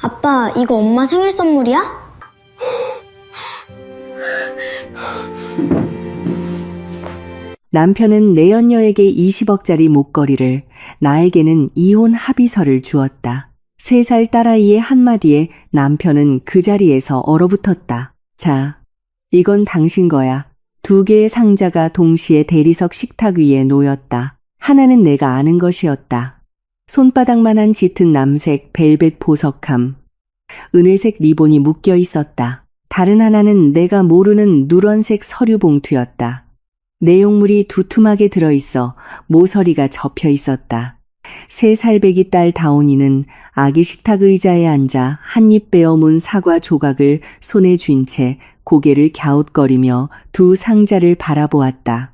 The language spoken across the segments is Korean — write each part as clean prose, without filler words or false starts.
아빠, 이거 엄마 생일 선물이야? 남편은 내연녀에게 20억짜리 목걸이를, 나에게는 이혼 합의서를 주었다. 3살 딸아이의 한마디에 남편은 그 자리에서 얼어붙었다. 자, 이건 당신 거야. 2개의 상자가 동시에 대리석 식탁 위에 놓였다. 하나는 내가 아는 것이었다. 손바닥만한 짙은 남색 벨벳 보석함. 은회색 리본이 묶여 있었다. 다른 하나는 내가 모르는 누런색 서류 봉투였다. 내용물이 두툼하게 들어있어 모서리가 접혀 있었다. 3살배기 딸 다온이는 아기 식탁 의자에 앉아 한입 베어 문 사과 조각을 손에 쥔 채 고개를 갸웃거리며 2 상자를 바라보았다.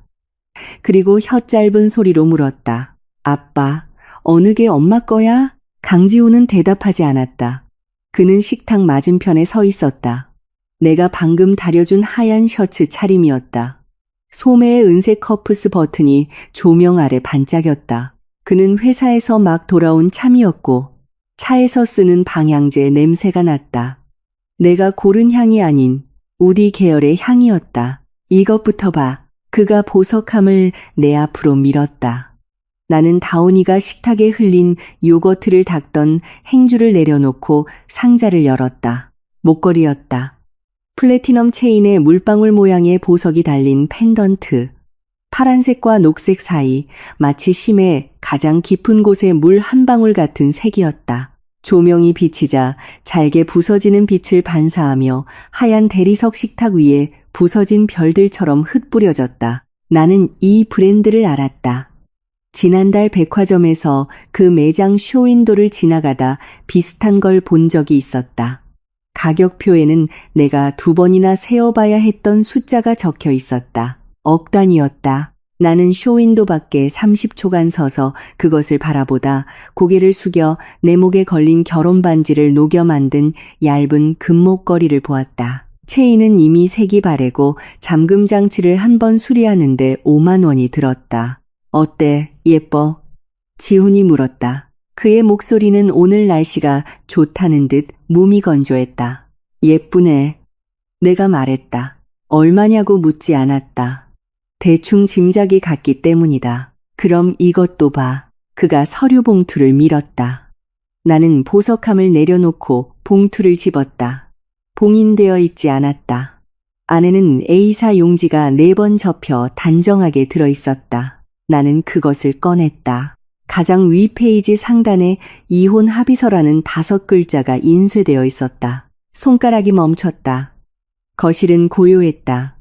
그리고 혀 짧은 소리로 물었다. 아빠, 어느 게 엄마 거야? 강지우는 대답하지 않았다. 그는 식탁 맞은편에 서 있었다. 내가 방금 다려준 하얀 셔츠 차림이었다. 소매의 은색 커프스 버튼이 조명 아래 반짝였다. 그는 회사에서 막 돌아온 참이었고 차에서 쓰는 방향제 냄새가 났다. 내가 고른 향이 아닌 우디 계열의 향이었다. 이것부터 봐. 그가 보석함을 내 앞으로 밀었다. 나는 다온이가 식탁에 흘린 요거트를 닦던 행주를 내려놓고 상자를 열었다. 목걸이였다. 플래티넘 체인에 물방울 모양의 보석이 달린 펜던트. 파란색과 녹색 사이 마치 심해 가장 깊은 곳의 물 한 방울 같은 색이었다. 조명이 비치자 잘게 부서지는 빛을 반사하며 하얀 대리석 식탁 위에 부서진 별들처럼 흩뿌려졌다. 나는 이 브랜드를 알았다. 지난달 백화점에서 그 매장 쇼윈도를 지나가다 비슷한 걸 본 적이 있었다. 가격표에는 내가 2번이나 세어봐야 했던 숫자가 적혀 있었다. 억 단위였다. 나는 쇼윈도 밖에 30초간 서서 그것을 바라보다 고개를 숙여 내 목에 걸린 결혼 반지를 녹여 만든 얇은 금목걸이를 보았다. 체인은 이미 색이 바래고 잠금 장치를 한 번 수리하는데 5만 원이 들었다. 어때? 예뻐? 지훈이 물었다. 그의 목소리는 오늘 날씨가 좋다는 듯 무미건조했다. 예쁘네. 내가 말했다. 얼마냐고 묻지 않았다. 대충 짐작이 갔기 때문이다. 그럼 이것도 봐. 그가 서류 봉투를 밀었다. 나는 보석함을 내려놓고 봉투를 집었다. 봉인되어 있지 않았다. 안에는 A사 용지가 4번 접혀 단정하게 들어있었다. 나는 그것을 꺼냈다. 가장 위 페이지 상단에 이혼 합의서라는 5글자가 인쇄되어 있었다. 손가락이 멈췄다. 거실은 고요했다.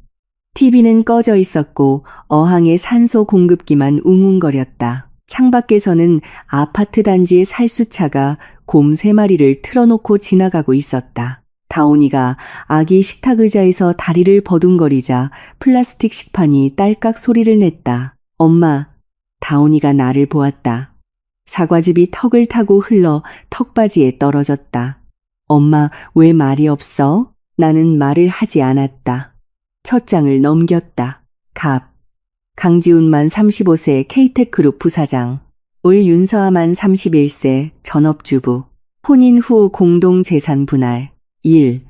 TV는 꺼져 있었고 어항의 산소 공급기만 웅웅거렸다. 창밖에서는 아파트 단지의 살수차가 곰 3마리를 틀어놓고 지나가고 있었다. 다온이가 아기 식탁 의자에서 다리를 버둥거리자 플라스틱 식판이 딸깍 소리를 냈다. 엄마, 다온이가 나를 보았다. 사과즙이 턱을 타고 흘러 턱바지에 떨어졌다. 엄마, 왜 말이 없어? 나는 말을 하지 않았다. 첫 장을 넘겼다. 강지훈만 35세 K테크그룹 부사장. 올 윤서아만 31세 전업주부. 혼인 후 공동재산 분할. 1.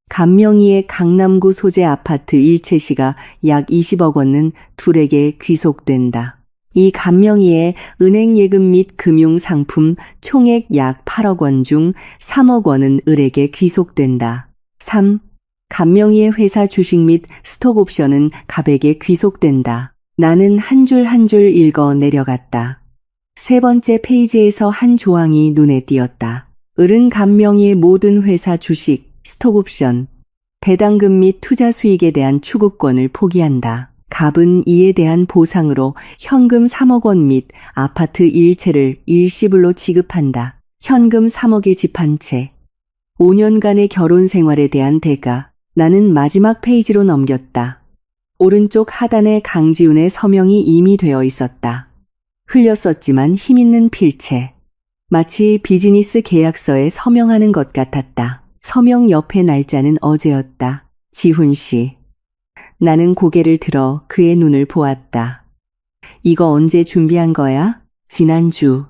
감명희의 강남구 소재 아파트 일체시가 약 20억 원은 둘에게 귀속된다. 이 감명희의 은행 예금 및 금융상품 총액 약 8억 원 중 3억 원은 을에게 귀속된다. 3. 감명희의 회사 주식 및 스톡옵션은 갑에게 귀속된다. 나는 한 줄 한 줄 읽어 내려갔다. 3번째 페이지에서 한 조항이 눈에 띄었다. 을은 감명희의 모든 회사 주식, 스톡옵션, 배당금 및 투자 수익에 대한 추구권을 포기한다. 갑은 이에 대한 보상으로 현금 3억 원 및 아파트 일체를 일시불로 지급한다. 현금 3억의 집 한 채. 5년간의 결혼 생활에 대한 대가. 나는 마지막 페이지로 넘겼다. 오른쪽 하단에 강지훈의 서명이 이미 되어 있었다. 흘렸었지만 힘있는 필체. 마치 비즈니스 계약서에 서명하는 것 같았다. 서명 옆에 날짜는 어제였다. 지훈 씨. 나는 고개를 들어 그의 눈을 보았다. 이거 언제 준비한 거야? 지난주.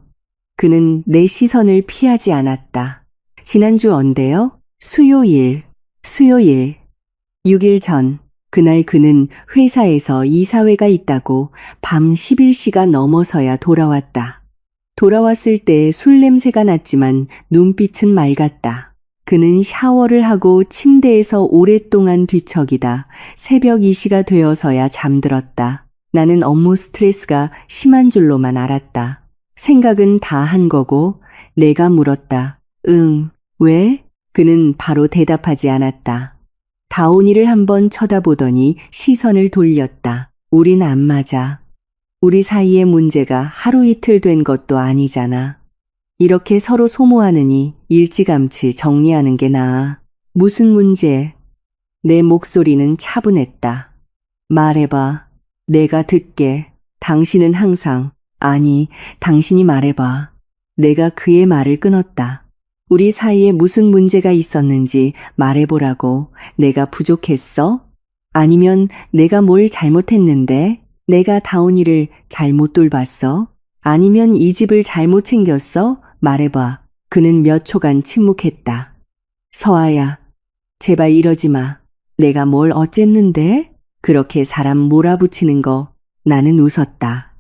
그는 내 시선을 피하지 않았다. 지난주 언제요? 수요일. 6일 전. 그날 그는 회사에서 이사회가 있다고 밤 11시가 넘어서야 돌아왔다. 돌아왔을 때 술 냄새가 났지만 눈빛은 맑았다. 그는 샤워를 하고 침대에서 오랫동안 뒤척이다 새벽 2시가 되어서야 잠들었다. 나는 업무 스트레스가 심한 줄로만 알았다. 생각은 다 한 거고 내가 물었다. 응, 왜? 그는 바로 대답하지 않았다. 다온이를 한번 쳐다보더니 시선을 돌렸다. 우린 안 맞아. 우리 사이의 문제가 하루 이틀 된 것도 아니잖아. 이렇게 서로 소모하느니 일찌감치 정리하는 게 나아. 무슨 문제? 내 목소리는 차분했다. 말해봐. 내가 듣게. 당신은 항상, 아니, 당신이 말해봐. 내가 그의 말을 끊었다. 우리 사이에 무슨 문제가 있었는지 말해보라고. 내가 부족했어? 아니면 내가 뭘 잘못했는데? 내가 다온이를 잘못 돌봤어? 아니면 이 집을 잘못 챙겼어? 말해봐. 그는 몇 초간 침묵했다. 서아야, 제발 이러지 마. 내가 뭘 어쨌는데? 그렇게 사람 몰아붙이는 거. 나는 웃었다.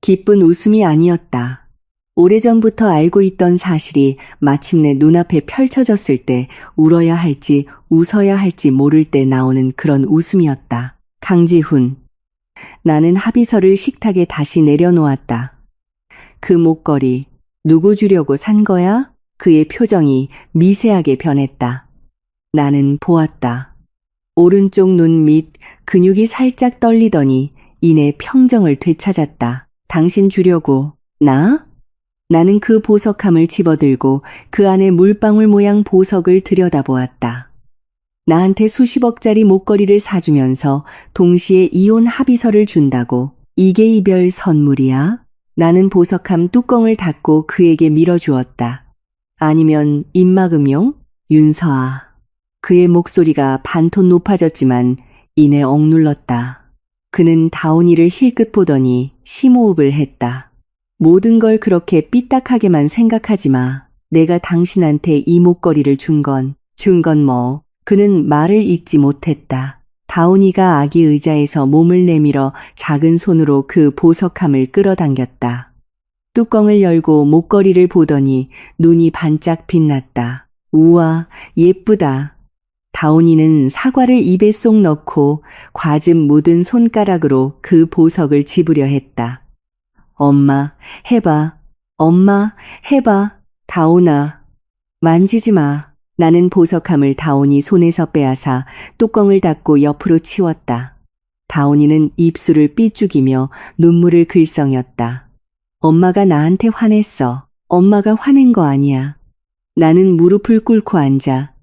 기쁜 웃음이 아니었다. 오래전부터 알고 있던 사실이 마침내 눈앞에 펼쳐졌을 때 울어야 할지 웃어야 할지 모를 때 나오는 그런 웃음이었다. 강지훈. 나는 합의서를 식탁에 다시 내려놓았다. 그 목걸이 누구 주려고 산 거야? 그의 표정이 미세하게 변했다. 나는 보았다. 오른쪽 눈 밑 근육이 살짝 떨리더니 이내 평정을 되찾았다. 당신 주려고. 나? 나는 그 보석함을 집어들고 그 안에 물방울 모양 보석을 들여다보았다. 나한테 수십억짜리 목걸이를 사주면서 동시에 이혼 합의서를 준다고. 이게 이별 선물이야? 나는 보석함 뚜껑을 닫고 그에게 밀어주었다. 아니면 입막음용? 윤서아. 그의 목소리가 반톤 높아졌지만 이내 억눌렀다. 그는 다온이를 힐끗 보더니 심호흡을 했다. 모든 걸 그렇게 삐딱하게만 생각하지 마. 내가 당신한테 이 목걸이를 준 건 뭐. 그는 말을 잇지 못했다. 다온이가 아기 의자에서 몸을 내밀어 작은 손으로 그 보석함을 끌어당겼다. 뚜껑을 열고 목걸이를 보더니 눈이 반짝 빛났다. 우와, 예쁘다. 다온이는 사과를 입에 쏙 넣고 과즙 묻은 손가락으로 그 보석을 집으려 했다. 엄마, 해봐. 엄마, 해봐. 다온아, 만지지 마. 나는 보석함을 다온이 손에서 빼앗아 뚜껑을 닫고 옆으로 치웠다. 다온이는 입술을 삐죽이며 눈물을 글썽였다. 엄마가 나한테 화냈어. 엄마가 화낸 거 아니야. 나는 무릎을 꿇고 앉아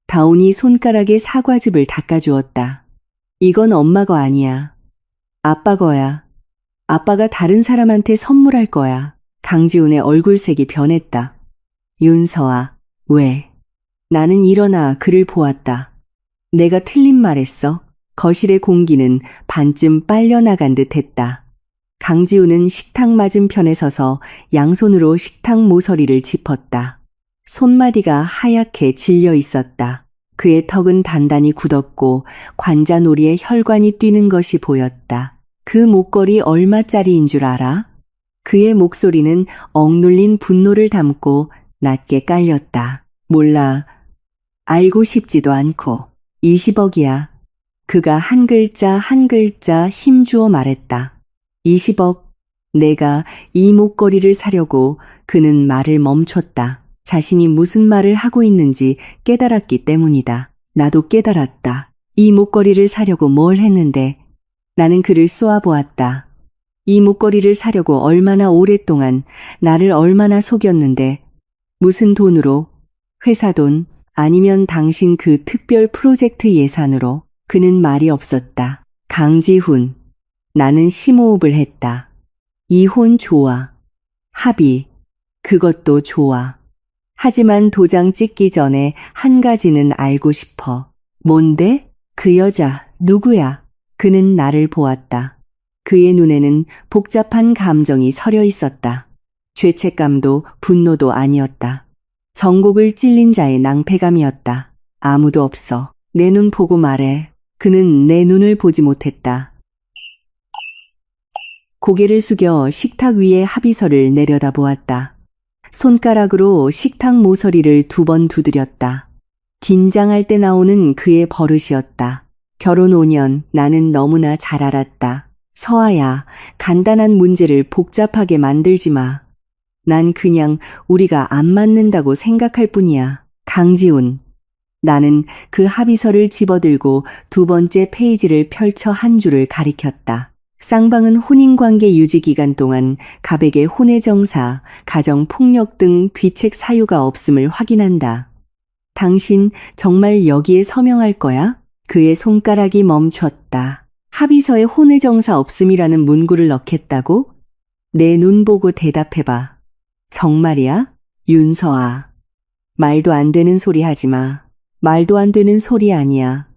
다온이 손가락에 사과즙을 닦아주었다. 이건 엄마 거 아니야. 아빠 거야. 아빠가 다른 사람한테 선물할 거야. 강지훈의 얼굴색이 변했다. 윤서아, 왜? 나는 일어나 그를 보았다. 내가 틀린 말했어. 거실의 공기는 반쯤 빨려나간 듯 했다. 강지훈은 식탁 맞은편에 서서 양손으로 식탁 모서리를 짚었다. 손마디가 하얗게 질려 있었다. 그의 턱은 단단히 굳었고 관자놀이에 혈관이 뛰는 것이 보였다. 그 목걸이 얼마짜리인 줄 알아? 그의 목소리는 억눌린 분노를 담고 낮게 깔렸다. 몰라. 알고 싶지도 않고. 20억이야. 그가 한 글자 한 글자 힘주어 말했다. 20억. 내가 이 목걸이를 사려고. 그는 말을 멈췄다. 자신이 무슨 말을 하고 있는지 깨달았기 때문이다. 나도 깨달았다. 이 목걸이를 사려고 뭘 했는데. 나는 그를 쏘아보았다. 이 목걸이를 사려고 얼마나 오랫동안 나를 얼마나 속였는데. 무슨 돈으로? 회사 돈? 아니면 당신 그 특별 프로젝트 예산으로? 그는 말이 없었다. 강지훈. 나는 심호흡을 했다. 이혼 좋아. 합의. 그것도 좋아. 하지만 도장 찍기 전에 한 가지는 알고 싶어. 뭔데? 그 여자 누구야? 그는 나를 보았다. 그의 눈에는 복잡한 감정이 서려 있었다. 죄책감도 분노도 아니었다. 전곡을 찔린 자의 낭패감이었다. 아무도 없어. 내 눈 보고 말해. 그는 내 눈을 보지 못했다. 고개를 숙여 식탁 위에 합의서를 내려다보았다. 손가락으로 식탁 모서리를 2번 두드렸다. 긴장할 때 나오는 그의 버릇이었다. 결혼 5년 나는 너무나 잘 알았다. 서아야, 간단한 문제를 복잡하게 만들지 마. 난 그냥 우리가 안 맞는다고 생각할 뿐이야. 강지훈. 나는 그 합의서를 집어들고 2번째 페이지를 펼쳐 한 줄을 가리켰다. 쌍방은 혼인관계 유지 기간 동안 갑에게 혼외정사, 가정폭력 등 귀책 사유가 없음을 확인한다. 당신 정말 여기에 서명할 거야? 그의 손가락이 멈췄다. 합의서에 혼외정사 없음이라는 문구를 넣겠다고? 내 눈 보고 대답해봐. 정말이야? 윤서아. 말도 안 되는 소리 하지 마. 말도 안 되는 소리 아니야.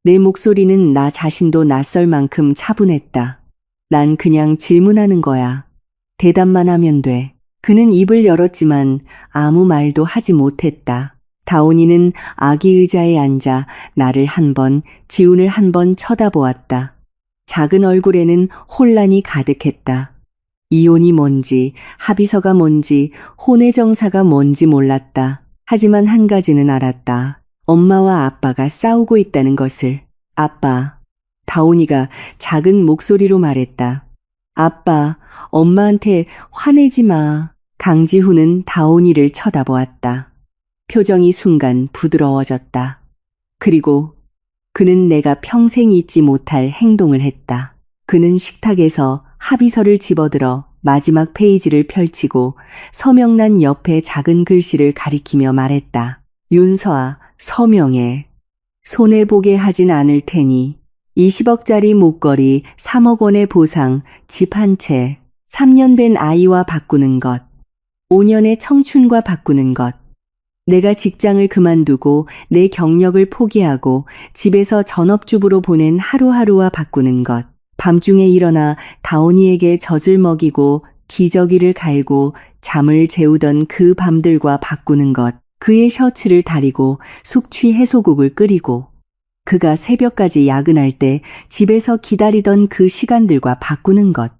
내 목소리는 나 자신도 낯설 만큼 차분했다. 난 그냥 질문하는 거야. 대답만 하면 돼. 그는 입을 열었지만 아무 말도 하지 못했다. 다온이는 아기 의자에 앉아 나를 한 번, 지훈을 한 번 쳐다보았다. 작은 얼굴에는 혼란이 가득했다. 이혼이 뭔지, 합의서가 뭔지, 혼외정사가 뭔지 몰랐다. 하지만 한 가지는 알았다. 엄마와 아빠가 싸우고 있다는 것을. 아빠. 다온이가 작은 목소리로 말했다. 아빠, 엄마한테 화내지 마. 강지훈은 다온이를 쳐다보았다. 표정이 순간 부드러워졌다. 그리고 그는 내가 평생 잊지 못할 행동을 했다. 그는 식탁에서 합의서를 집어들어 마지막 페이지를 펼치고 서명란 옆에 작은 글씨를 가리키며 말했다. 윤서아, 서명해. 손해보게 하진 않을 테니 20억짜리 목걸이, 3억 원의 보상, 집 한 채, 3년 된 아이와 바꾸는 것, 5년의 청춘과 바꾸는 것, 내가 직장을 그만두고 내 경력을 포기하고 집에서 전업주부로 보낸 하루하루와 바꾸는 것, 밤중에 일어나 다온이에게 젖을 먹이고 기저귀를 갈고 잠을 재우던 그 밤들과 바꾸는 것, 그의 셔츠를 다리고 숙취 해소국을 끓이고 그가 새벽까지 야근할 때 집에서 기다리던 그 시간들과 바꾸는 것,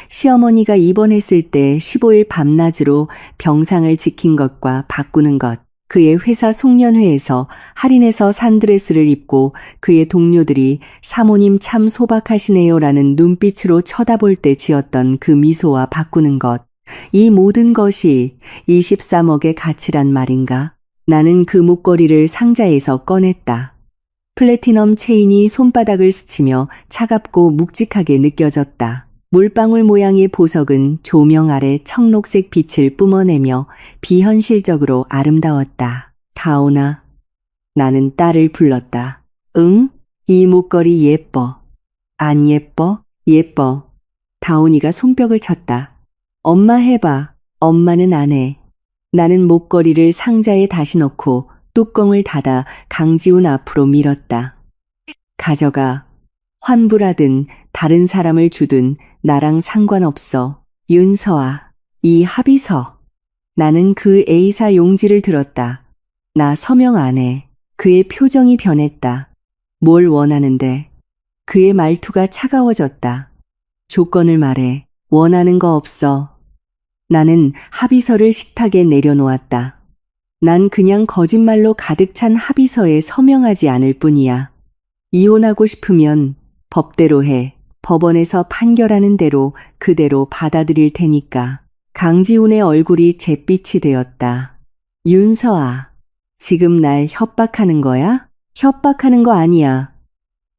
시어머니가 입원했을 때 15일 밤낮으로 병상을 지킨 것과 바꾸는 것, 그의 회사 송년회에서 할인해서 산 드레스를 입고 그의 동료들이 사모님 참 소박하시네요라는 눈빛으로 쳐다볼 때 지었던 그 미소와 바꾸는 것, 이 모든 것이 23억의 가치란 말인가? 나는 그 목걸이를 상자에서 꺼냈다. 플래티넘 체인이 손바닥을 스치며 차갑고 묵직하게 느껴졌다. 물방울 모양의 보석은 조명 아래 청록색 빛을 뿜어내며 비현실적으로 아름다웠다. 다온아. 나는 딸을 불렀다. 응? 이 목걸이 예뻐. 안 예뻐? 예뻐. 다온이가 손뼉을 쳤다. 엄마 해봐. 엄마는 안 해. 나는 목걸이를 상자에 다시 넣고 뚜껑을 닫아 강지훈 앞으로 밀었다. 가져가. 환불하든 다른 사람을 주든 나랑 상관없어. 윤서아, 이 합의서. 나는 그 A사 용지를 들었다. 나 서명 안 해. 그의 표정이 변했다. 뭘 원하는데? 그의 말투가 차가워졌다. 조건을 말해. 원하는 거 없어. 나는 합의서를 식탁에 내려놓았다. 난 그냥 거짓말로 가득 찬 합의서에 서명하지 않을 뿐이야. 이혼하고 싶으면 법대로 해. 법원에서 판결하는 대로 그대로 받아들일 테니까. 강지훈의 얼굴이 잿빛이 되었다. 윤서아, 지금 날 협박하는 거야? 협박하는 거 아니야.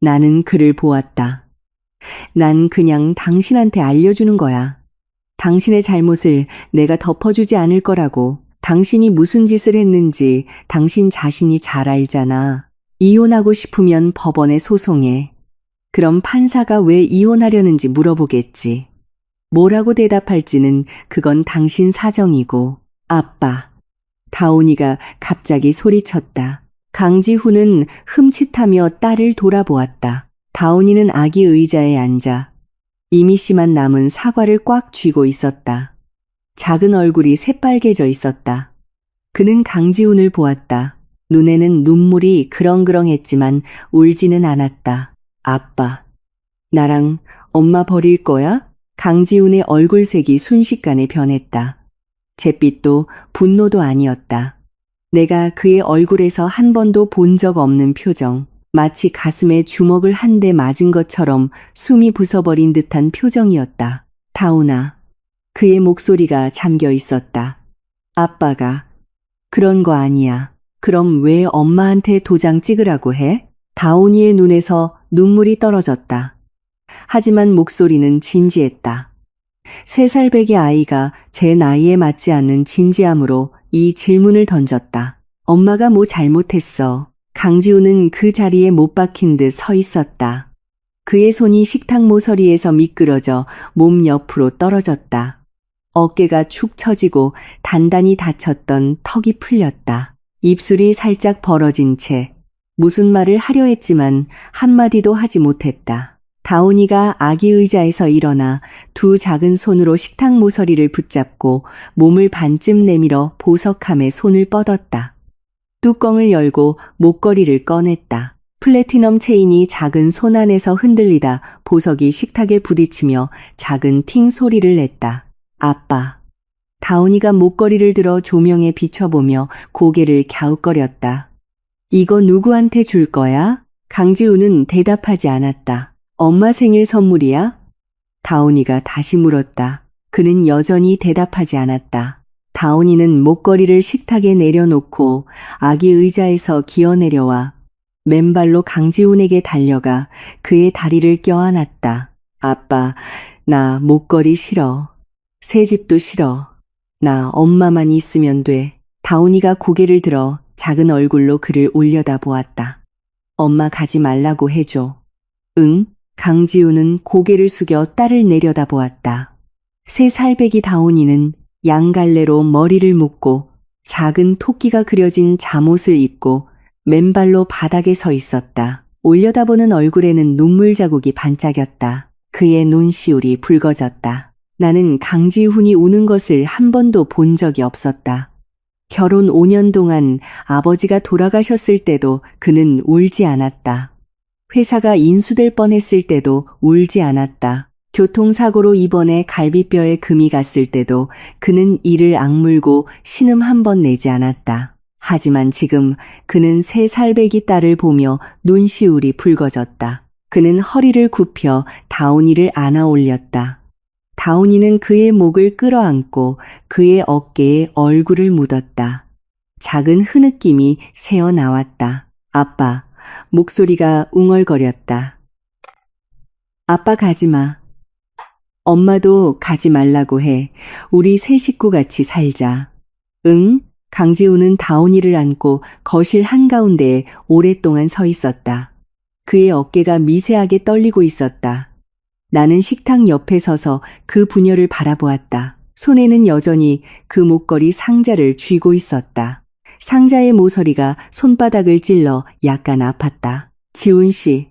나는 그를 보았다. 난 그냥 당신한테 알려주는 거야. 당신의 잘못을 내가 덮어주지 않을 거라고. 당신이 무슨 짓을 했는지 당신 자신이 잘 알잖아. 이혼하고 싶으면 법원에 소송해. 그럼 판사가 왜 이혼하려는지 물어보겠지. 뭐라고 대답할지는 그건 당신 사정이고. 아빠. 다온이가 갑자기 소리쳤다. 강지훈은 흠칫하며 딸을 돌아보았다. 다온이는 아기 의자에 앉아 이미 씨만 남은 사과를 꽉 쥐고 있었다. 작은 얼굴이 새빨개져 있었다. 그는 강지훈을 보았다. 눈에는 눈물이 그렁그렁했지만 울지는 않았다. 아빠, 나랑 엄마 버릴 거야? 강지훈의 얼굴색이 순식간에 변했다. 잿빛도 분노도 아니었다. 내가 그의 얼굴에서 한 번도 본 적 없는 표정, 마치 가슴에 주먹을 한 대 맞은 것처럼 숨이 부서버린 듯한 표정이었다. 다운아, 그의 목소리가 잠겨 있었다. 아빠가, 그런 거 아니야. 그럼 왜 엄마한테 도장 찍으라고 해? 다온이의 눈에서 눈물이 떨어졌다. 하지만 목소리는 진지했다. 3살 배기 아이가 제 나이에 맞지 않는 진지함으로 이 질문을 던졌다. 엄마가 뭐 잘못했어. 강지우는 그 자리에 못 박힌 듯 서 있었다. 그의 손이 식탁 모서리에서 미끄러져 몸 옆으로 떨어졌다. 어깨가 축 처지고 단단히 다쳤던 턱이 풀렸다. 입술이 살짝 벌어진 채 무슨 말을 하려 했지만 한마디도 하지 못했다. 다온이가 아기 의자에서 일어나 두 작은 손으로 식탁 모서리를 붙잡고 몸을 반쯤 내밀어 보석함에 손을 뻗었다. 뚜껑을 열고 목걸이를 꺼냈다. 플래티넘 체인이 작은 손 안에서 흔들리다 보석이 식탁에 부딪히며 작은 팅 소리를 냈다. 아빠. 다온이가 목걸이를 들어 조명에 비춰보며 고개를 갸웃거렸다. 이거 누구한테 줄 거야? 강지우는 대답하지 않았다. 엄마 생일 선물이야? 다온이가 다시 물었다. 그는 여전히 대답하지 않았다. 다온이는 목걸이를 식탁에 내려놓고 아기 의자에서 기어내려와 맨발로 강지훈에게 달려가 그의 다리를 껴안았다. 아빠, 나 목걸이 싫어. 새 집도 싫어. 나 엄마만 있으면 돼. 다온이가 고개를 들어 작은 얼굴로 그를 올려다 보았다. 엄마 가지 말라고 해줘. 응? 강지우는 고개를 숙여 딸을 내려다 보았다. 3살 배기 다온이는 양갈래로 머리를 묶고 작은 토끼가 그려진 잠옷을 입고 맨발로 바닥에 서 있었다. 올려다보는 얼굴에는 눈물 자국이 반짝였다. 그의 눈시울이 붉어졌다. 나는 강지훈이 우는 것을 한 번도 본 적이 없었다. 결혼 5년 동안 아버지가 돌아가셨을 때도 그는 울지 않았다. 회사가 인수될 뻔했을 때도 울지 않았다. 교통사고로 입원해 갈비뼈에 금이 갔을 때도 그는 이를 악물고 신음 한 번 내지 않았다. 하지만 지금 그는 3살 배기 딸을 보며 눈시울이 붉어졌다. 그는 허리를 굽혀 다온이를 안아 올렸다. 다온이는 그의 목을 끌어안고 그의 어깨에 얼굴을 묻었다. 작은 흐느낌이 새어나왔다. 아빠, 목소리가 웅얼거렸다. 아빠 가지마. 엄마도 가지 말라고 해. 우리 세 식구 같이 살자. 응? 강지우는 다온이를 안고 거실 한가운데에 오랫동안 서 있었다. 그의 어깨가 미세하게 떨리고 있었다. 나는 식탁 옆에 서서 그 부녀를 바라보았다. 손에는 여전히 그 목걸이 상자를 쥐고 있었다. 상자의 모서리가 손바닥을 찔러 약간 아팠다. 지훈 씨,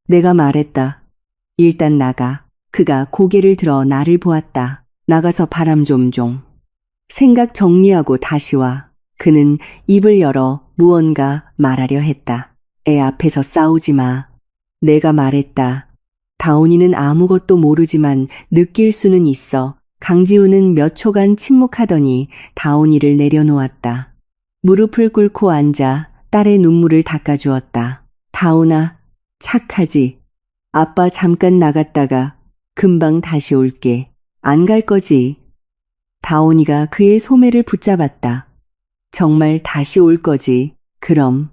내가 말했다. 일단 나가. 그가 고개를 들어 나를 보았다. 나가서 바람 좀. 생각 정리하고 다시 와. 그는 입을 열어 무언가 말하려 했다. 애 앞에서 싸우지 마. 내가 말했다. 다온이는 아무것도 모르지만 느낄 수는 있어. 강지우는 몇 초간 침묵하더니 다온이를 내려놓았다. 무릎을 꿇고 앉아 딸의 눈물을 닦아주었다. 다온아, 착하지. 아빠 잠깐 나갔다가 금방 다시 올게. 안 갈 거지? 다온이가 그의 소매를 붙잡았다. 정말 다시 올 거지? 그럼.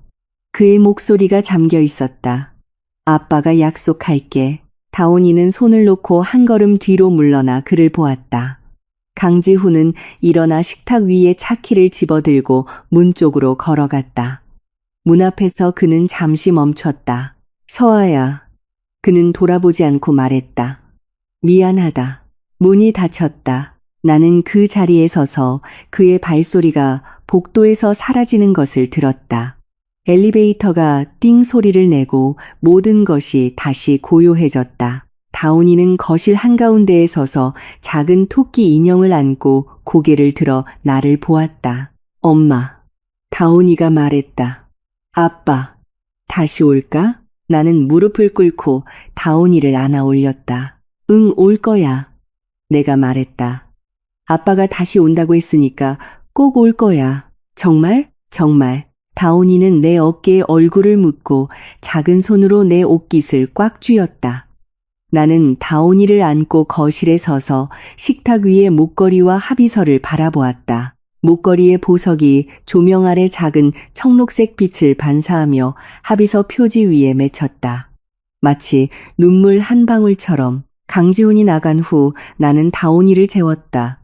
그의 목소리가 잠겨 있었다. 아빠가 약속할게. 다온이는 손을 놓고 한 걸음 뒤로 물러나 그를 보았다. 강지훈은 일어나 식탁 위에 차키를 집어들고 문 쪽으로 걸어갔다. 문 앞에서 그는 잠시 멈췄다. 서아야. 그는 돌아보지 않고 말했다. 미안하다. 문이 닫혔다. 나는 그 자리에 서서 그의 발소리가 복도에서 사라지는 것을 들었다. 엘리베이터가 띵 소리를 내고 모든 것이 다시 고요해졌다. 다온이는 거실 한가운데에 서서 작은 토끼 인형을 안고 고개를 들어 나를 보았다. 엄마. 다온이가 말했다. 아빠, 다시 올까? 나는 무릎을 꿇고 다온이를 안아 올렸다. 응, 올 거야. 내가 말했다. 아빠가 다시 온다고 했으니까 꼭 올 거야. 정말? 정말. 다온이는 내 어깨에 얼굴을 묻고 작은 손으로 내 옷깃을 꽉 쥐었다. 나는 다온이를 안고 거실에 서서 식탁 위의 목걸이와 합의서를 바라보았다. 목걸이의 보석이 조명 아래 작은 청록색 빛을 반사하며 합의서 표지 위에 맺혔다. 마치 눈물 한 방울처럼. 강지훈이 나간 후 나는 다온이를 재웠다.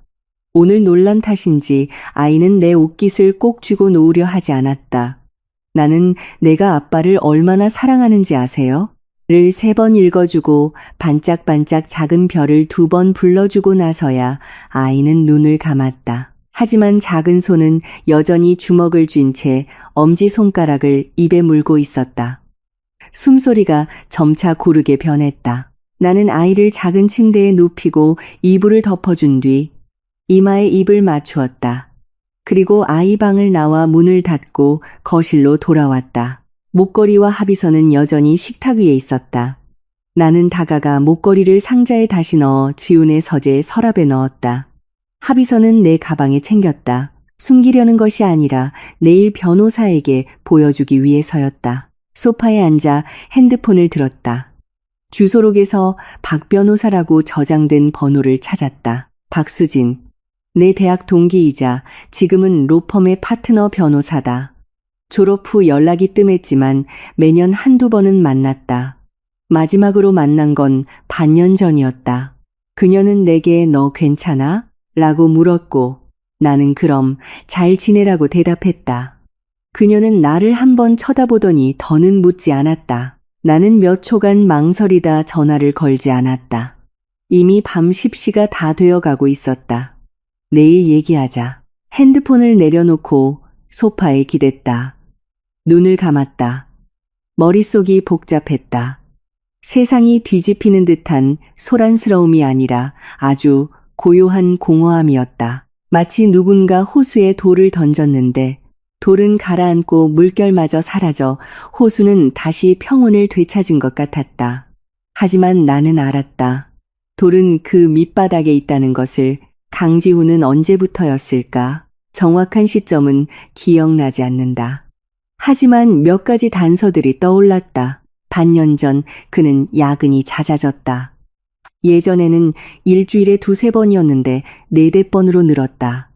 오늘 놀란 탓인지 아이는 내 옷깃을 꼭 쥐고 놓으려 하지 않았다. 나는 내가 아빠를 얼마나 사랑하는지 아세요? 를 3번 읽어주고 반짝반짝 작은 별을 2번 불러주고 나서야 아이는 눈을 감았다. 하지만 작은 손은 여전히 주먹을 쥔 채 엄지손가락을 입에 물고 있었다. 숨소리가 점차 고르게 변했다. 나는 아이를 작은 침대에 눕히고 이불을 덮어준 뒤 이마에 입을 맞추었다. 그리고 아이 방을 나와 문을 닫고 거실로 돌아왔다. 목걸이와 합의서는 여전히 식탁 위에 있었다. 나는 다가가 목걸이를 상자에 다시 넣어 지훈의 서재에 서랍에 넣었다. 합의서는 내 가방에 챙겼다. 숨기려는 것이 아니라 내일 변호사에게 보여주기 위해서였다. 소파에 앉아 핸드폰을 들었다. 주소록에서 박 변호사라고 저장된 번호를 찾았다. 박수진. 내 대학 동기이자 지금은 로펌의 파트너 변호사다. 졸업 후 연락이 뜸했지만 매년 한두 번은 만났다. 마지막으로 만난 건 반년 전이었다. 그녀는 내게 너 괜찮아? 라고 물었고 나는 그럼 잘 지내라고 대답했다. 그녀는 나를 한번 쳐다보더니 더는 묻지 않았다. 나는 몇 초간 망설이다 전화를 걸지 않았다. 이미 밤 10시가 다 되어가고 있었다. 내일 얘기하자. 핸드폰을 내려놓고 소파에 기댔다. 눈을 감았다. 머릿속이 복잡했다. 세상이 뒤집히는 듯한 소란스러움이 아니라 아주 고요한 공허함이었다. 마치 누군가 호수에 돌을 던졌는데 돌은 가라앉고 물결마저 사라져 호수는 다시 평온을 되찾은 것 같았다. 하지만 나는 알았다. 돌은 그 밑바닥에 있다는 것을. 강지훈은 언제부터였을까? 정확한 시점은 기억나지 않는다. 하지만 몇 가지 단서들이 떠올랐다. 반년 전 그는 야근이 잦아졌다. 예전에는 일주일에 2-3번이었는데 4-5번으로 늘었다.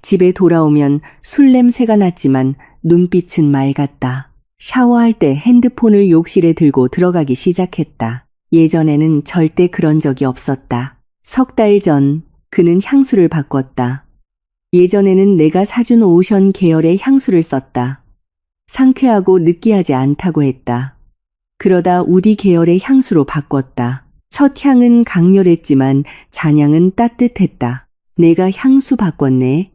집에 돌아오면 술 냄새가 났지만 눈빛은 맑았다. 샤워할 때 핸드폰을 욕실에 들고 들어가기 시작했다. 예전에는 절대 그런 적이 없었다. 3달 전 그는 향수를 바꿨다. 예전에는 내가 사준 오션 계열의 향수를 썼다. 상쾌하고 느끼하지 않다고 했다. 그러다 우디 계열의 향수로 바꿨다. 첫 향은 강렬했지만 잔향은 따뜻했다. 내가 향수 바꿨네?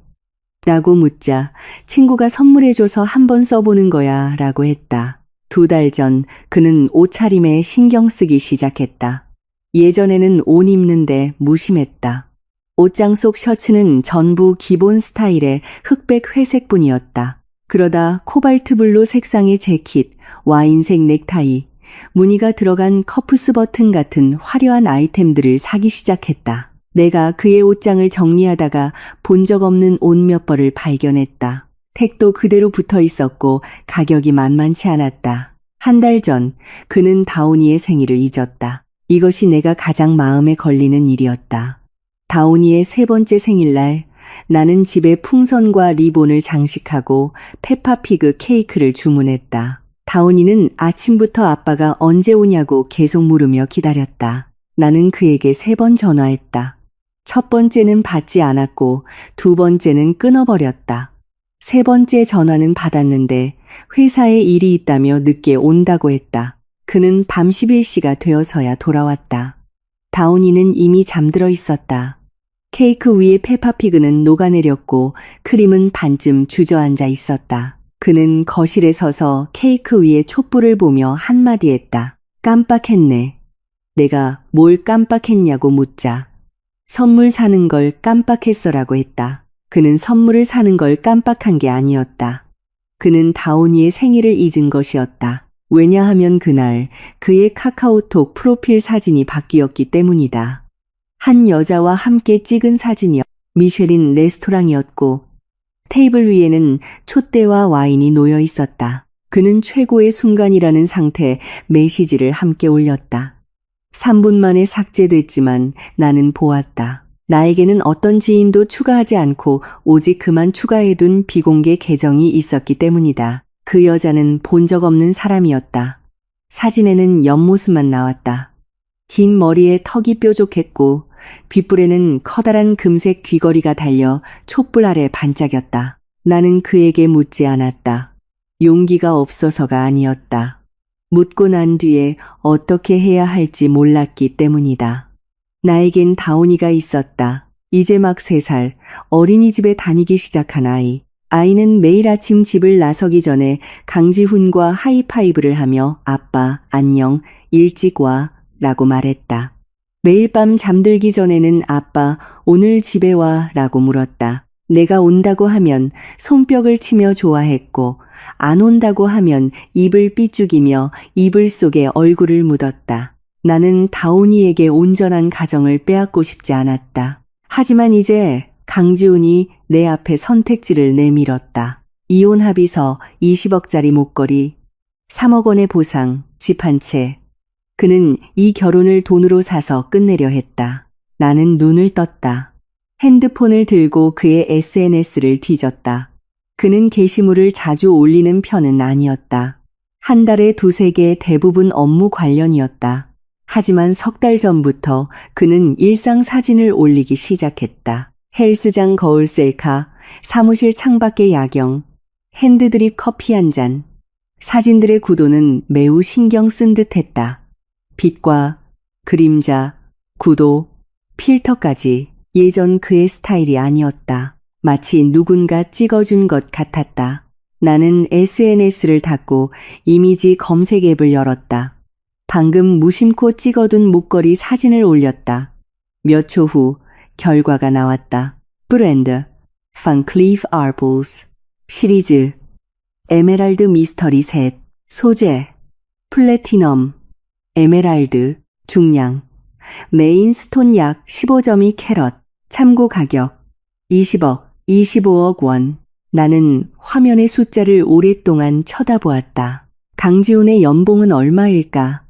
라고 묻자 친구가 선물해줘서 한번 써보는 거야 라고 했다. 2달 전 그는 옷차림에 신경 쓰기 시작했다. 예전에는 옷 입는데 무심했다. 옷장 속 셔츠는 전부 기본 스타일의 흑백 회색뿐이었다. 그러다 코발트 블루 색상의 재킷, 와인색 넥타이, 무늬가 들어간 커프스 버튼 같은 화려한 아이템들을 사기 시작했다. 내가 그의 옷장을 정리하다가 본 적 없는 옷 몇 벌을 발견했다. 택도 그대로 붙어 있었고 가격이 만만치 않았다. 1달 전 그는 다온이의 생일을 잊었다. 이것이 내가 가장 마음에 걸리는 일이었다. 다온이의 3번째 생일날 나는 집에 풍선과 리본을 장식하고 페파피그 케이크를 주문했다. 다온이는 아침부터 아빠가 언제 오냐고 계속 물으며 기다렸다. 나는 그에게 3번 전화했다. 첫 번째는 받지 않았고 2번째는 끊어버렸다. 3번째 전화는 받았는데 회사에 일이 있다며 늦게 온다고 했다. 그는 밤 11시가 되어서야 돌아왔다. 다온이는 이미 잠들어 있었다. 케이크 위에 페파피그는 녹아내렸고 크림은 반쯤 주저앉아 있었다. 그는 거실에 서서 케이크 위에 촛불을 보며 한마디 했다. 깜빡했네. 내가 뭘 깜빡했냐고 묻자. 선물 사는 걸 깜빡했어라고 했다. 그는 선물을 사는 걸 깜빡한 게 아니었다. 그는 다온이의 생일을 잊은 것이었다. 왜냐하면 그날 그의 카카오톡 프로필 사진이 바뀌었기 때문이다. 한 여자와 함께 찍은 사진이었. 미쉐린 레스토랑이었고 테이블 위에는 촛대와 와인이 놓여 있었다. 그는 최고의 순간이라는 상태 메시지를 함께 올렸다. 3분 만에 삭제됐지만 나는 보았다. 나에게는 어떤 지인도 추가하지 않고 오직 그만 추가해둔 비공개 계정이 있었기 때문이다. 그 여자는 본 적 없는 사람이었다. 사진에는 옆모습만 나왔다. 긴 머리에 턱이 뾰족했고 귓불에는 커다란 금색 귀걸이가 달려 촛불 아래 반짝였다. 나는 그에게 묻지 않았다. 용기가 없어서가 아니었다. 묻고 난 뒤에 어떻게 해야 할지 몰랐기 때문이다. 나에겐 다온이가 있었다. 이제 막 3살, 어린이집에 다니기 시작한 아이. 아이는 매일 아침 집을 나서기 전에 강지훈과 하이파이브를 하며 아빠, 안녕, 일찍 와 라고 말했다. 매일 밤 잠들기 전에는 아빠, 오늘 집에 와 라고 물었다. 내가 온다고 하면 손뼉을 치며 좋아했고 안 온다고 하면 입을 삐죽이며 이불 속에 얼굴을 묻었다. 나는 다온이에게 온전한 가정을 빼앗고 싶지 않았다. 하지만 이제 강지훈이 내 앞에 선택지를 내밀었다. 이혼 합의서 20억짜리 목걸이, 3억 원의 보상, 집 한 채. 그는 이 결혼을 돈으로 사서 끝내려 했다. 나는 눈을 떴다. 핸드폰을 들고 그의 SNS를 뒤졌다. 그는 게시물을 자주 올리는 편은 아니었다. 한 달에 2-3개 대부분 업무 관련이었다. 하지만 3달 전부터 그는 일상 사진을 올리기 시작했다. 헬스장 거울 셀카, 사무실 창밖의 야경, 핸드드립 커피 한 잔. 사진들의 구도는 매우 신경 쓴 듯했다. 빛과 그림자, 구도, 필터까지 예전 그의 스타일이 아니었다. 마치 누군가 찍어준 것 같았다. 나는 SNS를 닫고 이미지 검색 앱을 열었다. 방금 무심코 찍어둔 목걸이 사진을 올렸다. 몇 초 후 결과가 나왔다. 브랜드, 반 클리프 아르폴스, 시리즈, 에메랄드 미스터리 셋, 소재, 플래티넘, 에메랄드, 중량, 메인 스톤 약 15점이 캐럿, 참고 가격, 20억, 25억 원. 나는 화면의 숫자를 오랫동안 쳐다보았다. 강지훈의 연봉은 얼마일까?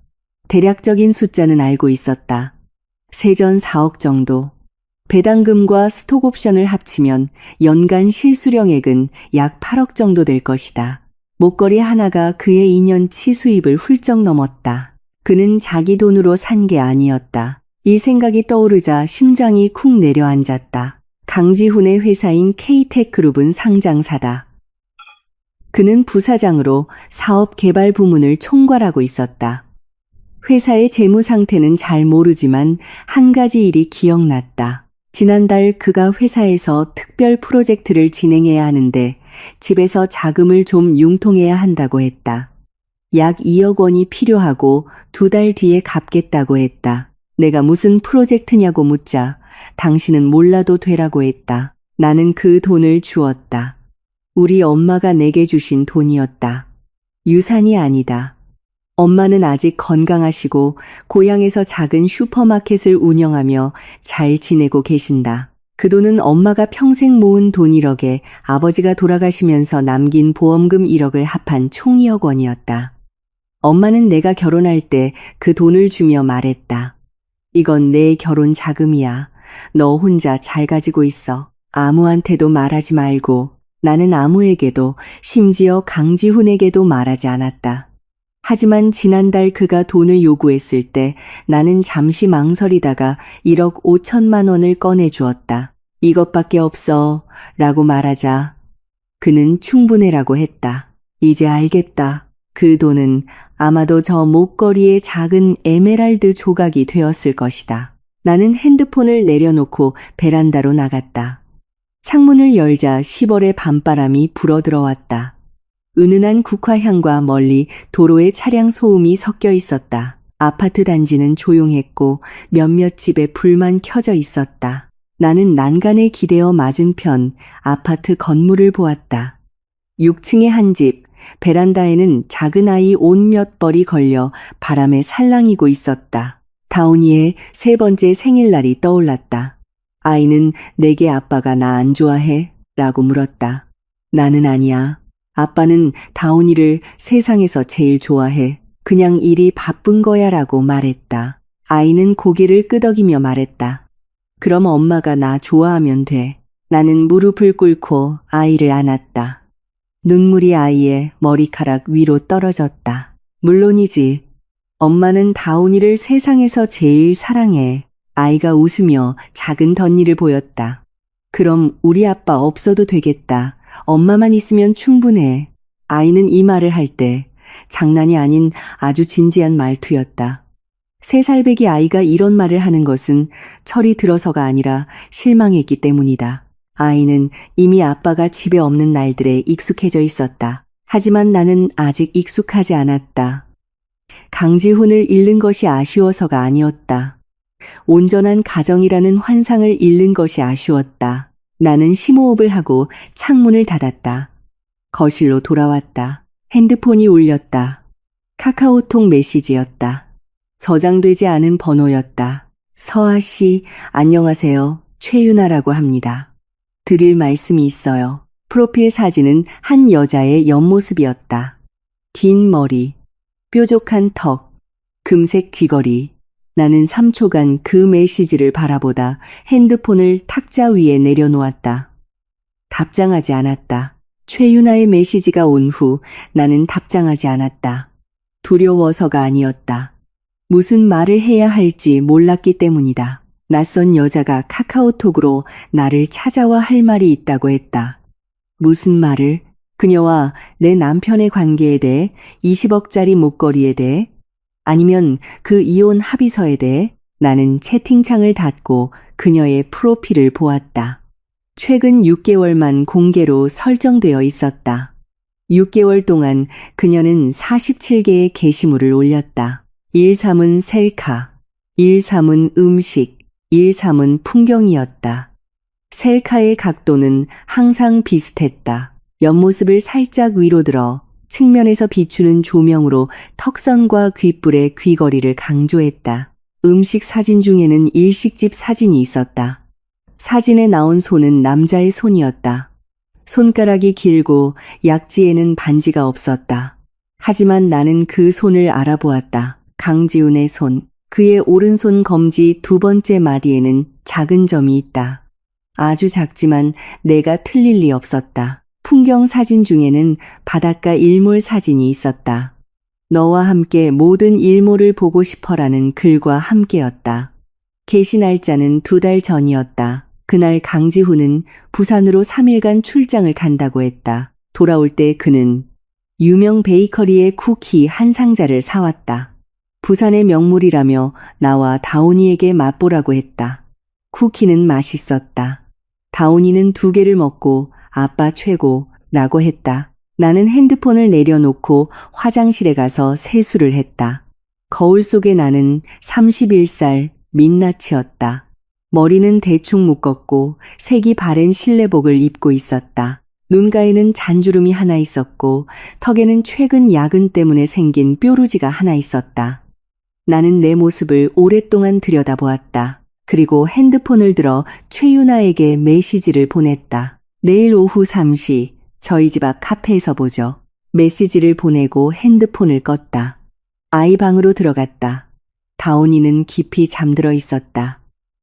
대략적인 숫자는 알고 있었다. 세전 4억 정도. 배당금과 스톡옵션을 합치면 연간 실수령액은 약 8억 정도 될 것이다. 목걸이 하나가 그의 2년치 수입을 훌쩍 넘었다. 그는 자기 돈으로 산 게 아니었다. 이 생각이 떠오르자 심장이 쿵 내려앉았다. 강지훈의 회사인 K테크그룹은 상장사다. 그는 부사장으로 사업 개발 부문을 총괄하고 있었다. 회사의 재무 상태는 잘 모르지만 한 가지 일이 기억났다. 지난달 그가 회사에서 특별 프로젝트를 진행해야 하는데 집에서 자금을 좀 융통해야 한다고 했다. 약 2억 원이 필요하고 2달 뒤에 갚겠다고 했다. 내가 무슨 프로젝트냐고 묻자 당신은 몰라도 되라고 했다. 나는 그 돈을 주었다. 우리 엄마가 내게 주신 돈이었다. 유산이 아니다. 엄마는 아직 건강하시고 고향에서 작은 슈퍼마켓을 운영하며 잘 지내고 계신다. 그 돈은 엄마가 평생 모은 돈 1억에 아버지가 돌아가시면서 남긴 보험금 1억을 합한 총 2억 원이었다. 엄마는 내가 결혼할 때 그 돈을 주며 말했다. 이건 내 결혼 자금이야. 너 혼자 잘 가지고 있어. 아무한테도 말하지 말고. 나는 아무에게도 심지어 강지훈에게도 말하지 않았다. 하지만 지난달 그가 돈을 요구했을 때 나는 잠시 망설이다가 1억 5천만 원을 꺼내주었다. 이것밖에 없어 라고 말하자 그는 충분해라고 했다. 이제 알겠다. 그 돈은 아마도 저 목걸이의 작은 에메랄드 조각이 되었을 것이다. 나는 핸드폰을 내려놓고 베란다로 나갔다. 창문을 열자 10월의 밤바람이 불어들어왔다. 은은한 국화향과 멀리 도로의 차량 소음이 섞여 있었다. 아파트 단지는 조용했고 몇몇 집에 불만 켜져 있었다. 나는 난간에 기대어 맞은편 아파트 건물을 보았다. 6층의 한 집, 베란다에는 작은 아이 옷 몇 벌이 걸려 바람에 살랑이고 있었다. 다온이의 세 번째 생일날이 떠올랐다. 아이는 내게 아빠가 나 안 좋아해? 라고 물었다. 나는 아니야. 아빠는 다온이를 세상에서 제일 좋아해. 그냥 일이 바쁜 거야 라고 말했다. 아이는 고개를 끄덕이며 말했다. 그럼 엄마가 나 좋아하면 돼. 나는 무릎을 꿇고 아이를 안았다. 눈물이 아이의 머리카락 위로 떨어졌다. 물론이지. 엄마는 다온이를 세상에서 제일 사랑해. 아이가 웃으며 작은 덧니를 보였다. 그럼 우리 아빠 없어도 되겠다. 엄마만 있으면 충분해. 아이는 이 말을 할 때 장난이 아닌 아주 진지한 말투였다. 3살배기 아이가 이런 말을 하는 것은 철이 들어서가 아니라 실망했기 때문이다. 아이는 이미 아빠가 집에 없는 날들에 익숙해져 있었다. 하지만 나는 아직 익숙하지 않았다. 강지훈을 잃는 것이 아쉬워서가 아니었다. 온전한 가정이라는 환상을 잃는 것이 아쉬웠다. 나는 심호흡을 하고 창문을 닫았다. 거실로 돌아왔다. 핸드폰이 울렸다. 카카오톡 메시지였다. 저장되지 않은 번호였다. 서아 씨, 안녕하세요. 최윤아라고 합니다. 드릴 말씀이 있어요. 프로필 사진은 한 여자의 옆모습이었다. 긴 머리, 뾰족한 턱, 금색 귀걸이. 나는 3초간 그 메시지를 바라보다 핸드폰을 탁자 위에 내려놓았다. 답장하지 않았다. 최윤아의 메시지가 온 후 나는 답장하지 않았다. 두려워서가 아니었다. 무슨 말을 해야 할지 몰랐기 때문이다. 낯선 여자가 카카오톡으로 나를 찾아와 할 말이 있다고 했다. 무슨 말을? 그녀와 내 남편의 관계에 대해, 20억짜리 목걸이에 대해, 아니면 그 이혼 합의서에 대해. 나는 채팅창을 닫고 그녀의 프로필을 보았다. 최근 6개월만 공개로 설정되어 있었다. 6개월 동안 그녀는 47개의 게시물을 올렸다. 1-3은 셀카, 1-3은 음식, 1-3은 풍경이었다. 셀카의 각도는 항상 비슷했다. 옆모습을 살짝 위로 들어 측면에서 비추는 조명으로 턱선과 귓불의 귀걸이를 강조했다. 음식 사진 중에는 일식집 사진이 있었다. 사진에 나온 손은 남자의 손이었다. 손가락이 길고 약지에는 반지가 없었다. 하지만 나는 그 손을 알아보았다. 강지훈의 손. 그의 오른손 검지 2번째 마디에는 작은 점이 있다. 아주 작지만 내가 틀릴 리 없었다. 풍경 사진 중에는 바닷가 일몰 사진이 있었다. 너와 함께 모든 일몰을 보고 싶어라는 글과 함께였다. 개시 날짜는 2달 전이었다. 그날 강지훈은 부산으로 3일간 출장을 간다고 했다. 돌아올 때 그는 유명 베이커리의 쿠키 한 상자를 사왔다. 부산의 명물이라며 나와 다온이에게 맛보라고 했다. 쿠키는 맛있었다. 다온이는 2개를 먹고 아빠 최고라고 했다. 나는 핸드폰을 내려놓고 화장실에 가서 세수를 했다. 거울 속의 나는 31살 민낯이었다. 머리는 대충 묶었고 색이 바랜 실내복을 입고 있었다. 눈가에는 잔주름이 하나 있었고 턱에는 최근 야근 때문에 생긴 뾰루지가 하나 있었다. 나는 내 모습을 오랫동안 들여다보았다. 그리고 핸드폰을 들어 최윤아에게 메시지를 보냈다. 내일 오후 3시 저희 집 앞 카페에서 보죠. 메시지를 보내고 핸드폰을 껐다. 아이 방으로 들어갔다. 다온이는 깊이 잠들어 있었다.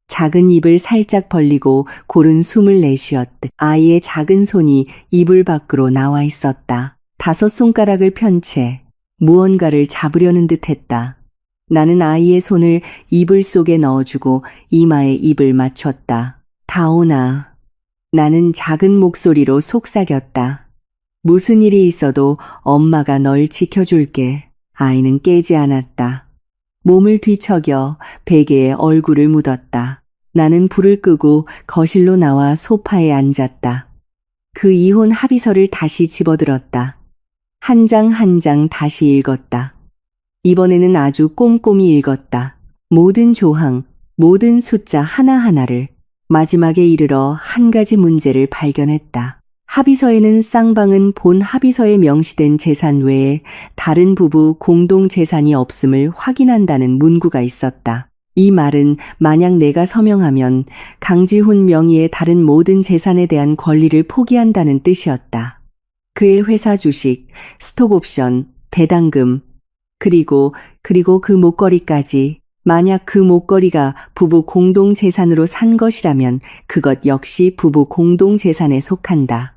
작은 입을 살짝 벌리고 고른 숨을 내쉬었듯 아이의 작은 손이 이불 밖으로 나와 있었다. 5손가락을 편 채 무언가를 잡으려는 듯 했다. 나는 아이의 손을 이불 속에 넣어주고 이마에 입을 맞췄다. 다온아. 나는 작은 목소리로 속삭였다. 무슨 일이 있어도 엄마가 널 지켜줄게. 아이는 깨지 않았다. 몸을 뒤척여 베개에 얼굴을 묻었다. 나는 불을 끄고 거실로 나와 소파에 앉았다. 그 이혼 합의서를 다시 집어들었다. 한 장 한 장 다시 읽었다. 이번에는 아주 꼼꼼히 읽었다. 모든 조항, 모든 숫자 하나하나를. 마지막에 이르러 한 가지 문제를 발견했다. 합의서에는 쌍방은 본 합의서에 명시된 재산 외에 다른 부부 공동 재산이 없음을 확인한다는 문구가 있었다. 이 말은 만약 내가 서명하면 강지훈 명의의 다른 모든 재산에 대한 권리를 포기한다는 뜻이었다. 그의 회사 주식, 스톡옵션, 배당금, 그리고 그 목걸이까지. 만약 그 목걸이가 부부 공동 재산으로 산 것이라면 그것 역시 부부 공동 재산에 속한다.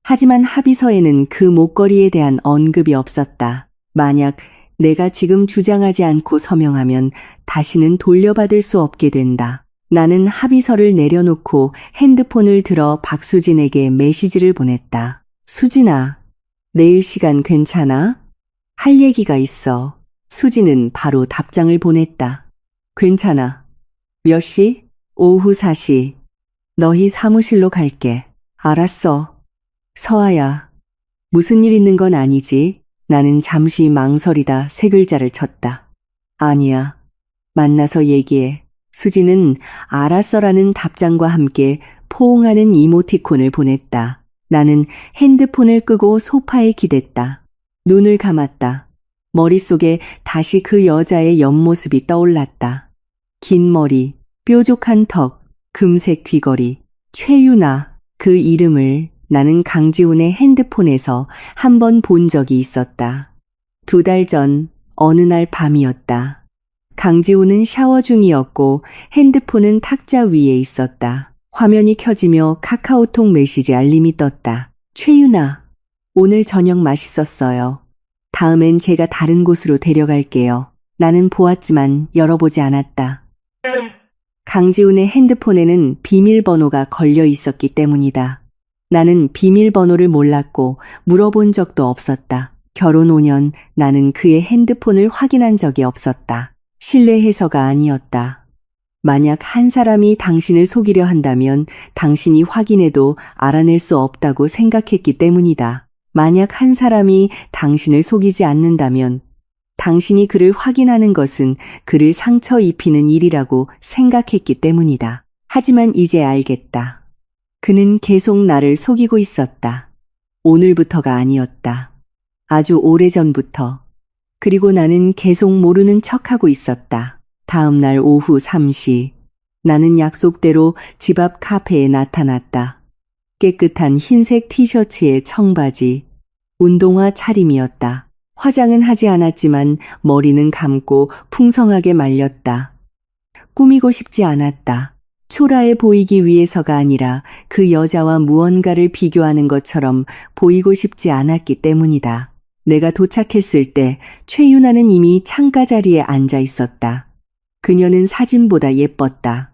하지만 합의서에는 그 목걸이에 대한 언급이 없었다. 만약 내가 지금 주장하지 않고 서명하면 다시는 돌려받을 수 없게 된다. 나는 합의서를 내려놓고 핸드폰을 들어 박수진에게 메시지를 보냈다. 수진아, 내일 시간 괜찮아? 할 얘기가 있어. 수진은 바로 답장을 보냈다. 괜찮아. 몇 시? 오후 4시. 너희 사무실로 갈게. 알았어. 서아야, 무슨 일 있는 건 아니지? 나는 잠시 망설이다 세 글자를 쳤다. 아니야. 만나서 얘기해. 수지는 알았어라는 답장과 함께 포옹하는 이모티콘을 보냈다. 나는 핸드폰을 끄고 소파에 기댔다. 눈을 감았다. 머릿속에 다시 그 여자의 옆모습이 떠올랐다. 긴 머리, 뾰족한 턱, 금색 귀걸이, 최유나. 그 이름을 나는 강지훈의 핸드폰에서 한 번 본 적이 있었다. 2달 전 어느 날 밤이었다. 강지훈은 샤워 중이었고 핸드폰은 탁자 위에 있었다. 화면이 켜지며 카카오톡 메시지 알림이 떴다. 최유나, 오늘 저녁 맛있었어요. 다음엔 제가 다른 곳으로 데려갈게요. 나는 보았지만 열어보지 않았다. 강지훈의 핸드폰에는 비밀번호가 걸려 있었기 때문이다. 나는 비밀번호를 몰랐고 물어본 적도 없었다. 결혼 5년 나는 그의 핸드폰을 확인한 적이 없었다. 신뢰해서가 아니었다. 만약 한 사람이 당신을 속이려 한다면 당신이 확인해도 알아낼 수 없다고 생각했기 때문이다. 만약 한 사람이 당신을 속이지 않는다면 당신이 그를 확인하는 것은 그를 상처 입히는 일이라고 생각했기 때문이다. 하지만 이제 알겠다. 그는 계속 나를 속이고 있었다. 오늘부터가 아니었다. 아주 오래전부터. 그리고 나는 계속 모르는 척하고 있었다. 다음 날 오후 3시. 나는 약속대로 집 앞 카페에 나타났다. 깨끗한 흰색 티셔츠에 청바지, 운동화 차림이었다. 화장은 하지 않았지만 머리는 감고 풍성하게 말렸다. 꾸미고 싶지 않았다. 초라해 보이기 위해서가 아니라 그 여자와 무언가를 비교하는 것처럼 보이고 싶지 않았기 때문이다. 내가 도착했을 때 최유나는 이미 창가 자리에 앉아 있었다. 그녀는 사진보다 예뻤다.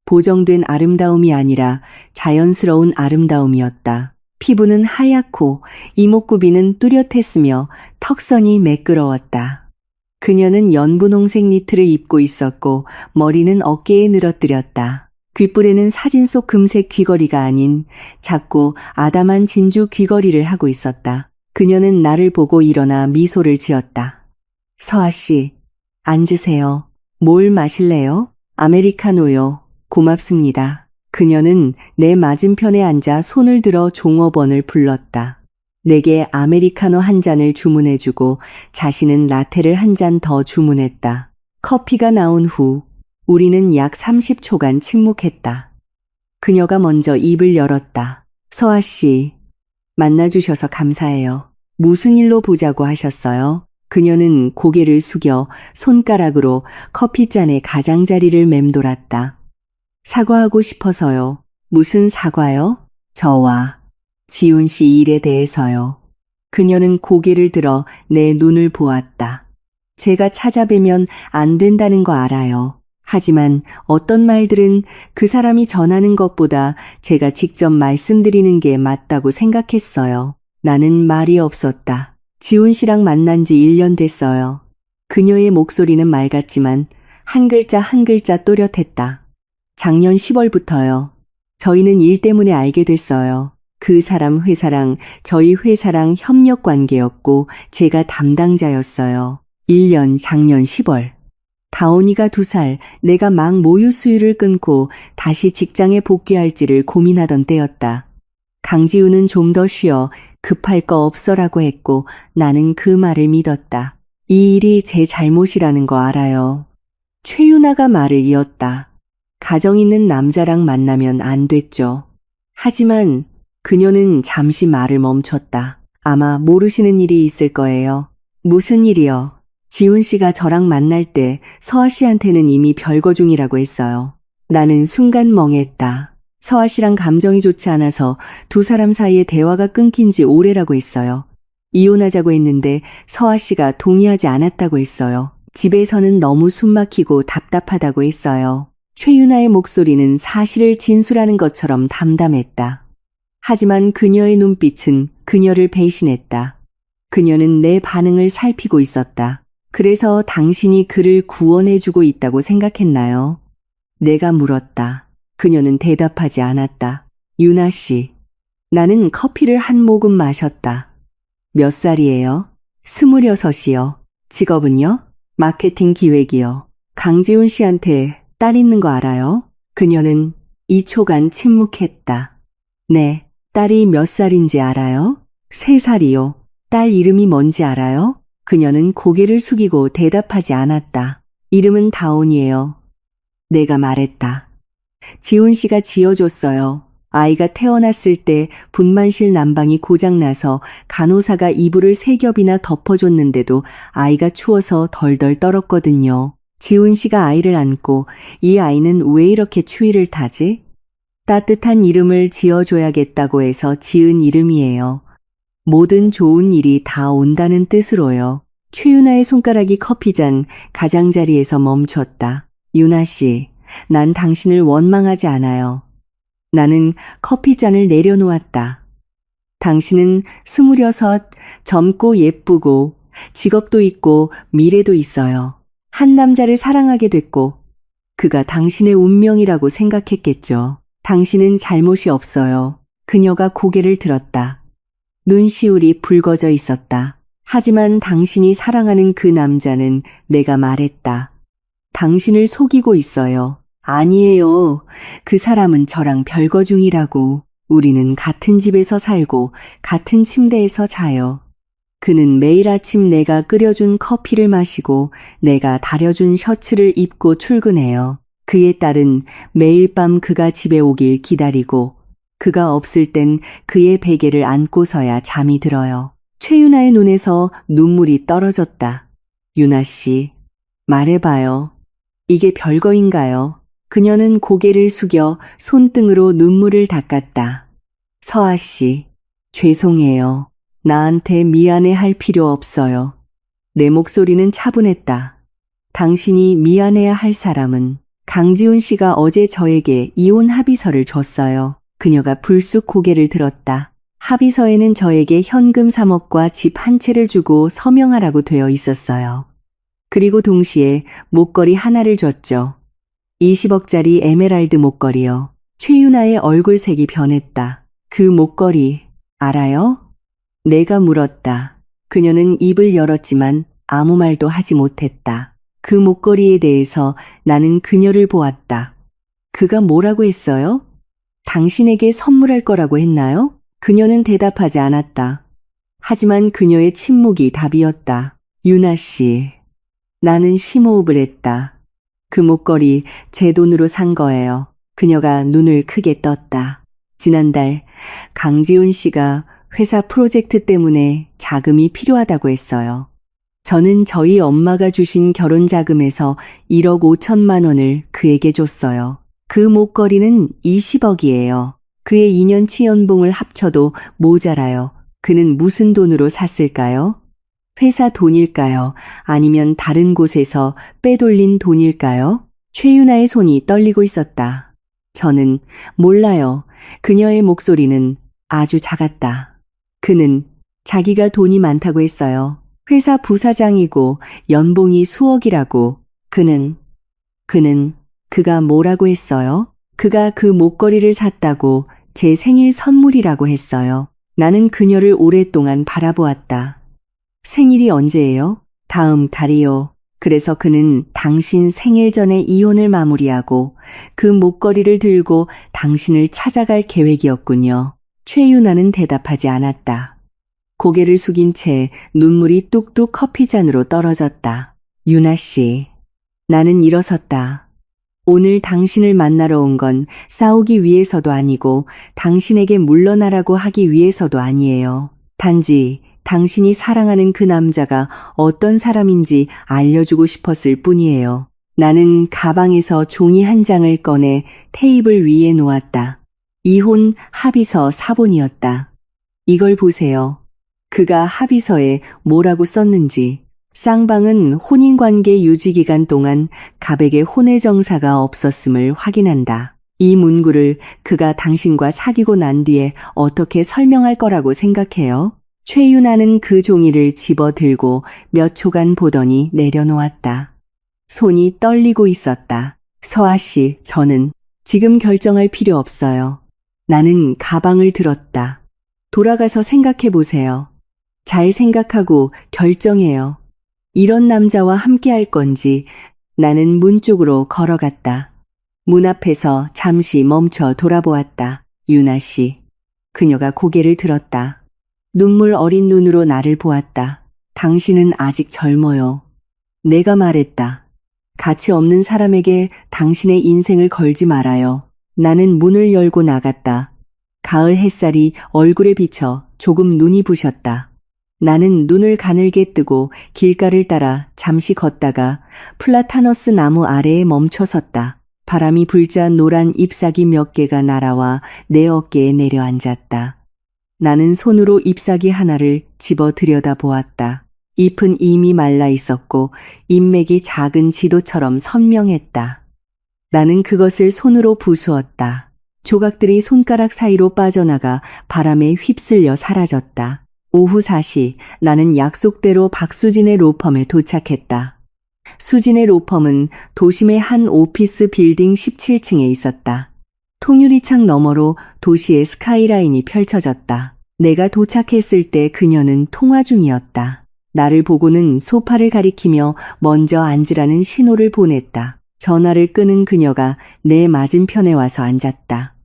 보정된 아름다움이 아니라 자연스러운 아름다움이었다. 피부는 하얗고 이목구비는 뚜렷했으며 턱선이 매끄러웠다. 그녀는 연분홍색 니트를 입고 있었고 머리는 어깨에 늘어뜨렸다. 귓불에는 사진 속 금색 귀걸이가 아닌 작고 아담한 진주 귀걸이를 하고 있었다. 그녀는 나를 보고 일어나 미소를 지었다. 서아 씨, 앉으세요. 뭘 마실래요? 아메리카노요. 고맙습니다. 그녀는 내 맞은편에 앉아 손을 들어 종업원을 불렀다. 내게 아메리카노 한 잔을 주문해주고 자신은 라테를 한 잔 더 주문했다. 커피가 나온 후 우리는 약 30초간 침묵했다. 그녀가 먼저 입을 열었다. 서아 씨, 만나주셔서 감사해요. 무슨 일로 보자고 하셨어요? 그녀는 고개를 숙여 손가락으로 커피잔의 가장자리를 맴돌았다. 사과하고 싶어서요. 무슨 사과요? 저와 지훈 씨 일에 대해서요. 그녀는 고개를 들어 내 눈을 보았다. 제가 찾아뵈면 안 된다는 거 알아요. 하지만 어떤 말들은 그 사람이 전하는 것보다 제가 직접 말씀드리는 게 맞다고 생각했어요. 나는 말이 없었다. 지훈 씨랑 만난 지 1년 됐어요. 그녀의 목소리는 맑았지만 한 글자 한 글자 또렷했다. 작년 10월부터요. 저희는 일 때문에 알게 됐어요. 그 사람 회사랑 저희 회사랑 협력 관계였고 제가 담당자였어요. 1년 작년 10월. 다온이가 2살, 내가 막 모유 수유를 끊고 다시 직장에 복귀할지를 고민하던 때였다. 강지우는 좀 더 쉬어 급할 거 없어라고 했고 나는 그 말을 믿었다. 이 일이 제 잘못이라는 거 알아요. 최윤아가 말을 이었다. 가정 있는 남자랑 만나면 안 됐죠. 하지만 그녀는 잠시 말을 멈췄다. 아마 모르시는 일이 있을 거예요. 무슨 일이요? 지훈 씨가 저랑 만날 때 서아 씨한테는 이미 별거 중이라고 했어요. 나는 순간 멍했다. 서아 씨랑 감정이 좋지 않아서 두 사람 사이에 대화가 끊긴 지 오래라고 했어요. 이혼하자고 했는데 서아 씨가 동의하지 않았다고 했어요. 집에서는 너무 숨막히고 답답하다고 했어요. 최윤아의 목소리는 사실을 진술하는 것처럼 담담했다. 하지만 그녀의 눈빛은 그녀를 배신했다. 그녀는 내 반응을 살피고 있었다. 그래서 당신이 그를 구원해주고 있다고 생각했나요? 내가 물었다. 그녀는 대답하지 않았다. 유나 씨, 나는 커피를 한 모금 마셨다. 몇 살이에요? 26이요. 직업은요? 마케팅 기획이요. 강지훈 씨한테 딸 있는 거 알아요? 그녀는 2초간 침묵했다. 네, 딸이 몇 살인지 알아요? 3살이요. 딸 이름이 뭔지 알아요? 그녀는 고개를 숙이고 대답하지 않았다. 이름은 다온이에요. 내가 말했다. 지훈 씨가 지어줬어요. 아이가 태어났을 때 분만실 난방이 고장나서 간호사가 이불을 3겹이나 덮어줬는데도 아이가 추워서 덜덜 떨었거든요. 지훈 씨가 아이를 안고 이 아이는 왜 이렇게 추위를 타지? 따뜻한 이름을 지어줘야겠다고 해서 지은 이름이에요. 모든 좋은 일이 다 온다는 뜻으로요. 최윤아의 손가락이 커피잔 가장자리에서 멈췄다. 유나 씨, 난 당신을 원망하지 않아요. 나는 커피잔을 내려놓았다. 당신은 26, 젊고 예쁘고 직업도 있고 미래도 있어요. 한 남자를 사랑하게 됐고 그가 당신의 운명이라고 생각했겠죠. 당신은 잘못이 없어요. 그녀가 고개를 들었다. 눈시울이 붉어져 있었다. 하지만 당신이 사랑하는 그 남자는 내가 말했다. 당신을 속이고 있어요. 아니에요. 그 사람은 저랑 별거 중이라고. 우리는 같은 집에서 살고 같은 침대에서 자요. 그는 매일 아침 내가 끓여준 커피를 마시고 내가 다려준 셔츠를 입고 출근해요. 그의 딸은 매일 밤 그가 집에 오길 기다리고 그가 없을 땐 그의 베개를 안고서야 잠이 들어요. 최윤아의 눈에서 눈물이 떨어졌다. 유나 씨, 말해봐요. 이게 별거인가요? 그녀는 고개를 숙여 손등으로 눈물을 닦았다. 서아 씨, 죄송해요. 나한테 미안해 할 필요 없어요. 내 목소리는 차분했다. 당신이 미안해야 할 사람은 강지훈 씨가 어제 저에게 이혼 합의서를 줬어요. 그녀가 불쑥 고개를 들었다. 합의서에는 저에게 현금 3억과 집 한 채를 주고 서명하라고 되어 있었어요. 그리고 동시에 목걸이 하나를 줬죠. 20억짜리 에메랄드 목걸이요. 최윤아의 얼굴색이 변했다. 그 목걸이 알아요? 내가 물었다. 그녀는 입을 열었지만 아무 말도 하지 못했다. 그 목걸이에 대해서 나는 그녀를 보았다. 그가 뭐라고 했어요? 당신에게 선물할 거라고 했나요? 그녀는 대답하지 않았다. 하지만 그녀의 침묵이 답이었다. 유나 씨, 나는 심호흡을 했다. 그 목걸이 제 돈으로 산 거예요. 그녀가 눈을 크게 떴다. 지난달 강지훈 씨가 회사 프로젝트 때문에 자금이 필요하다고 했어요. 저는 저희 엄마가 주신 결혼 자금에서 1억 5천만 원을 그에게 줬어요. 그 목걸이는 20억이에요. 그의 2년치 연봉을 합쳐도 모자라요. 그는 무슨 돈으로 샀을까요? 회사 돈일까요? 아니면 다른 곳에서 빼돌린 돈일까요? 최윤아의 손이 떨리고 있었다. 저는 몰라요. 그녀의 목소리는 아주 작았다. 그는 자기가 돈이 많다고 했어요. 회사 부사장이고 연봉이 수억이라고. 그가 뭐라고 했어요? 그가 그 목걸이를 샀다고 제 생일 선물이라고 했어요. 나는 그녀를 오랫동안 바라보았다. 생일이 언제예요? 다음 달이요. 그래서 그는 당신 생일 전에 이혼을 마무리하고 그 목걸이를 들고 당신을 찾아갈 계획이었군요. 최유나는 대답하지 않았다. 고개를 숙인 채 눈물이 뚝뚝 커피잔으로 떨어졌다. 유나 씨, 나는 일어섰다. 오늘 당신을 만나러 온 건 싸우기 위해서도 아니고 당신에게 물러나라고 하기 위해서도 아니에요. 단지 당신이 사랑하는 그 남자가 어떤 사람인지 알려주고 싶었을 뿐이에요. 나는 가방에서 종이 한 장을 꺼내 테이블 위에 놓았다. 이혼 합의서 사본이었다. 이걸 보세요. 그가 합의서에 뭐라고 썼는지. 쌍방은 혼인관계 유지기간 동안 갑에게 혼외 정사가 없었음을 확인한다. 이 문구를 그가 당신과 사귀고 난 뒤에 어떻게 설명할 거라고 생각해요? 최유나는 그 종이를 집어들고 몇 초간 보더니 내려놓았다. 손이 떨리고 있었다. 서아 씨, 저는 지금 결정할 필요 없어요. 나는 가방을 들었다. 돌아가서 생각해 보세요. 잘 생각하고 결정해요. 이런 남자와 함께 할 건지. 나는 문 쪽으로 걸어갔다. 문 앞에서 잠시 멈춰 돌아보았다. 유나 씨. 그녀가 고개를 들었다. 눈물 어린 눈으로 나를 보았다. 당신은 아직 젊어요. 내가 말했다. 가치 없는 사람에게 당신의 인생을 걸지 말아요. 나는 문을 열고 나갔다. 가을 햇살이 얼굴에 비쳐 조금 눈이 부셨다. 나는 눈을 가늘게 뜨고 길가를 따라 잠시 걷다가 플라타너스 나무 아래에 멈춰섰다. 바람이 불자 노란 잎사귀 몇 개가 날아와 내 어깨에 내려앉았다. 나는 손으로 잎사귀 하나를 집어 들여다보았다. 잎은 이미 말라 있었고 잎맥이 작은 지도처럼 선명했다. 나는 그것을 손으로 부수었다. 조각들이 손가락 사이로 빠져나가 바람에 휩쓸려 사라졌다. 오후 4시 나는 약속대로 박수진의 로펌에 도착했다. 수진의 로펌은 도심의 한 오피스 빌딩 17층에 있었다. 통유리창 너머로 도시의 스카이라인이 펼쳐졌다. 내가 도착했을 때 그녀는 통화 중이었다. 나를 보고는 소파를 가리키며 먼저 앉으라는 신호를 보냈다. 전화를 끊은 그녀가 내 맞은편에 와서 앉았다.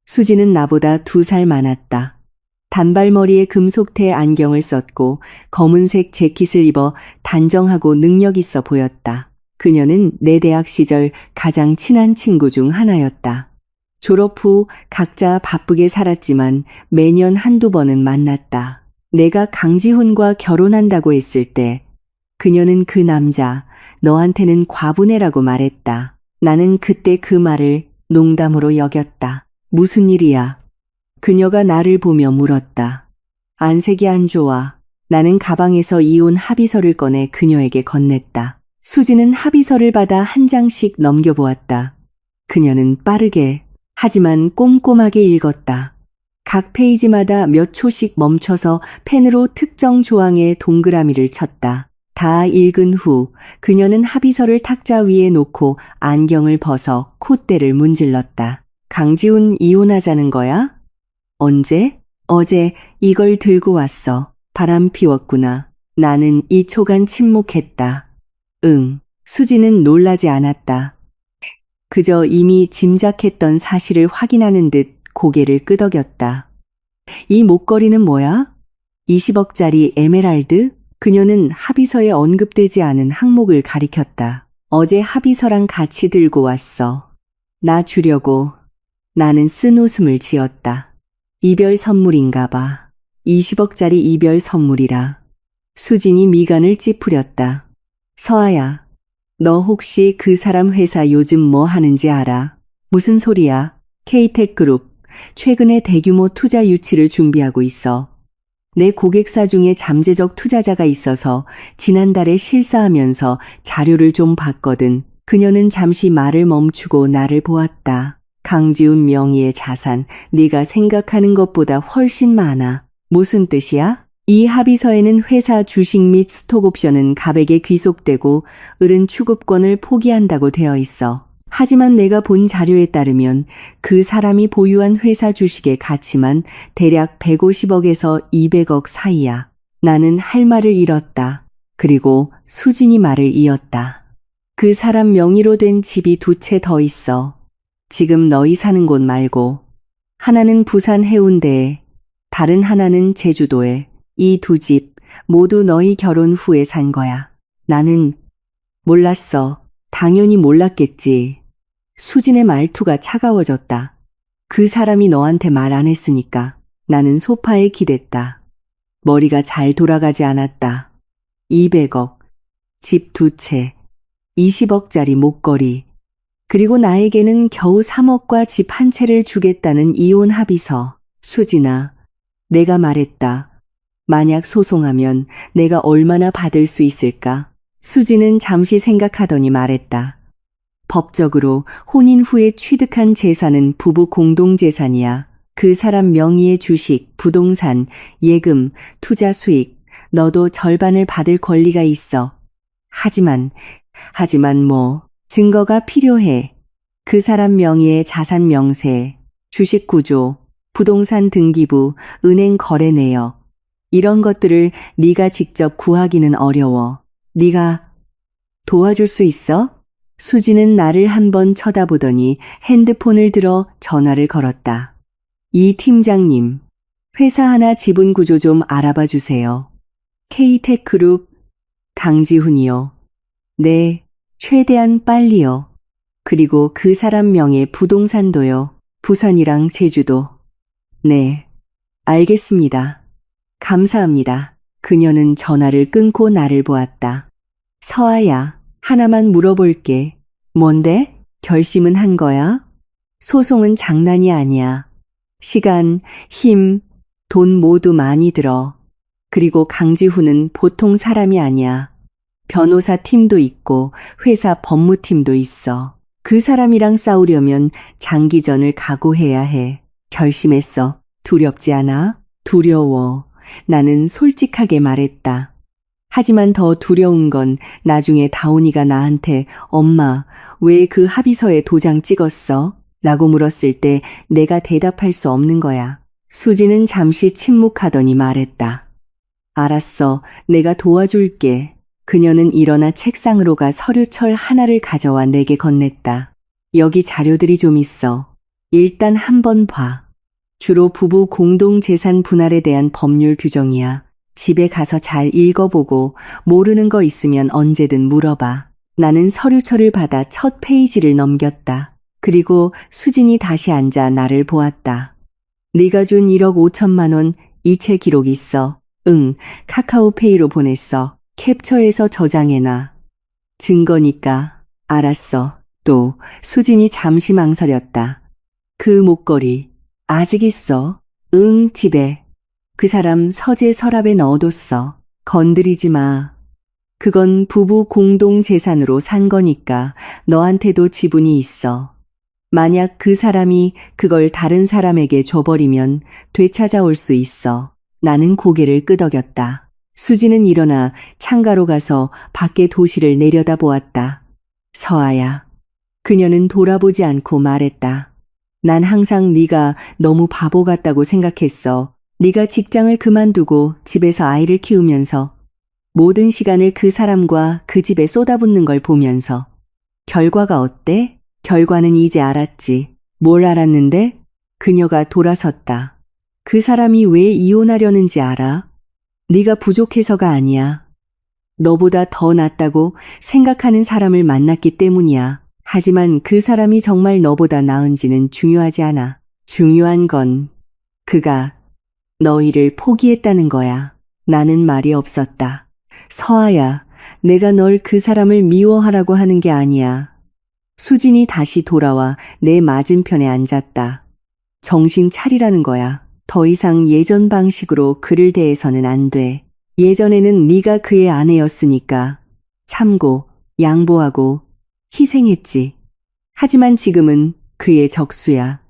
수진은 나보다 2살 많았다. 단발머리에 금속태 안경을 썼고 검은색 재킷을 입어 단정하고 능력 있어 보였다. 그녀는 내 대학 시절 가장 친한 친구 중 하나였다. 졸업 후 각자 바쁘게 살았지만 매년 한두 번은 만났다. 내가 강지훈과 결혼한다고 했을 때 그녀는 그 남자, 너한테는 과부네라고 말했다. 나는 그때 그 말을 농담으로 여겼다. 무슨 일이야? 그녀가 나를 보며 물었다. 안색이 안 좋아. 나는 가방에서 이혼 합의서를 꺼내 그녀에게 건넸다. 수지는 합의서를 받아 한 장씩 넘겨보았다. 그녀는 빠르게 하지만 꼼꼼하게 읽었다. 각 페이지마다 몇 초씩 멈춰서 펜으로 특정 조항에 동그라미를 쳤다. 다 읽은 후 그녀는 합의서를 탁자 위에 놓고 안경을 벗어 콧대를 문질렀다. 강지훈 이혼하자는 거야? 언제? 어제 이걸 들고 왔어. 바람 피웠구나. 나는 2초간 침묵했다. 응. 수지는 놀라지 않았다. 그저 이미 짐작했던 사실을 확인하는 듯 고개를 끄덕였다. 이 목걸이는 뭐야? 20억짜리 에메랄드? 그녀는 합의서에 언급되지 않은 항목을 가리켰다. 어제 합의서랑 같이 들고 왔어. 나 주려고. 나는 쓴 웃음을 지었다. 이별 선물인가 봐. 20억짜리 이별 선물이라. 수진이 미간을 찌푸렸다. 서아야, 너 혹시 그 사람 회사 요즘 뭐 하는지 알아? 무슨 소리야? K텍그룹, 최근에 대규모 투자 유치를 준비하고 있어. 내 고객사 중에 잠재적 투자자가 있어서 지난달에 실사하면서 자료를 좀 봤거든. 그녀는 잠시 말을 멈추고 나를 보았다. 강지훈 명의의 자산, 네가 생각하는 것보다 훨씬 많아. 무슨 뜻이야? 이 합의서에는 회사 주식 및 스톡옵션은 갑에게 귀속되고 을은 추급권을 포기한다고 되어 있어. 하지만 내가 본 자료에 따르면 그 사람이 보유한 회사 주식의 가치만 대략 150억에서 200억 사이야. 나는 할 말을 잃었다. 그리고 수진이 말을 이었다. 그 사람 명의로 된 집이 2채 더 있어. 지금 너희 사는 곳 말고. 하나는 부산 해운대에, 다른 하나는 제주도에. 이 두 집 모두 너희 결혼 후에 산 거야. 나는 몰랐어. 당연히 몰랐겠지. 수진의 말투가 차가워졌다. 그 사람이 너한테 말 안 했으니까. 나는 소파에 기댔다. 머리가 잘 돌아가지 않았다. 200억, 집 2채, 20억짜리 목걸이, 그리고 나에게는 겨우 3억과 집 1채를 주겠다는 이혼 합의서. 수진아, 내가 말했다. 만약 소송하면 내가 얼마나 받을 수 있을까? 수진은 잠시 생각하더니 말했다. 법적으로 혼인 후에 취득한 재산은 부부 공동재산이야. 그 사람 명의의 주식, 부동산, 예금, 투자 수익, 너도 절반을 받을 권리가 있어. 하지만 뭐, 증거가 필요해. 그 사람 명의의 자산 명세, 주식 구조, 부동산 등기부, 은행 거래 내역. 이런 것들을 네가 직접 구하기는 어려워. 네가 도와줄 수 있어? 수지는 나를 한번 쳐다보더니 핸드폰을 들어 전화를 걸었다. 이 팀장님, 회사 하나 지분 구조 좀 알아봐 주세요. K테크그룹 강지훈이요. 네, 최대한 빨리요. 그리고 그 사람 명의 부동산도요. 부산이랑 제주도. 네, 알겠습니다. 감사합니다. 그녀는 전화를 끊고 나를 보았다. 서아야, 하나만 물어볼게. 뭔데? 결심은 한 거야? 소송은 장난이 아니야. 시간, 힘, 돈 모두 많이 들어. 그리고 강지훈은 보통 사람이 아니야. 변호사 팀도 있고 회사 법무팀도 있어. 그 사람이랑 싸우려면 장기전을 각오해야 해. 결심했어. 두렵지 않아? 두려워. 나는 솔직하게 말했다. 하지만 더 두려운 건 나중에 다온이가 나한테 엄마, 왜 그 합의서에 도장 찍었어? 라고 물었을 때 내가 대답할 수 없는 거야. 수지는 잠시 침묵하더니 말했다. 알았어, 내가 도와줄게. 그녀는 일어나 책상으로 가 서류철 하나를 가져와 내게 건넸다. 여기 자료들이 좀 있어. 일단 한번 봐. 주로 부부 공동재산 분할에 대한 법률 규정이야. 집에 가서 잘 읽어보고 모르는 거 있으면 언제든 물어봐. 나는 서류철을 받아 첫 페이지를 넘겼다. 그리고 수진이 다시 앉아 나를 보았다. 네가 준 1억 5천만 원 이체 기록 있어. 응, 카카오페이로 보냈어. 캡처해서 저장해놔. 증거니까. 알았어. 또 수진이 잠시 망설였다. 그 목걸이 아직 있어? 응, 집에. 그 사람 서재 서랍에 넣어뒀어. 건드리지 마. 그건 부부 공동 재산으로 산 거니까 너한테도 지분이 있어. 만약 그 사람이 그걸 다른 사람에게 줘버리면 되찾아올 수 있어. 나는 고개를 끄덕였다. 수지는 일어나 창가로 가서 밖에 도시를 내려다보았다. 서아야. 그녀는 돌아보지 않고 말했다. 난 항상 네가 너무 바보 같다고 생각했어. 네가 직장을 그만두고 집에서 아이를 키우면서 모든 시간을 그 사람과 그 집에 쏟아붓는 걸 보면서. 결과가 어때? 결과는 이제 알았지. 뭘 알았는데? 그녀가 돌아섰다. 그 사람이 왜 이혼하려는지 알아? 네가 부족해서가 아니야. 너보다 더 낫다고 생각하는 사람을 만났기 때문이야. 하지만 그 사람이 정말 너보다 나은지는 중요하지 않아. 중요한 건 그가 너희를 포기했다는 거야. 나는 말이 없었다. 서아야, 내가 널 그 사람을 미워하라고 하는 게 아니야. 수진이 다시 돌아와 내 맞은편에 앉았다. 정신 차리라는 거야. 더 이상 예전 방식으로 그를 대해서는 안 돼. 예전에는 네가 그의 아내였으니까 참고, 양보하고, 희생했지. 하지만 지금은 그의 적수야.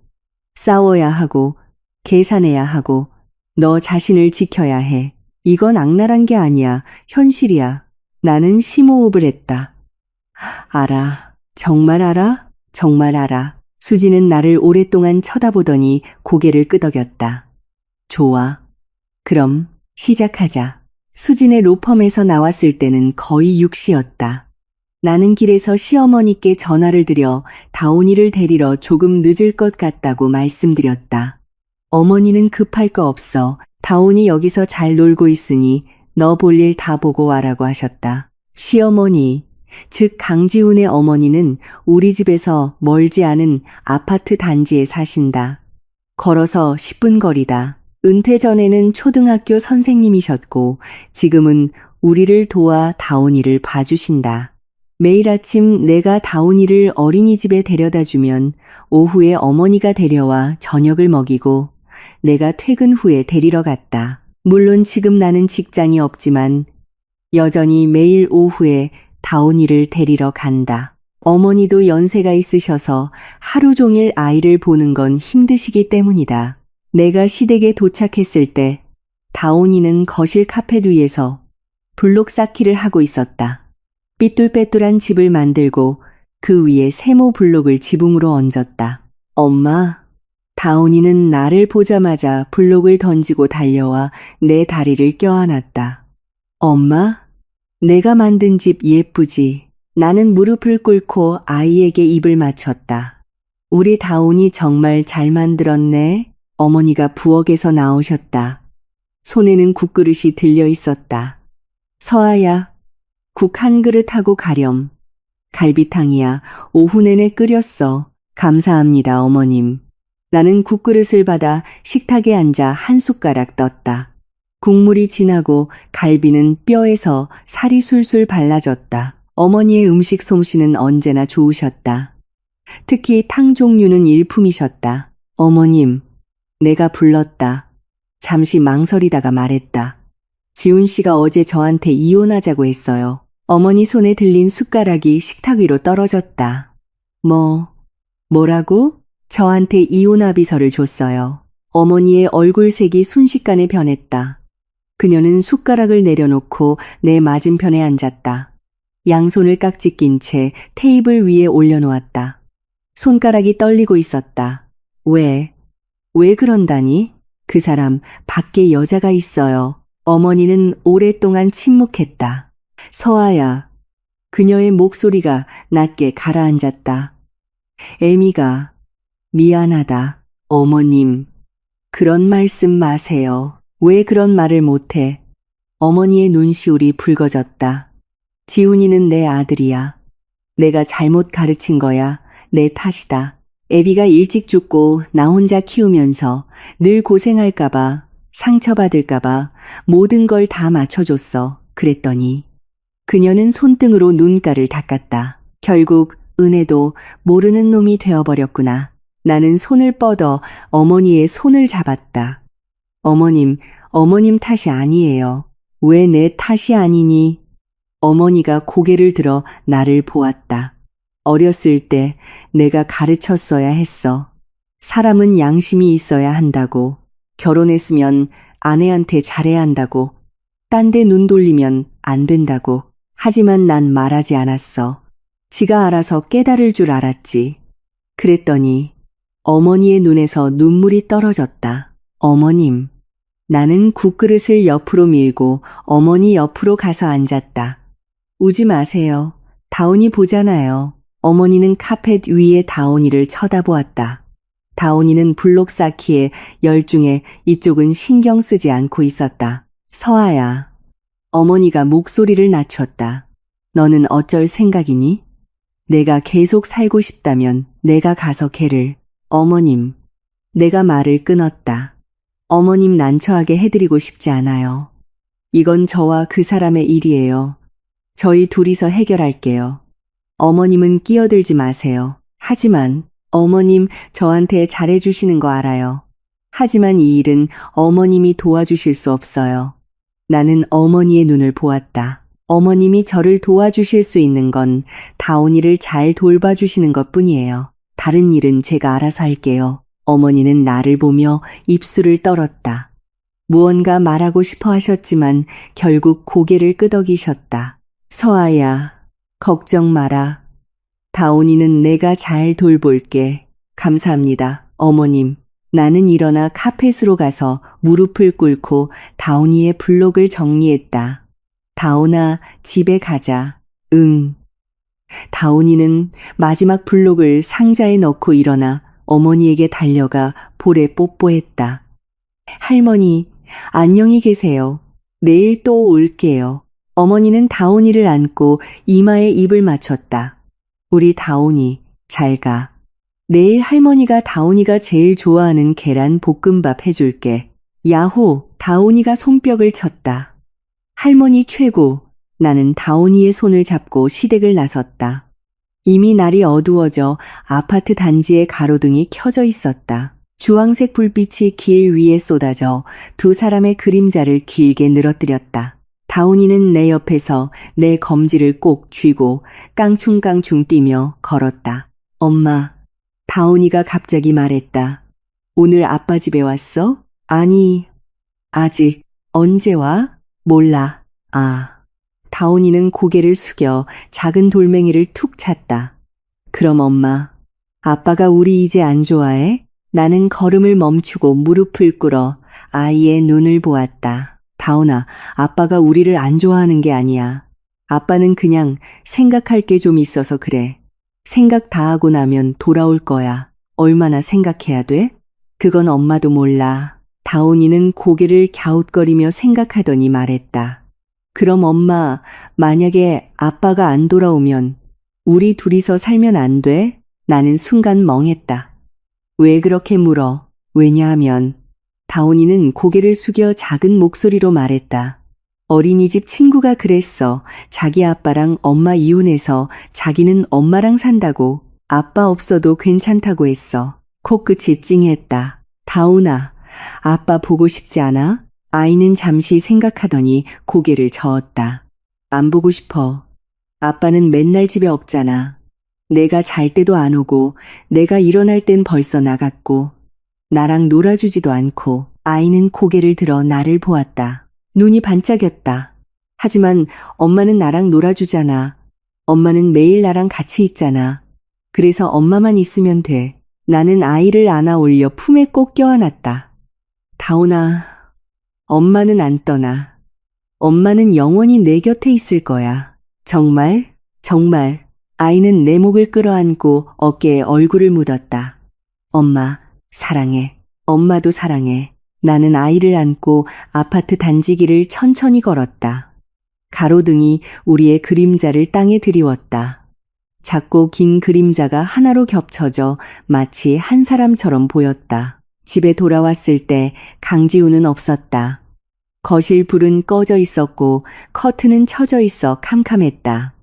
싸워야 하고, 계산해야 하고, 너 자신을 지켜야 해. 이건 악랄한 게 아니야. 현실이야. 나는 심호흡을 했다. 알아. 정말 알아? 정말 알아. 수지는 나를 오랫동안 쳐다보더니 고개를 끄덕였다. 좋아. 그럼 시작하자. 수진의 로펌에서 나왔을 때는 거의 6시였다. 나는 길에서 시어머니께 전화를 드려 다온이를 데리러 조금 늦을 것 같다고 말씀드렸다. 어머니는 급할 거 없어. 다온이 여기서 잘 놀고 있으니 너 볼 일 다 보고 와라고 하셨다. 시어머니, 즉 강지훈의 어머니는 우리 집에서 멀지 않은 아파트 단지에 사신다. 걸어서 10분 거리다. 은퇴 전에는 초등학교 선생님이셨고 지금은 우리를 도와 다온이를 봐주신다. 매일 아침 내가 다온이를 어린이집에 데려다 주면 오후에 어머니가 데려와 저녁을 먹이고 내가 퇴근 후에 데리러 갔다. 물론 지금 나는 직장이 없지만 여전히 매일 오후에 다온이를 데리러 간다. 어머니도 연세가 있으셔서 하루 종일 아이를 보는 건 힘드시기 때문이다. 내가 시댁에 도착했을 때 다온이는 거실 카펫 위에서 블록 쌓기를 하고 있었다. 삐뚤빼뚤한 집을 만들고 그 위에 세모 블록을 지붕으로 얹었다. 엄마, 다온이는 나를 보자마자 블록을 던지고 달려와 내 다리를 껴안았다. 엄마, 내가 만든 집 예쁘지? 나는 무릎을 꿇고 아이에게 입을 맞췄다. 우리 다온이 정말 잘 만들었네. 어머니가 부엌에서 나오셨다. 손에는 국그릇이 들려 있었다. 서아야, 국 한 그릇하고 가렴. 갈비탕이야. 오후 내내 끓였어. 감사합니다, 어머님. 나는 국그릇을 받아 식탁에 앉아 한 숟가락 떴다. 국물이 진하고 갈비는 뼈에서 살이 술술 발라졌다. 어머니의 음식 솜씨는 언제나 좋으셨다. 특히 탕 종류는 일품이셨다. 어머님, 내가 불렀다. 잠시 망설이다가 말했다. 지훈 씨가 어제 저한테 이혼하자고 했어요. 어머니 손에 들린 숟가락이 식탁 위로 떨어졌다. 뭐라고? 저한테 이혼 합의서를 줬어요. 어머니의 얼굴색이 순식간에 변했다. 그녀는 숟가락을 내려놓고 내 맞은편에 앉았다. 양손을 깍지 낀 채 테이블 위에 올려놓았다. 손가락이 떨리고 있었다. 왜 그런다니? 그 사람 밖에 여자가 있어요. 어머니는 오랫동안 침묵했다. 서아야. 그녀의 목소리가 낮게 가라앉았다. 애미가 미안하다. 어머님, 그런 말씀 마세요. 왜 그런 말을 못해? 어머니의 눈시울이 붉어졌다. 지훈이는 내 아들이야. 내가 잘못 가르친 거야. 내 탓이다. 애비가 일찍 죽고 나 혼자 키우면서 늘 고생할까봐, 상처받을까봐 모든 걸 다 맞춰줬어. 그랬더니 그녀는 손등으로 눈가를 닦았다. 결국 은혜도 모르는 놈이 되어버렸구나. 나는 손을 뻗어 어머니의 손을 잡았다. 어머님 탓이 아니에요. 왜 내 탓이 아니니? 어머니가 고개를 들어 나를 보았다. 어렸을 때 내가 가르쳤어야 했어. 사람은 양심이 있어야 한다고. 결혼했으면 아내한테 잘해야 한다고. 딴 데 눈 돌리면 안 된다고. 하지만 난 말하지 않았어. 지가 알아서 깨달을 줄 알았지. 그랬더니 어머니의 눈에서 눈물이 떨어졌다. 어머님. 나는 국그릇을 옆으로 밀고 어머니 옆으로 가서 앉았다. 우지 마세요. 다온이 보잖아요. 어머니는 카펫 위에 다온이를 쳐다보았다. 다온이는 블록 쌓기에 열중해 이쪽은 신경 쓰지 않고 있었다. 서아야. 어머니가 목소리를 낮췄다. 너는 어쩔 생각이니? 내가 계속 살고 싶다면 내가 가서 걔를. 어머님. 내가 말을 끊었다. 어머님 난처하게 해드리고 싶지 않아요. 이건 저와 그 사람의 일이에요. 저희 둘이서 해결할게요. 어머님은 끼어들지 마세요. 하지만 어머님 저한테 잘해주시는 거 알아요. 하지만 이 일은 어머님이 도와주실 수 없어요. 나는 어머니의 눈을 보았다. 어머님이 저를 도와주실 수 있는 건 다온이를 잘 돌봐주시는 것뿐이에요. 다른 일은 제가 알아서 할게요. 어머니는 나를 보며 입술을 떨었다. 무언가 말하고 싶어 하셨지만 결국 고개를 끄덕이셨다. 서아야, 걱정 마라. 다온이는 내가 잘 돌볼게. 감사합니다, 어머님. 나는 일어나 카펫으로 가서 무릎을 꿇고 다온이의 블록을 정리했다. 다온아, 집에 가자. 응. 다온이는 마지막 블록을 상자에 넣고 일어나 어머니에게 달려가 볼에 뽀뽀했다. 할머니, 안녕히 계세요. 내일 또 올게요. 어머니는 다온이를 안고 이마에 입을 맞췄다. 우리 다온이, 잘 가. 내일 할머니가 다온이가 제일 좋아하는 계란 볶음밥 해줄게. 야호, 다온이가 손뼉을 쳤다. 할머니 최고. 나는 다온이의 손을 잡고 시댁을 나섰다. 이미 날이 어두워져 아파트 단지의 가로등이 켜져 있었다. 주황색 불빛이 길 위에 쏟아져 두 사람의 그림자를 길게 늘어뜨렸다. 다온이는 내 옆에서 내 검지를 꼭 쥐고 깡충깡충 뛰며 걸었다. 엄마, 다온이가 갑자기 말했다. 오늘 아빠 집에 왔어? 아니, 아직. 언제 와? 몰라. 아. 다온이는 고개를 숙여 작은 돌멩이를 툭 찼다. 그럼 엄마, 아빠가 우리 이제 안 좋아해? 나는 걸음을 멈추고 무릎을 꿇어 아이의 눈을 보았다. 다온아, 아빠가 우리를 안 좋아하는 게 아니야. 아빠는 그냥 생각할 게 좀 있어서 그래. 생각 다 하고 나면 돌아올 거야. 얼마나 생각해야 돼? 그건 엄마도 몰라. 다온이는 고개를 갸웃거리며 생각하더니 말했다. 그럼 엄마, 만약에 아빠가 안 돌아오면 우리 둘이서 살면 안 돼? 나는 순간 멍했다. 왜 그렇게 물어? 왜냐하면 다온이는 고개를 숙여 작은 목소리로 말했다. 어린이집 친구가 그랬어. 자기 아빠랑 엄마 이혼해서 자기는 엄마랑 산다고. 아빠 없어도 괜찮다고 했어. 코끝이 찡했다. 다온아, 아빠 보고 싶지 않아? 아이는 잠시 생각하더니 고개를 저었다. 안 보고 싶어. 아빠는 맨날 집에 없잖아. 내가 잘 때도 안 오고 내가 일어날 땐 벌써 나갔고 나랑 놀아주지도 않고. 아이는 고개를 들어 나를 보았다. 눈이 반짝였다. 하지만 엄마는 나랑 놀아주잖아. 엄마는 매일 나랑 같이 있잖아. 그래서 엄마만 있으면 돼. 나는 아이를 안아 올려 품에 꼭 껴안았다. 다온아, 엄마는 안 떠나. 엄마는 영원히 내 곁에 있을 거야. 정말? 정말. 아이는 내 목을 끌어안고 어깨에 얼굴을 묻었다. 엄마, 사랑해. 엄마도 사랑해. 나는 아이를 안고 아파트 단지길을 천천히 걸었다. 가로등이 우리의 그림자를 땅에 드리웠다. 작고 긴 그림자가 하나로 겹쳐져 마치 한 사람처럼 보였다. 집에 돌아왔을 때 강지우는 없었다. 거실 불은 꺼져 있었고 커튼은 쳐져 있어 캄캄했다.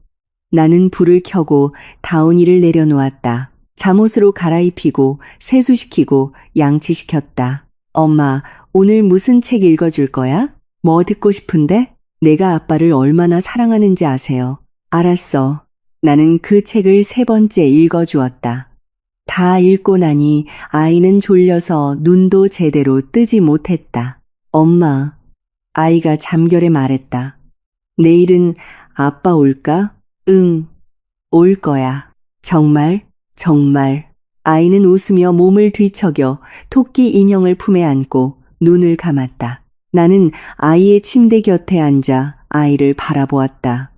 나는 불을 켜고 다온이를 내려놓았다. 잠옷으로 갈아입히고 세수시키고 양치시켰다. 엄마, 오늘 무슨 책 읽어줄 거야? 뭐 듣고 싶은데? 내가 아빠를 얼마나 사랑하는지 아세요? 알았어. 나는 그 책을 3번째 읽어주었다. 다 읽고 나니 아이는 졸려서 눈도 제대로 뜨지 못했다. 엄마, 아이가 잠결에 말했다. 내일은 아빠 올까? 응, 올 거야. 정말? 정말. 아이는 웃으며 몸을 뒤척여 토끼 인형을 품에 안고 눈을 감았다. 나는 아이의 침대 곁에 앉아 아이를 바라보았다.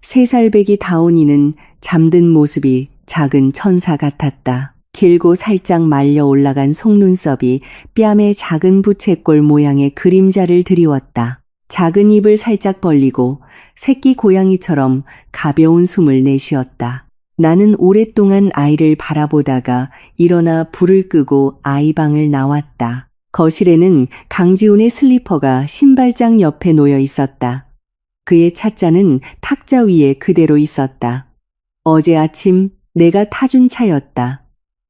3살배기 다온이는 잠든 모습이 작은 천사 같았다. 길고 살짝 말려 올라간 속눈썹이 뺨에 작은 부채꼴 모양의 그림자를 드리웠다. 작은 입을 살짝 벌리고 새끼 고양이처럼 가벼운 숨을 내쉬었다. 나는 오랫동안 아이를 바라보다가 일어나 불을 끄고 아이 방을 나왔다. 거실에는 강지훈의 슬리퍼가 신발장 옆에 놓여 있었다. 그의 찻잔은 탁자 위에 그대로 있었다. 어제 아침 내가 타준 차였다.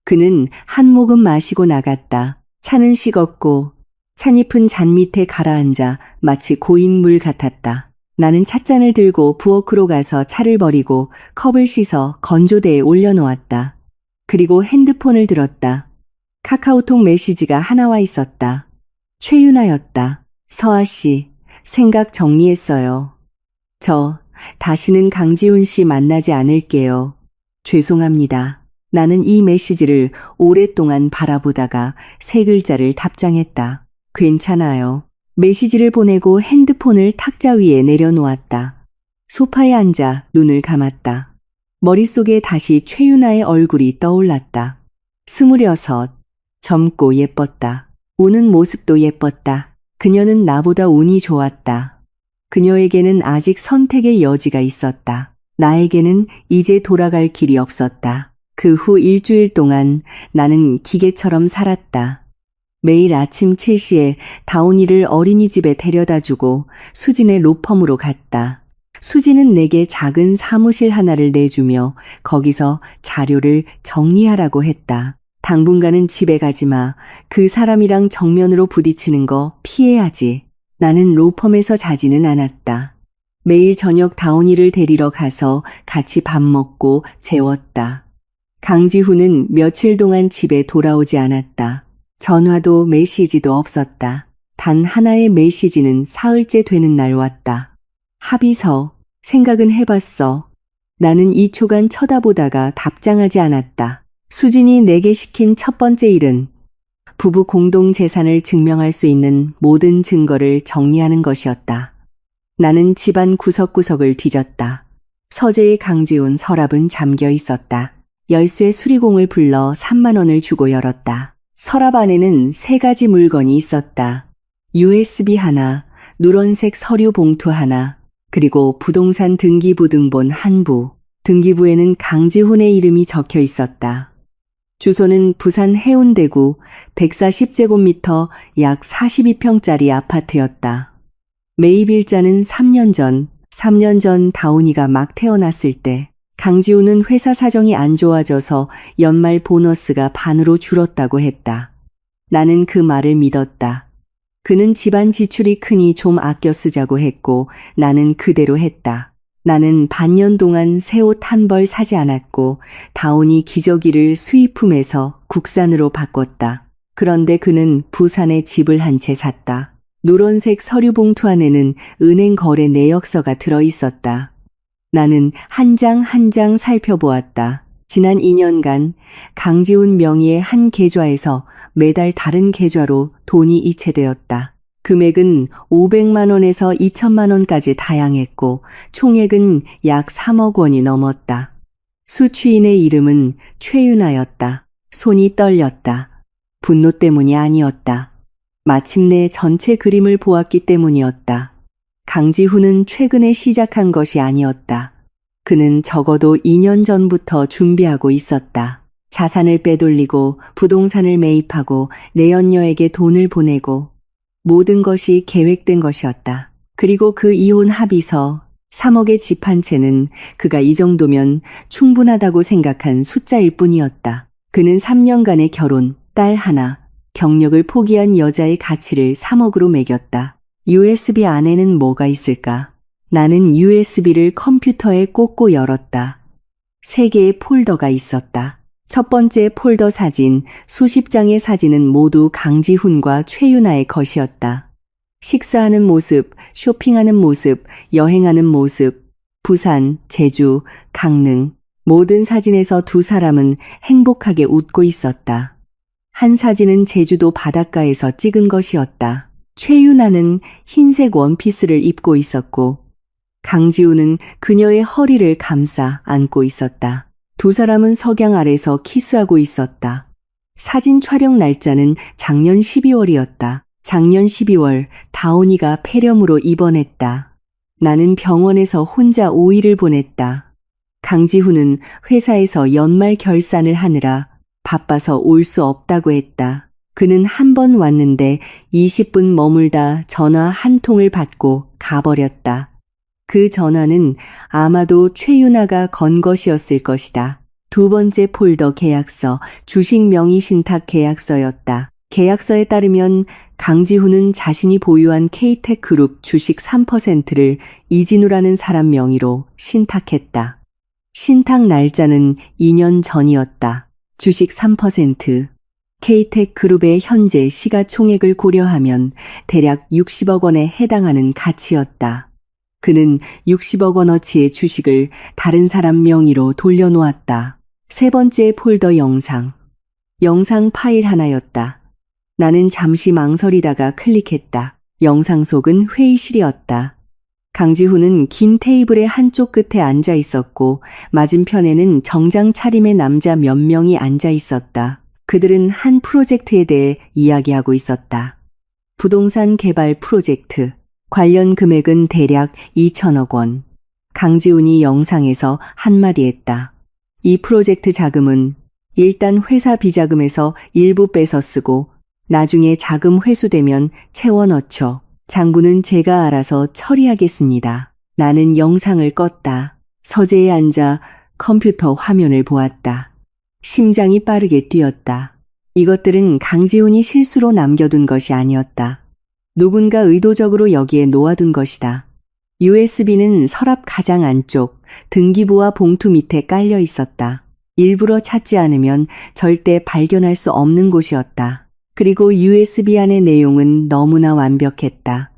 그는 한 모금 마시고 나갔다. 차는 식었고 찬잎은 잔 밑에 가라앉아 마치 고인물 같았다. 나는 찻잔을 들고 부엌으로 가서 차를 버리고 컵을 씻어 건조대에 올려놓았다. 그리고 핸드폰을 들었다. 카카오톡 메시지가 하나 와 있었다. 최윤아였다. 서아 씨, 생각 정리했어요. 저 다시는 강지훈 씨 만나지 않을게요. 죄송합니다. 나는 이 메시지를 오랫동안 바라보다가 3글자를 답장했다. 괜찮아요. 메시지를 보내고 핸드폰을 탁자 위에 내려놓았다. 소파에 앉아 눈을 감았다. 머릿속에 다시 최윤아의 얼굴이 떠올랐다. 26. 젊고 예뻤다. 우는 모습도 예뻤다. 그녀는 나보다 운이 좋았다. 그녀에게는 아직 선택의 여지가 있었다. 나에게는 이제 돌아갈 길이 없었다. 그 후 일주일 동안 나는 기계처럼 살았다. 매일 아침 7시에 다온이를 어린이집에 데려다주고 수진의 로펌으로 갔다. 수진은 내게 작은 사무실 하나를 내주며 거기서 자료를 정리하라고 했다. 당분간은 집에 가지 마. 그 사람이랑 정면으로 부딪히는 거 피해야지. 나는 로펌에서 자지는 않았다. 매일 저녁 다온이를 데리러 가서 같이 밥 먹고 재웠다. 강지훈은 며칠 동안 집에 돌아오지 않았다. 전화도 메시지도 없었다. 단 하나의 메시지는 사흘째 되는 날 왔다. 합의서, 생각은 해봤어. 나는 2초간 쳐다보다가 답장하지 않았다. 수진이 내게 시킨 첫 번째 일은 부부 공동 재산을 증명할 수 있는 모든 증거를 정리하는 것이었다. 나는 집안 구석구석을 뒤졌다. 서재의 강지훈 서랍은 잠겨 있었다. 열쇠 수리공을 불러 3만 원을 주고 열었다. 서랍 안에는 3가지 물건이 있었다. USB 하나, 누런색 서류 봉투 하나, 그리고 부동산 등기부 등본 한 부. 등기부에는 강지훈의 이름이 적혀 있었다. 주소는 부산 해운대구 140제곱미터 약 42평짜리 아파트였다. 매입일자는 3년 전 다온이가 막 태어났을 때 강지훈은 회사 사정이 안 좋아져서 연말 보너스가 반으로 줄었다고 했다. 나는 그 말을 믿었다. 그는 집안 지출이 크니 좀 아껴 쓰자고 했고 나는 그대로 했다. 나는 반년 동안 새 옷 한 벌 사지 않았고 다온이 기저귀를 수입품에서 국산으로 바꿨다. 그런데 그는 부산에 집을 한 채 샀다. 누런색 서류 봉투 안에는 은행 거래 내역서가 들어 있었다. 나는 한 장 한 장 살펴보았다. 지난 2년간 강지훈 명의의 한 계좌에서 매달 다른 계좌로 돈이 이체되었다. 금액은 500만 원에서 2천만 원까지 다양했고 총액은 약 3억 원이 넘었다. 수취인의 이름은 최윤아였다. 손이 떨렸다. 분노 때문이 아니었다. 마침내 전체 그림을 보았기 때문이었다. 강지훈은 최근에 시작한 것이 아니었다. 그는 적어도 2년 전부터 준비하고 있었다. 자산을 빼돌리고 부동산을 매입하고 내연녀에게 돈을 보내고 모든 것이 계획된 것이었다. 그리고 그 이혼 합의서 3억의 집 한 채는 그가 이 정도면 충분하다고 생각한 숫자일 뿐이었다. 그는 3년간의 결혼, 딸 하나, 경력을 포기한 여자의 가치를 3억으로 매겼다. USB 안에는 뭐가 있을까? 나는 USB를 컴퓨터에 꽂고 열었다. 3개의 폴더가 있었다. 첫 번째 폴더 사진, 수십 장의 사진은 모두 강지훈과 최윤아의 것이었다. 식사하는 모습, 쇼핑하는 모습, 여행하는 모습, 부산, 제주, 강릉. 모든 사진에서 두 사람은 행복하게 웃고 있었다. 한 사진은 제주도 바닷가에서 찍은 것이었다. 최윤아는 흰색 원피스를 입고 있었고 강지훈은 그녀의 허리를 감싸 안고 있었다. 두 사람은 석양 아래서 키스하고 있었다. 사진 촬영 날짜는 작년 12월이었다. 작년 12월 다온이가 폐렴으로 입원했다. 나는 병원에서 혼자 5일을 보냈다. 강지훈은 회사에서 연말 결산을 하느라 바빠서 올 수 없다고 했다. 그는 한 번 왔는데 20분 머물다 전화 한 통을 받고 가버렸다. 그 전화는 아마도 최윤아가 건 것이었을 것이다. 두 번째 폴더 계약서, 주식 명의 신탁 계약서였다. 계약서에 따르면 강지훈은 자신이 보유한 K텍그룹 주식 3%를 이진우라는 사람 명의로 신탁했다. 신탁 날짜는 2년 전이었다. 주식 3%. K텍그룹의 현재 시가총액을 고려하면 대략 60억 원에 해당하는 가치였다. 그는 60억 원어치의 주식을 다른 사람 명의로 돌려놓았다. 세 번째 폴더 영상 파일 하나였다. 나는 잠시 망설이다가 클릭했다. 영상 속은 회의실이었다. 강지훈은 긴 테이블의 한쪽 끝에 앉아 있었고 맞은편에는 정장 차림의 남자 몇 명이 앉아 있었다. 그들은 한 프로젝트에 대해 이야기하고 있었다. 부동산 개발 프로젝트. 관련 금액은 대략 2천억 원. 강지훈이 영상에서 한마디 했다. 이 프로젝트 자금은 일단 회사 비자금에서 일부 빼서 쓰고 나중에 자금 회수되면 채워 넣죠. 장부는 제가 알아서 처리하겠습니다. 나는 영상을 껐다. 서재에 앉아 컴퓨터 화면을 보았다. 심장이 빠르게 뛰었다. 이것들은 강지훈이 실수로 남겨둔 것이 아니었다. 누군가 의도적으로 여기에 놓아둔 것이다. USB는 서랍 가장 안쪽 등기부와 봉투 밑에 깔려 있었다. 일부러 찾지 않으면 절대 발견할 수 없는 곳이었다. 그리고 USB 안의 내용은 너무나 완벽했다.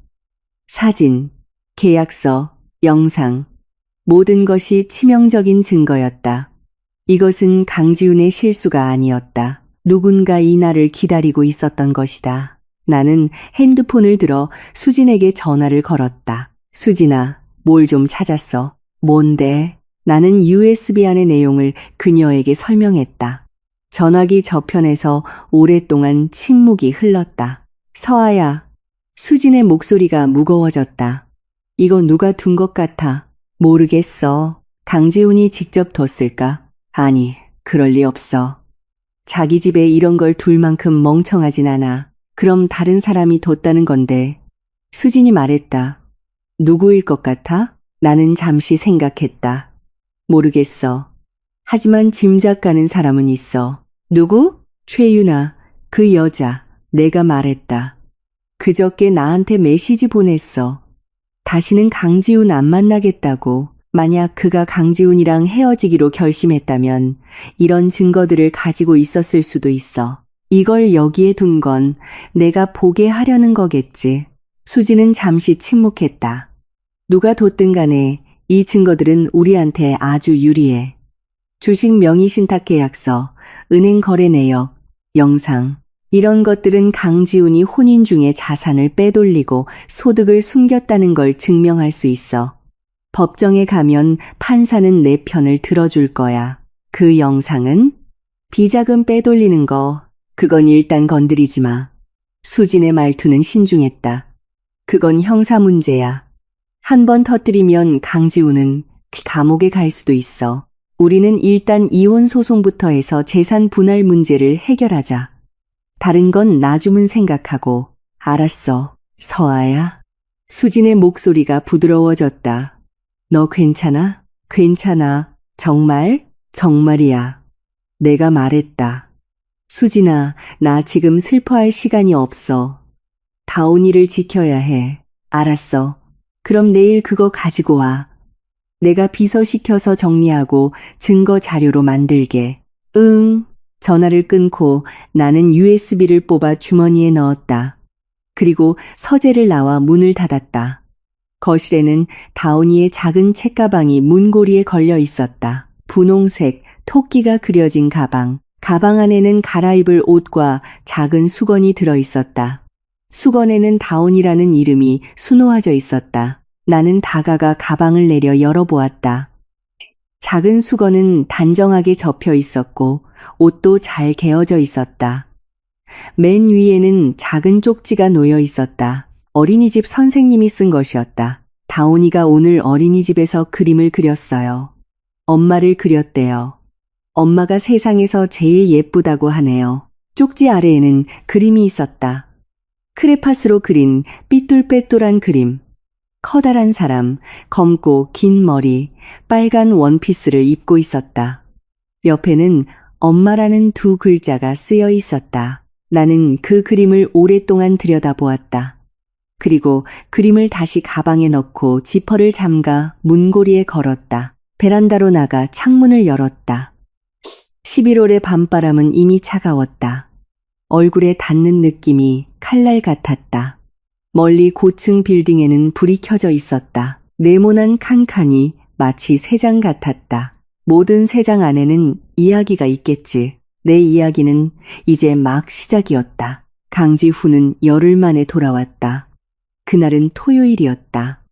사진, 계약서, 영상, 모든 것이 치명적인 증거였다. 이것은 강지훈의 실수가 아니었다. 누군가 이 날을 기다리고 있었던 것이다. 나는 핸드폰을 들어 수진에게 전화를 걸었다. 수진아, 뭘 좀 찾았어? 뭔데? 나는 USB 안의 내용을 그녀에게 설명했다. 전화기 저편에서 오랫동안 침묵이 흘렀다. 서아야. 수진의 목소리가 무거워졌다. 이거 누가 둔 것 같아. 모르겠어. 강지훈이 직접 뒀을까? 아니, 그럴 리 없어. 자기 집에 이런 걸 둘 만큼 멍청하진 않아. 그럼 다른 사람이 뒀다는 건데. 수진이 말했다. 누구일 것 같아? 나는 잠시 생각했다. 모르겠어. 하지만 짐작 가는 사람은 있어. 누구? 최유나. 그 여자. 내가 말했다. 그저께 나한테 메시지 보냈어. 다시는 강지훈 안 만나겠다고. 만약 그가 강지훈이랑 헤어지기로 결심했다면 이런 증거들을 가지고 있었을 수도 있어. 이걸 여기에 둔 건 내가 보게 하려는 거겠지. 수지는 잠시 침묵했다. 누가 뒀든 간에 이 증거들은 우리한테 아주 유리해. 주식 명의신탁 계약서, 은행 거래 내역, 영상. 이런 것들은 강지훈이 혼인 중에 자산을 빼돌리고 소득을 숨겼다는 걸 증명할 수 있어. 법정에 가면 판사는 내 편을 들어줄 거야. 그 영상은? 비자금 빼돌리는 거, 그건 일단 건드리지 마. 수진의 말투는 신중했다. 그건 형사 문제야. 한 번 터뜨리면 강지훈은 감옥에 갈 수도 있어. 우리는 일단 이혼 소송부터 해서 재산 분할 문제를 해결하자. 다른 건 나중은 생각하고. 알았어, 서아야. 수진의 목소리가 부드러워졌다. 너 괜찮아? 괜찮아. 정말? 정말이야. 내가 말했다. 수진아, 나 지금 슬퍼할 시간이 없어. 다온이를 지켜야 해. 알았어. 그럼 내일 그거 가지고 와. 내가 비서시켜서 정리하고 증거 자료로 만들게. 응. 전화를 끊고 나는 USB를 뽑아 주머니에 넣었다. 그리고 서재를 나와 문을 닫았다. 거실에는 다온이의 작은 책가방이 문고리에 걸려 있었다. 분홍색 토끼가 그려진 가방. 가방 안에는 갈아입을 옷과 작은 수건이 들어 있었다. 수건에는 다온이라는 이름이 수놓아져 있었다. 나는 다가가 가방을 내려 열어보았다. 작은 수건은 단정하게 접혀 있었고 옷도 잘 개어져 있었다. 맨 위에는 작은 쪽지가 놓여 있었다. 어린이집 선생님이 쓴 것이었다. 다온이가 오늘 어린이집에서 그림을 그렸어요. 엄마를 그렸대요. 엄마가 세상에서 제일 예쁘다고 하네요. 쪽지 아래에는 그림이 있었다. 크레파스로 그린 삐뚤빼뚤한 그림. 커다란 사람, 검고 긴 머리, 빨간 원피스를 입고 있었다. 옆에는 엄마라는 두 글자가 쓰여 있었다. 나는 그 그림을 오랫동안 들여다보았다. 그리고 그림을 다시 가방에 넣고 지퍼를 잠가 문고리에 걸었다. 베란다로 나가 창문을 열었다. 11월의 밤바람은 이미 차가웠다. 얼굴에 닿는 느낌이 칼날 같았다. 멀리 고층 빌딩에는 불이 켜져 있었다. 네모난 칸칸이 마치 새장 같았다. 모든 새장 안에는 이야기가 있겠지. 내 이야기는 이제 막 시작이었다. 강지훈은 열흘 만에 돌아왔다. 그날은 토요일이었다.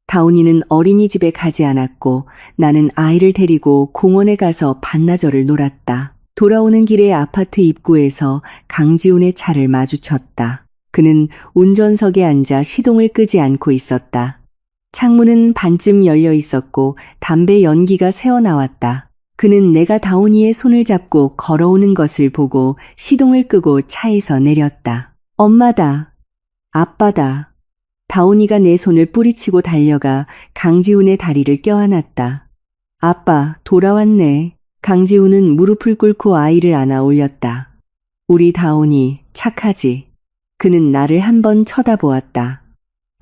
다온이는 어린이집에 가지 않았고 나는 아이를 데리고 공원에 가서 반나절을 놀았다. 돌아오는 길에 아파트 입구에서 강지훈의 차를 마주쳤다. 그는 운전석에 앉아 시동을 끄지 않고 있었다. 창문은 반쯤 열려 있었고 담배 연기가 새어나왔다. 그는 내가 다온이의 손을 잡고 걸어오는 것을 보고 시동을 끄고 차에서 내렸다. 엄마다. 아빠다. 다온이가 내 손을 뿌리치고 달려가 강지훈의 다리를 껴안았다. 아빠, 돌아왔네. 강지훈은 무릎을 꿇고 아이를 안아 올렸다. 우리 다온이 착하지. 그는 나를 한번 쳐다보았다.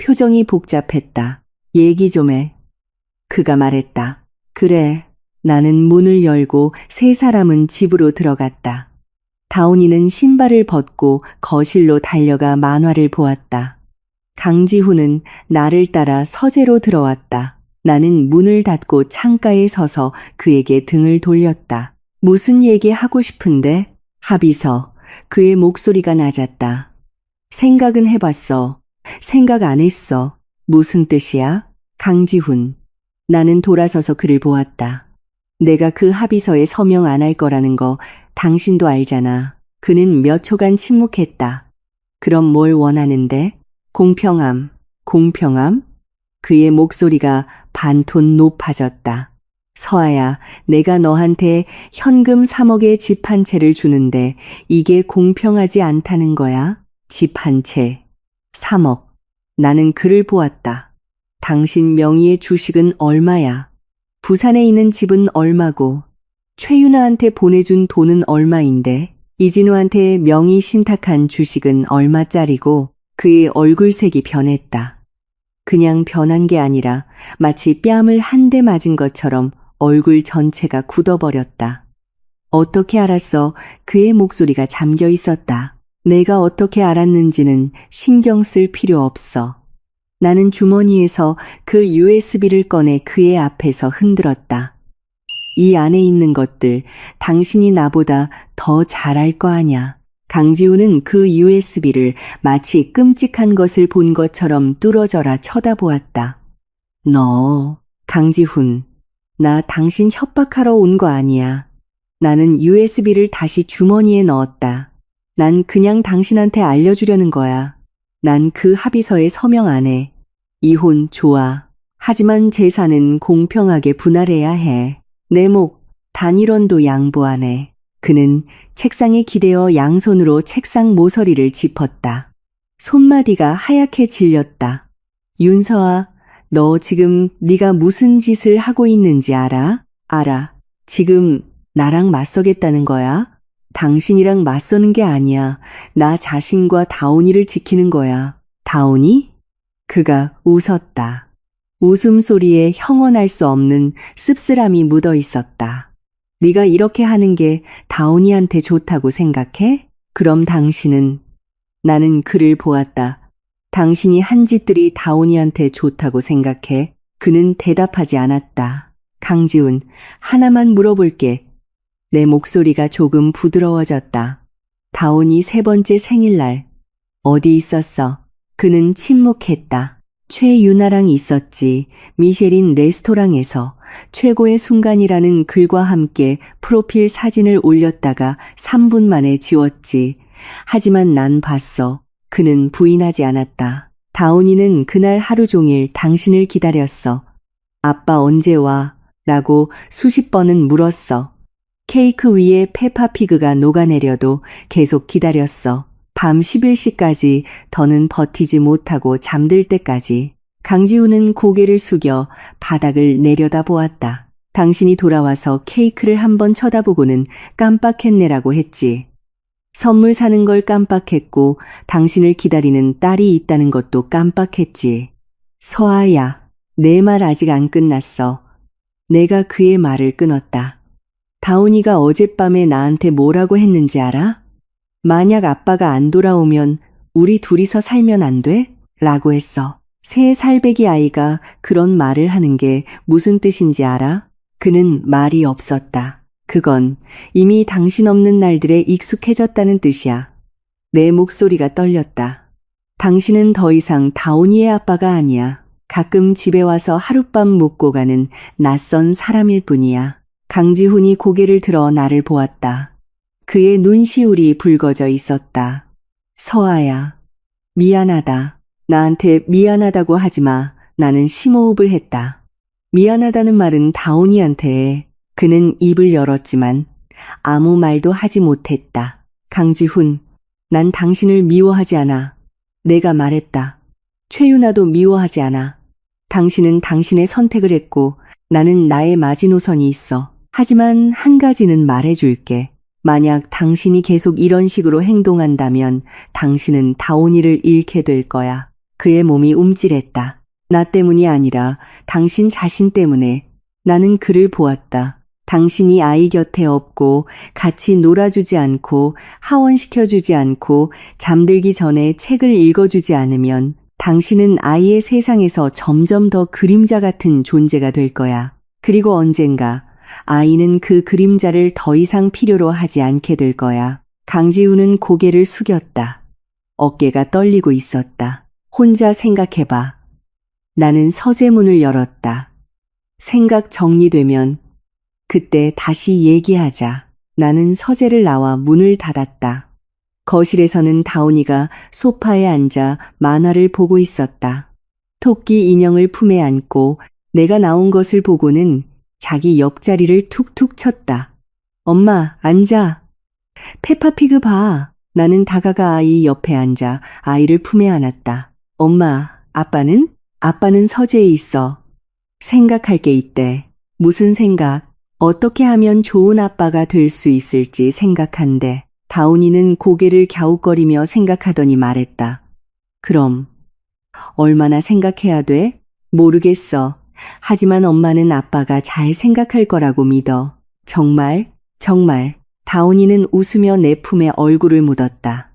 표정이 복잡했다. 얘기 좀 해. 그가 말했다. 그래. 나는 문을 열고 세 사람은 집으로 들어갔다. 다온이는 신발을 벗고 거실로 달려가 만화를 보았다. 강지훈은 나를 따라 서재로 들어왔다. 나는 문을 닫고 창가에 서서 그에게 등을 돌렸다. 무슨 얘기 하고 싶은데? 합의서. 그의 목소리가 낮았다. 생각은 해봤어. 생각 안 했어. 무슨 뜻이야? 강지훈. 나는 돌아서서 그를 보았다. 내가 그 합의서에 서명 안 할 거라는 거 당신도 알잖아. 그는 몇 초간 침묵했다. 그럼 뭘 원하는데? 공평함. 공평함? 그의 목소리가 반톤 높아졌다. 서아야, 내가 너한테 현금 3억의 집 한 채를 주는데 이게 공평하지 않다는 거야? 집 한 채. 3억. 나는 그를 보았다. 당신 명의의 주식은 얼마야? 부산에 있는 집은 얼마고? 최윤아한테 보내준 돈은 얼마인데? 이진우한테 명의 신탁한 주식은 얼마짜리고? 그의 얼굴색이 변했다. 그냥 변한 게 아니라 마치 뺨을 한 대 맞은 것처럼 얼굴 전체가 굳어버렸다. 어떻게 알았어? 그의 목소리가 잠겨 있었다. 내가 어떻게 알았는지는 신경 쓸 필요 없어. 나는 주머니에서 그 USB를 꺼내 그의 앞에서 흔들었다. 이 안에 있는 것들 당신이 나보다 더 잘할 거 아냐. 강지훈은 그 USB를 마치 끔찍한 것을 본 것처럼 뚫어져라 쳐다보았다. 너, 강지훈, 나 당신 협박하러 온 거 아니야. 나는 USB를 다시 주머니에 넣었다. 난 그냥 당신한테 알려주려는 거야. 난 그 합의서에 서명 안 해. 이혼 좋아. 하지만 재산은 공평하게 분할해야 해. 내 목, 단일원도 양보 안 해. 그는 책상에 기대어 양손으로 책상 모서리를 짚었다. 손마디가 하얗게 질렸다. 윤서아, 너 지금 네가 무슨 짓을 하고 있는지 알아? 알아. 지금 나랑 맞서겠다는 거야? 당신이랑 맞서는 게 아니야. 나 자신과 다온이를 지키는 거야. 다온이? 그가 웃었다. 웃음소리에 형언할 수 없는 씁쓸함이 묻어 있었다. 네가 이렇게 하는 게 다온이한테 좋다고 생각해? 그럼 당신은? 나는 그를 보았다. 당신이 한 짓들이 다온이한테 좋다고 생각해? 그는 대답하지 않았다. 강지훈, 하나만 물어볼게. 내 목소리가 조금 부드러워졌다. 다온이 3번째 생일날 어디 있었어? 그는 침묵했다. 최유나랑 있었지. 미쉐린 레스토랑에서 최고의 순간이라는 글과 함께 프로필 사진을 올렸다가 3분 만에 지웠지. 하지만 난 봤어. 그는 부인하지 않았다. 다온이는 그날 하루 종일 당신을 기다렸어. 아빠 언제 와? 라고 수십 번은 물었어. 케이크 위에 페파피그가 녹아내려도 계속 기다렸어. 밤 11시까지 더는 버티지 못하고 잠들 때까지. 강지훈은 고개를 숙여 바닥을 내려다보았다. 당신이 돌아와서 케이크를 한번 쳐다보고는 깜빡했네라고 했지. 선물 사는 걸 깜빡했고 당신을 기다리는 딸이 있다는 것도 깜빡했지. 서아야, 내 말 아직 안 끝났어. 내가 그의 말을 끊었다. 다온이가 어젯밤에 나한테 뭐라고 했는지 알아? 만약 아빠가 안 돌아오면 우리 둘이서 살면 안 돼? 라고 했어. 3살배기 아이가 그런 말을 하는 게 무슨 뜻인지 알아? 그는 말이 없었다. 그건 이미 당신 없는 날들에 익숙해졌다는 뜻이야. 내 목소리가 떨렸다. 당신은 더 이상 다온이의 아빠가 아니야. 가끔 집에 와서 하룻밤 묵고 가는 낯선 사람일 뿐이야. 강지훈이 고개를 들어 나를 보았다. 그의 눈시울이 붉어져 있었다. 서아야, 미안하다. 나한테 미안하다고 하지 마. 나는 심호흡을 했다. 미안하다는 말은 다온이한테 해. 그는 입을 열었지만 아무 말도 하지 못했다. 강지훈, 난 당신을 미워하지 않아. 내가 말했다. 최윤아도 미워하지 않아. 당신은 당신의 선택을 했고 나는 나의 마지노선이 있어. 하지만 한 가지는 말해줄게. 만약 당신이 계속 이런 식으로 행동한다면 당신은 다온이를 잃게 될 거야. 그의 몸이 움찔했다. 나 때문이 아니라 당신 자신 때문에. 나는 그를 보았다. 당신이 아이 곁에 없고 같이 놀아주지 않고 하원시켜주지 않고 잠들기 전에 책을 읽어주지 않으면 당신은 아이의 세상에서 점점 더 그림자 같은 존재가 될 거야. 그리고 언젠가 아이는 그 그림자를 더 이상 필요로 하지 않게 될 거야. 강지훈은 고개를 숙였다. 어깨가 떨리고 있었다. 혼자 생각해봐. 나는 서재문을 열었다. 생각 정리되면 그때 다시 얘기하자. 나는 서재를 나와 문을 닫았다. 거실에서는 다온이가 소파에 앉아 만화를 보고 있었다. 토끼 인형을 품에 안고 내가 나온 것을 보고는 자기 옆자리를 툭툭 쳤다. 엄마, 앉아. 페파피그 봐. 나는 다가가 아이 옆에 앉아 아이를 품에 안았다. 엄마, 아빠는? 아빠는 서재에 있어. 생각할 게 있대. 무슨 생각? 어떻게 하면 좋은 아빠가 될 수 있을지 생각한대. 다온이는 고개를 갸웃거리며 생각하더니 말했다. 그럼 얼마나 생각해야 돼? 모르겠어. 하지만 엄마는 아빠가 잘 생각할 거라고 믿어. 정말? 정말. 다온이는 웃으며 내 품에 얼굴을 묻었다.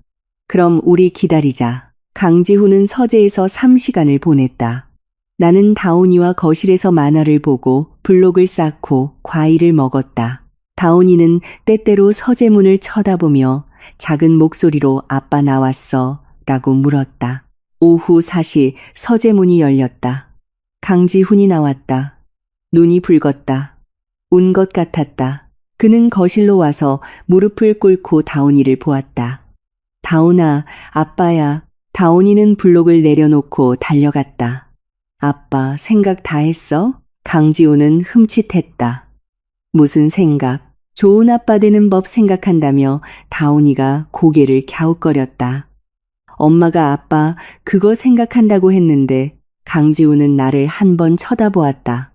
그럼 우리 기다리자. 강지훈은 서재에서 3시간을 보냈다. 나는 다온이와 거실에서 만화를 보고 블록을 쌓고 과일을 먹었다. 다온이는 때때로 서재문을 쳐다보며 작은 목소리로 아빠 나왔어 라고 물었다. 오후 4시 서재문이 열렸다. 강지훈이 나왔다. 눈이 붉었다. 운 것 같았다. 그는 거실로 와서 무릎을 꿇고 다온이를 보았다. 다온아, 아빠야. 다온이는 블록을 내려놓고 달려갔다. 아빠, 생각 다 했어? 강지훈은 흠칫했다. 무슨 생각? 좋은 아빠 되는 법 생각한다며 다온이가 고개를 갸웃거렸다. 엄마가 아빠 그거 생각한다고 했는데 강지훈은 나를 한 번 쳐다보았다.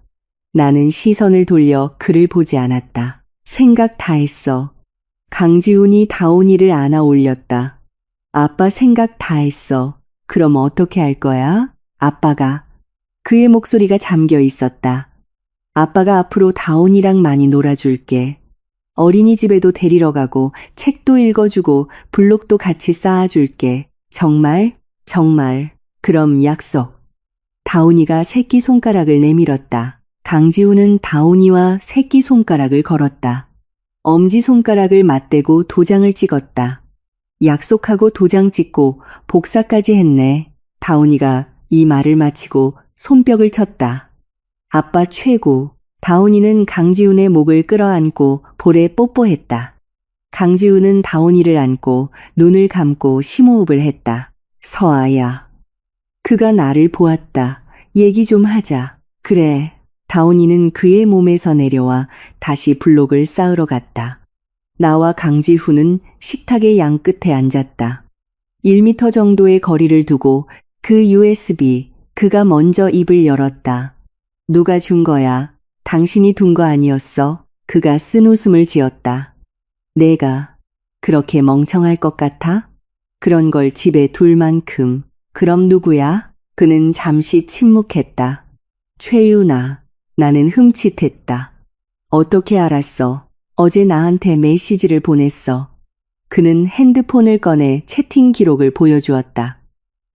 나는 시선을 돌려 그를 보지 않았다. 생각 다 했어. 강지훈이 다온이를 안아 올렸다. 아빠 생각 다 했어. 그럼 어떻게 할 거야? 아빠가. 그의 목소리가 잠겨 있었다. 아빠가 앞으로 다온이랑 많이 놀아줄게. 어린이집에도 데리러 가고 책도 읽어주고 블록도 같이 쌓아줄게. 정말? 정말. 그럼 약속. 다온이가 새끼손가락을 내밀었다. 강지훈은 다온이와 새끼손가락을 걸었다. 엄지손가락을 맞대고 도장을 찍었다. 약속하고 도장 찍고 복사까지 했네. 다온이가 이 말을 마치고 손뼉을 쳤다. 아빠 최고. 다온이는 강지훈의 목을 끌어안고 볼에 뽀뽀했다. 강지훈은 다온이를 안고 눈을 감고 심호흡을 했다. 서아야. 그가 나를 보았다. 얘기 좀 하자. 그래. 다온이는 그의 몸에서 내려와 다시 블록을 쌓으러 갔다. 나와 강지훈은 식탁의 양끝에 앉았다. 1미터 정도의 거리를 두고 그 USB, 그가 먼저 입을 열었다. 누가 준 거야? 당신이 둔 거 아니었어? 그가 쓴 웃음을 지었다. 내가 그렇게 멍청할 것 같아? 그런 걸 집에 둘 만큼. 그럼 누구야? 그는 잠시 침묵했다. 최윤아. 나는 흠칫했다. 어떻게 알았어? 어제 나한테 메시지를 보냈어. 그는 핸드폰을 꺼내 채팅 기록을 보여주었다.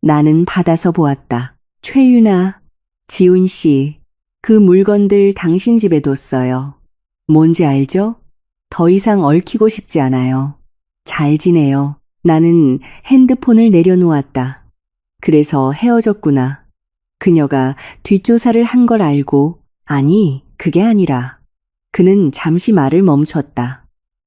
나는 받아서 보았다. 최윤아, 지훈 씨, 그 물건들 당신 집에 뒀어요. 뭔지 알죠? 더 이상 얽히고 싶지 않아요. 잘 지내요. 나는 핸드폰을 내려놓았다. 그래서 헤어졌구나. 그녀가 뒷조사를 한 걸 알고, 아니, 그게 아니라. 그는 잠시 말을 멈췄다.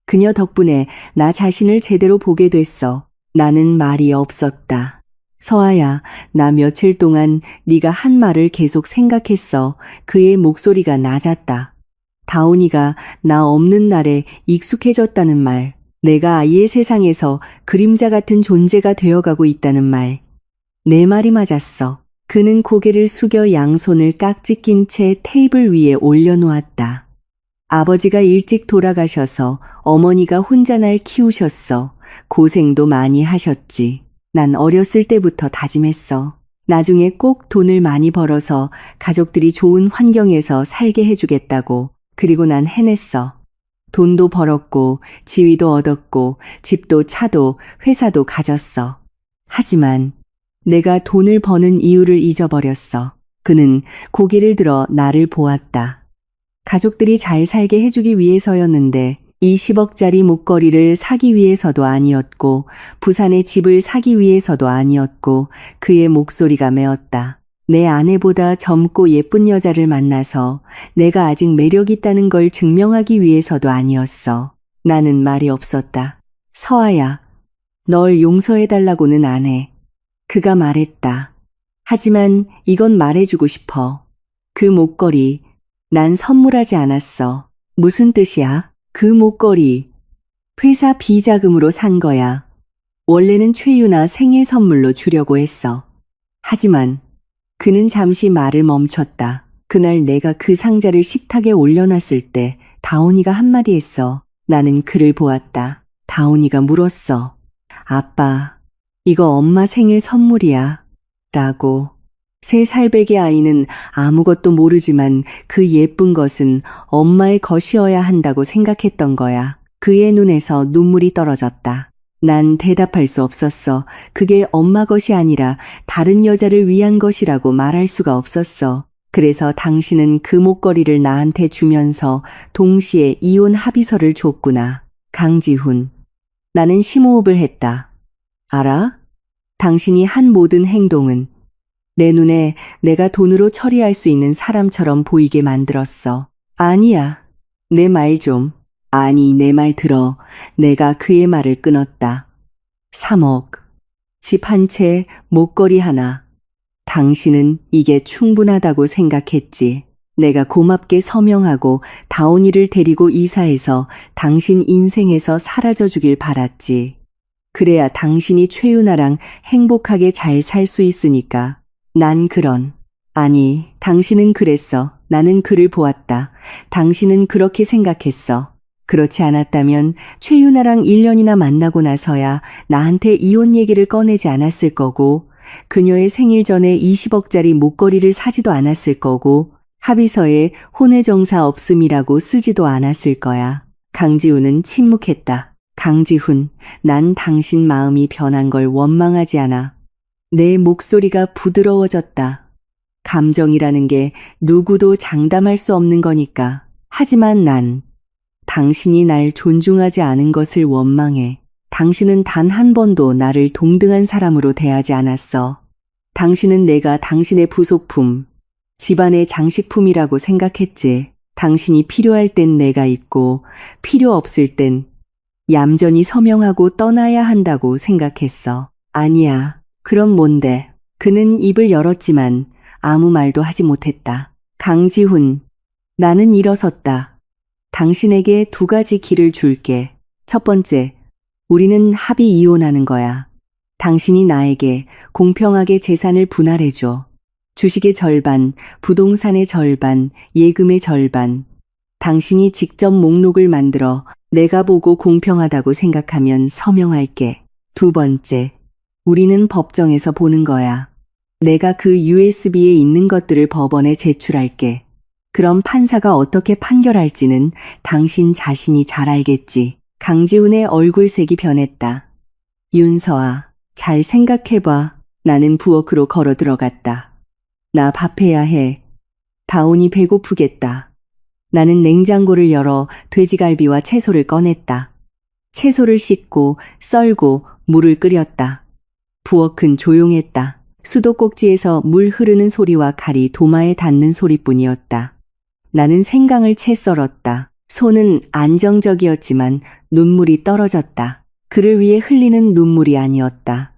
그녀 덕분에 나 자신을 제대로 보게 됐어. 나는 말이 없었다. 서아야, 나 며칠 동안 네가 한 말을 계속 생각했어. 그의 목소리가 낮았다. 다온이가 나 없는 날에 익숙해졌다는 말, 내가 아이의 세상에서 그림자 같은 존재가 되어가고 있다는 말. 내 말이 맞았어. 그는 고개를 숙여 양손을 깍지 낀 채 테이블 위에 올려놓았다. 아버지가 일찍 돌아가셔서 어머니가 혼자 날 키우셨어. 고생도 많이 하셨지. 난 어렸을 때부터 다짐했어. 나중에 꼭 돈을 많이 벌어서 가족들이 좋은 환경에서 살게 해주겠다고. 그리고 난 해냈어. 돈도 벌었고, 지위도 얻었고, 집도 차도 회사도 가졌어. 하지만 내가 돈을 버는 이유를 잊어버렸어. 그는 고개를 들어 나를 보았다. 가족들이 잘 살게 해주기 위해서였는데 20억짜리 목걸이를 사기 위해서도 아니었고 부산의 집을 사기 위해서도 아니었고 그의 목소리가 메었다. 내 아내보다 젊고 예쁜 여자를 만나서 내가 아직 매력 있다는 걸 증명하기 위해서도 아니었어. 나는 말이 없었다. 서아야, 널 용서해달라고는 안 해. 그가 말했다. 하지만 이건 말해주고 싶어. 그 목걸이 난 선물하지 않았어. 무슨 뜻이야? 그 목걸이 회사 비자금으로 산 거야. 원래는 최유나 생일 선물로 주려고 했어. 하지만 그는 잠시 말을 멈췄다. 그날 내가 그 상자를 식탁에 올려놨을 때 다온이가 한마디 했어. 나는 그를 보았다. 다온이가 물었어. 아빠, 이거 엄마 생일 선물이야. 라고. 3살배기 아이는 아무것도 모르지만 그 예쁜 것은 엄마의 것이어야 한다고 생각했던 거야. 그의 눈에서 눈물이 떨어졌다. 난 대답할 수 없었어. 그게 엄마 것이 아니라 다른 여자를 위한 것이라고 말할 수가 없었어. 그래서 당신은 그 목걸이를 나한테 주면서 동시에 이혼 합의서를 줬구나. 강지훈. 나는 심호흡을 했다. 알아? 당신이 한 모든 행동은 내 눈에 내가 돈으로 처리할 수 있는 사람처럼 보이게 만들었어. 아니야. 내 말 좀. 아니, 내 말 들어. 내가 그의 말을 끊었다. 3억. 집 한 채, 목걸이 하나. 당신은 이게 충분하다고 생각했지. 내가 고맙게 서명하고 다온이를 데리고 이사해서 당신 인생에서 사라져 주길 바랐지. 그래야 당신이 최유나랑 행복하게 잘 살 수 있으니까. 난 아니, 당신은 그랬어. 나는 그를 보았다. 당신은 그렇게 생각했어. 그렇지 않았다면 최유나랑 1년이나 만나고 나서야 나한테 이혼 얘기를 꺼내지 않았을 거고, 그녀의 생일 전에 20억짜리 목걸이를 사지도 않았을 거고, 합의서에 혼외정사 없음이라고 쓰지도 않았을 거야. 강지훈은 침묵했다. 강지훈, 난 당신 마음이 변한 걸 원망하지 않아. 내 목소리가 부드러워졌다. 감정이라는 게 누구도 장담할 수 없는 거니까. 하지만 난 당신이 날 존중하지 않은 것을 원망해. 당신은 단 한 번도 나를 동등한 사람으로 대하지 않았어. 당신은 내가 당신의 부속품, 집안의 장식품이라고 생각했지. 당신이 필요할 땐 내가 있고 필요 없을 땐 얌전히 서명하고 떠나야 한다고 생각했어. 아니야. 그럼 뭔데? 그는 입을 열었지만 아무 말도 하지 못했다. 강지훈, 나는 일어섰다. 당신에게 2가지 길을 줄게. 첫 번째, 우리는 합의 이혼하는 거야. 당신이 나에게 공평하게 재산을 분할해줘. 주식의 절반, 부동산의 절반, 예금의 절반. 당신이 직접 목록을 만들어 내가 보고 공평하다고 생각하면 서명할게. 2번째, 우리는 법정에서 보는 거야. 내가 그 USB에 있는 것들을 법원에 제출할게. 그럼 판사가 어떻게 판결할지는 당신 자신이 잘 알겠지. 강지훈의 얼굴색이 변했다. 윤서아, 잘 생각해봐. 나는 부엌으로 걸어 들어갔다. 나 밥해야 해. 다온이 배고프겠다. 나는 냉장고를 열어 돼지갈비와 채소를 꺼냈다. 채소를 씻고 썰고 물을 끓였다. 부엌은 조용했다. 수도꼭지에서 물 흐르는 소리와 칼이 도마에 닿는 소리뿐이었다. 나는 생강을 채 썰었다. 손은 안정적이었지만 눈물이 떨어졌다. 그를 위해 흘리는 눈물이 아니었다.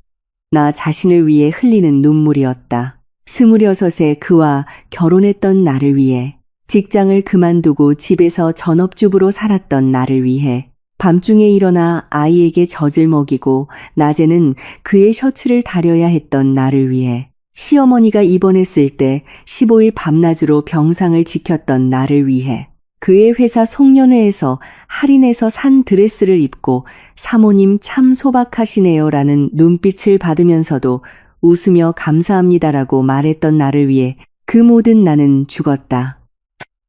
나 자신을 위해 흘리는 눈물이었다. 26에 그와 결혼했던 나를 위해, 직장을 그만두고 집에서 전업주부로 살았던 나를 위해, 밤중에 일어나 아이에게 젖을 먹이고 낮에는 그의 셔츠를 다려야 했던 나를 위해, 시어머니가 입원했을 때 15일 밤낮으로 병상을 지켰던 나를 위해, 그의 회사 송년회에서 할인해서 산 드레스를 입고 사모님 참 소박하시네요 라는 눈빛을 받으면서도 웃으며 감사합니다라고 말했던 나를 위해 그 모든 나는 죽었다.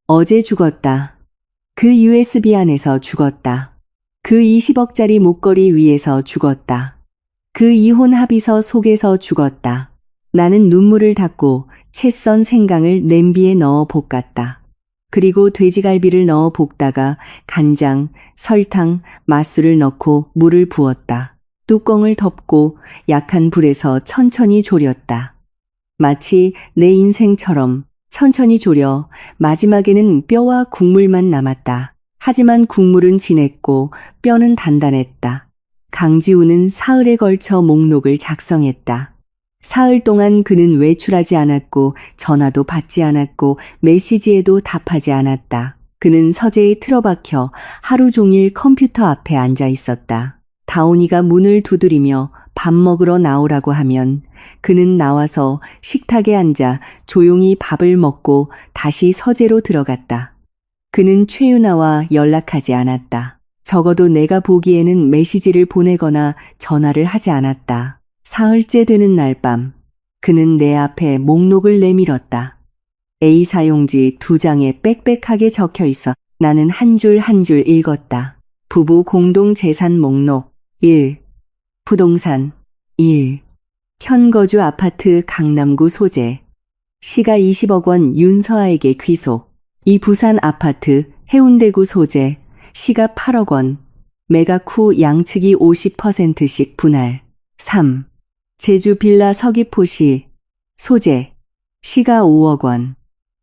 어제 죽었다. 그 USB 안에서 죽었다. 그 20억짜리 목걸이 위에서 죽었다. 그 이혼 합의서 속에서 죽었다. 나는 눈물을 닦고 채 썬 생강을 냄비에 넣어 볶았다. 그리고 돼지갈비를 넣어 볶다가 간장, 설탕, 맛술을 넣고 물을 부었다. 뚜껑을 덮고 약한 불에서 천천히 졸였다. 마치 내 인생처럼 천천히 졸여 마지막에는 뼈와 국물만 남았다. 하지만 국물은 진했고 뼈는 단단했다. 강지우는 사흘에 걸쳐 목록을 작성했다. 사흘 동안 그는 외출하지 않았고 전화도 받지 않았고 메시지에도 답하지 않았다. 그는 서재에 틀어박혀 하루 종일 컴퓨터 앞에 앉아 있었다. 다온이가 문을 두드리며 밥 먹으러 나오라고 하면 그는 나와서 식탁에 앉아 조용히 밥을 먹고 다시 서재로 들어갔다. 그는 최윤아와 연락하지 않았다. 적어도 내가 보기에는 메시지를 보내거나 전화를 하지 않았다. 사흘째 되는 날 밤, 그는 내 앞에 목록을 내밀었다. A사용지 2장에 빽빽하게 적혀 있어 나는 한 줄 한 줄 읽었다. 부부 공동재산 목록 1. 부동산 1. 현거주 아파트 강남구 소재. 시가 20억 원 윤서아에게 귀속. 이 부산 아파트 해운대구 소재. 시가 8억 원. 매각 후 양측이 50%씩 분할. 3. 제주 빌라 서귀포시 소재. 시가 5억 원.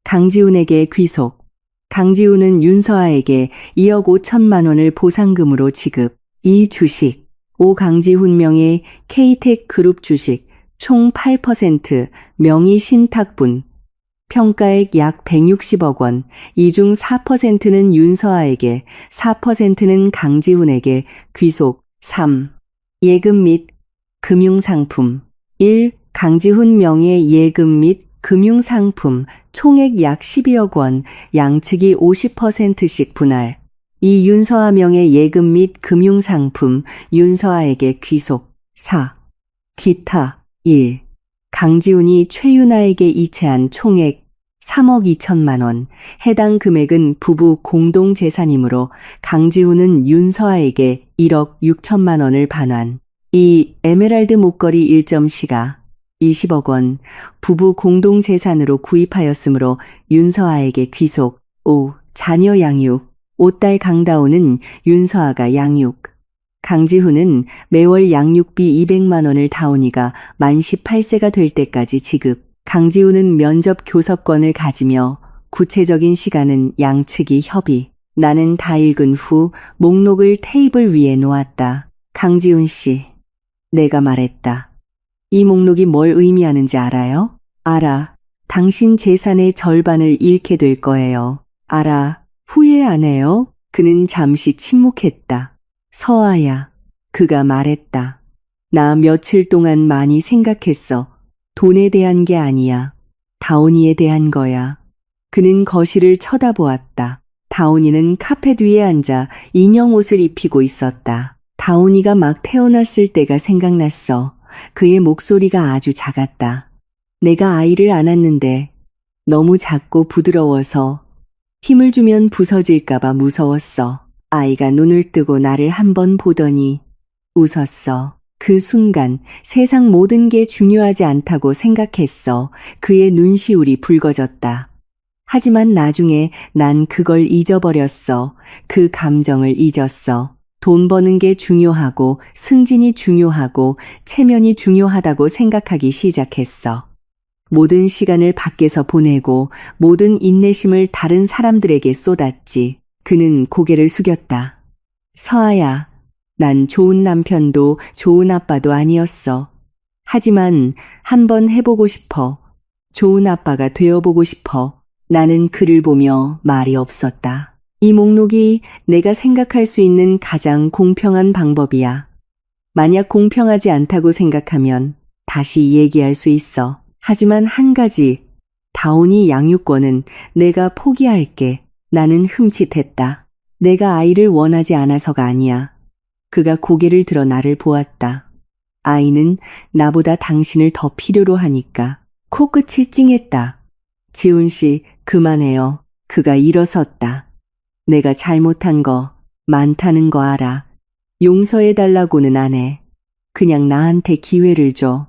강지훈에게 귀속. 강지훈은 윤서아에게 2억 5천만 원을 보상금으로 지급. 이 주식. 오강지훈 명의 K텍 그룹 주식 총 8% 명의 신탁분. 평가액 약 160억 원. 이 중 4%는 윤서아에게, 4%는 강지훈에게 귀속. 3. 예금 및 금융상품. 1. 강지훈 명의 예금 및 금융상품 총액 약 12억 원, 양측이 50%씩 분할. 2. 윤서아 명의 예금 및 금융상품 윤서아에게 귀속. 4. 기타. 1. 강지훈이 최윤아에게 이체한 총액 3억 2천만 원. 해당 금액은 부부 공동재산이므로 강지훈은 윤서아에게 1억 6천만 원을 반환. 2. 에메랄드 목걸이 1.시가 20억 원 부부 공동재산으로 구입하였으므로 윤서아에게 귀속. 5. 자녀 양육. 5딸 강다오는 윤서아가 양육. 강지훈은 매월 양육비 200만 원을 다온이가 만 18세가 될 때까지 지급. 강지훈은 면접 교섭권을 가지며 구체적인 시간은 양측이 협의. 나는 다 읽은 후 목록을 테이블 위에 놓았다. 강지훈 씨, 내가 말했다. 이 목록이 뭘 의미하는지 알아요? 알아. 당신 재산의 절반을 잃게 될 거예요. 알아. 후회 안 해요? 그는 잠시 침묵했다. 서아야, 그가 말했다. 나 며칠 동안 많이 생각했어. 돈에 대한 게 아니야. 다온이에 대한 거야. 그는 거실을 쳐다보았다. 다온이는 카펫 위에 앉아 인형 옷을 입히고 있었다. 다온이가 막 태어났을 때가 생각났어. 그의 목소리가 아주 작았다. 내가 아이를 안았는데 너무 작고 부드러워서 힘을 주면 부서질까봐 무서웠어. 아이가 눈을 뜨고 나를 한번 보더니 웃었어. 그 순간 세상 모든 게 중요하지 않다고 생각했어. 그의 눈시울이 붉어졌다. 하지만 나중에 난 그걸 잊어버렸어. 그 감정을 잊었어. 돈 버는 게 중요하고 승진이 중요하고 체면이 중요하다고 생각하기 시작했어. 모든 시간을 밖에서 보내고 모든 인내심을 다른 사람들에게 쏟았지. 그는 고개를 숙였다. 서아야, 난 좋은 남편도 좋은 아빠도 아니었어. 하지만 한번 해보고 싶어. 좋은 아빠가 되어보고 싶어. 나는 그를 보며 말이 없었다. 이 목록이 내가 생각할 수 있는 가장 공평한 방법이야. 만약 공평하지 않다고 생각하면 다시 얘기할 수 있어. 하지만 한 가지, 다온이 양육권은 내가 포기할게. 나는 흠칫했다. 내가 아이를 원하지 않아서가 아니야. 그가 고개를 들어 나를 보았다. 아이는 나보다 당신을 더 필요로 하니까. 코끝이 찡했다. 지훈 씨, 그만해요. 그가 일어섰다. 내가 잘못한 거 많다는 거 알아. 용서해달라고는 안 해. 그냥 나한테 기회를 줘.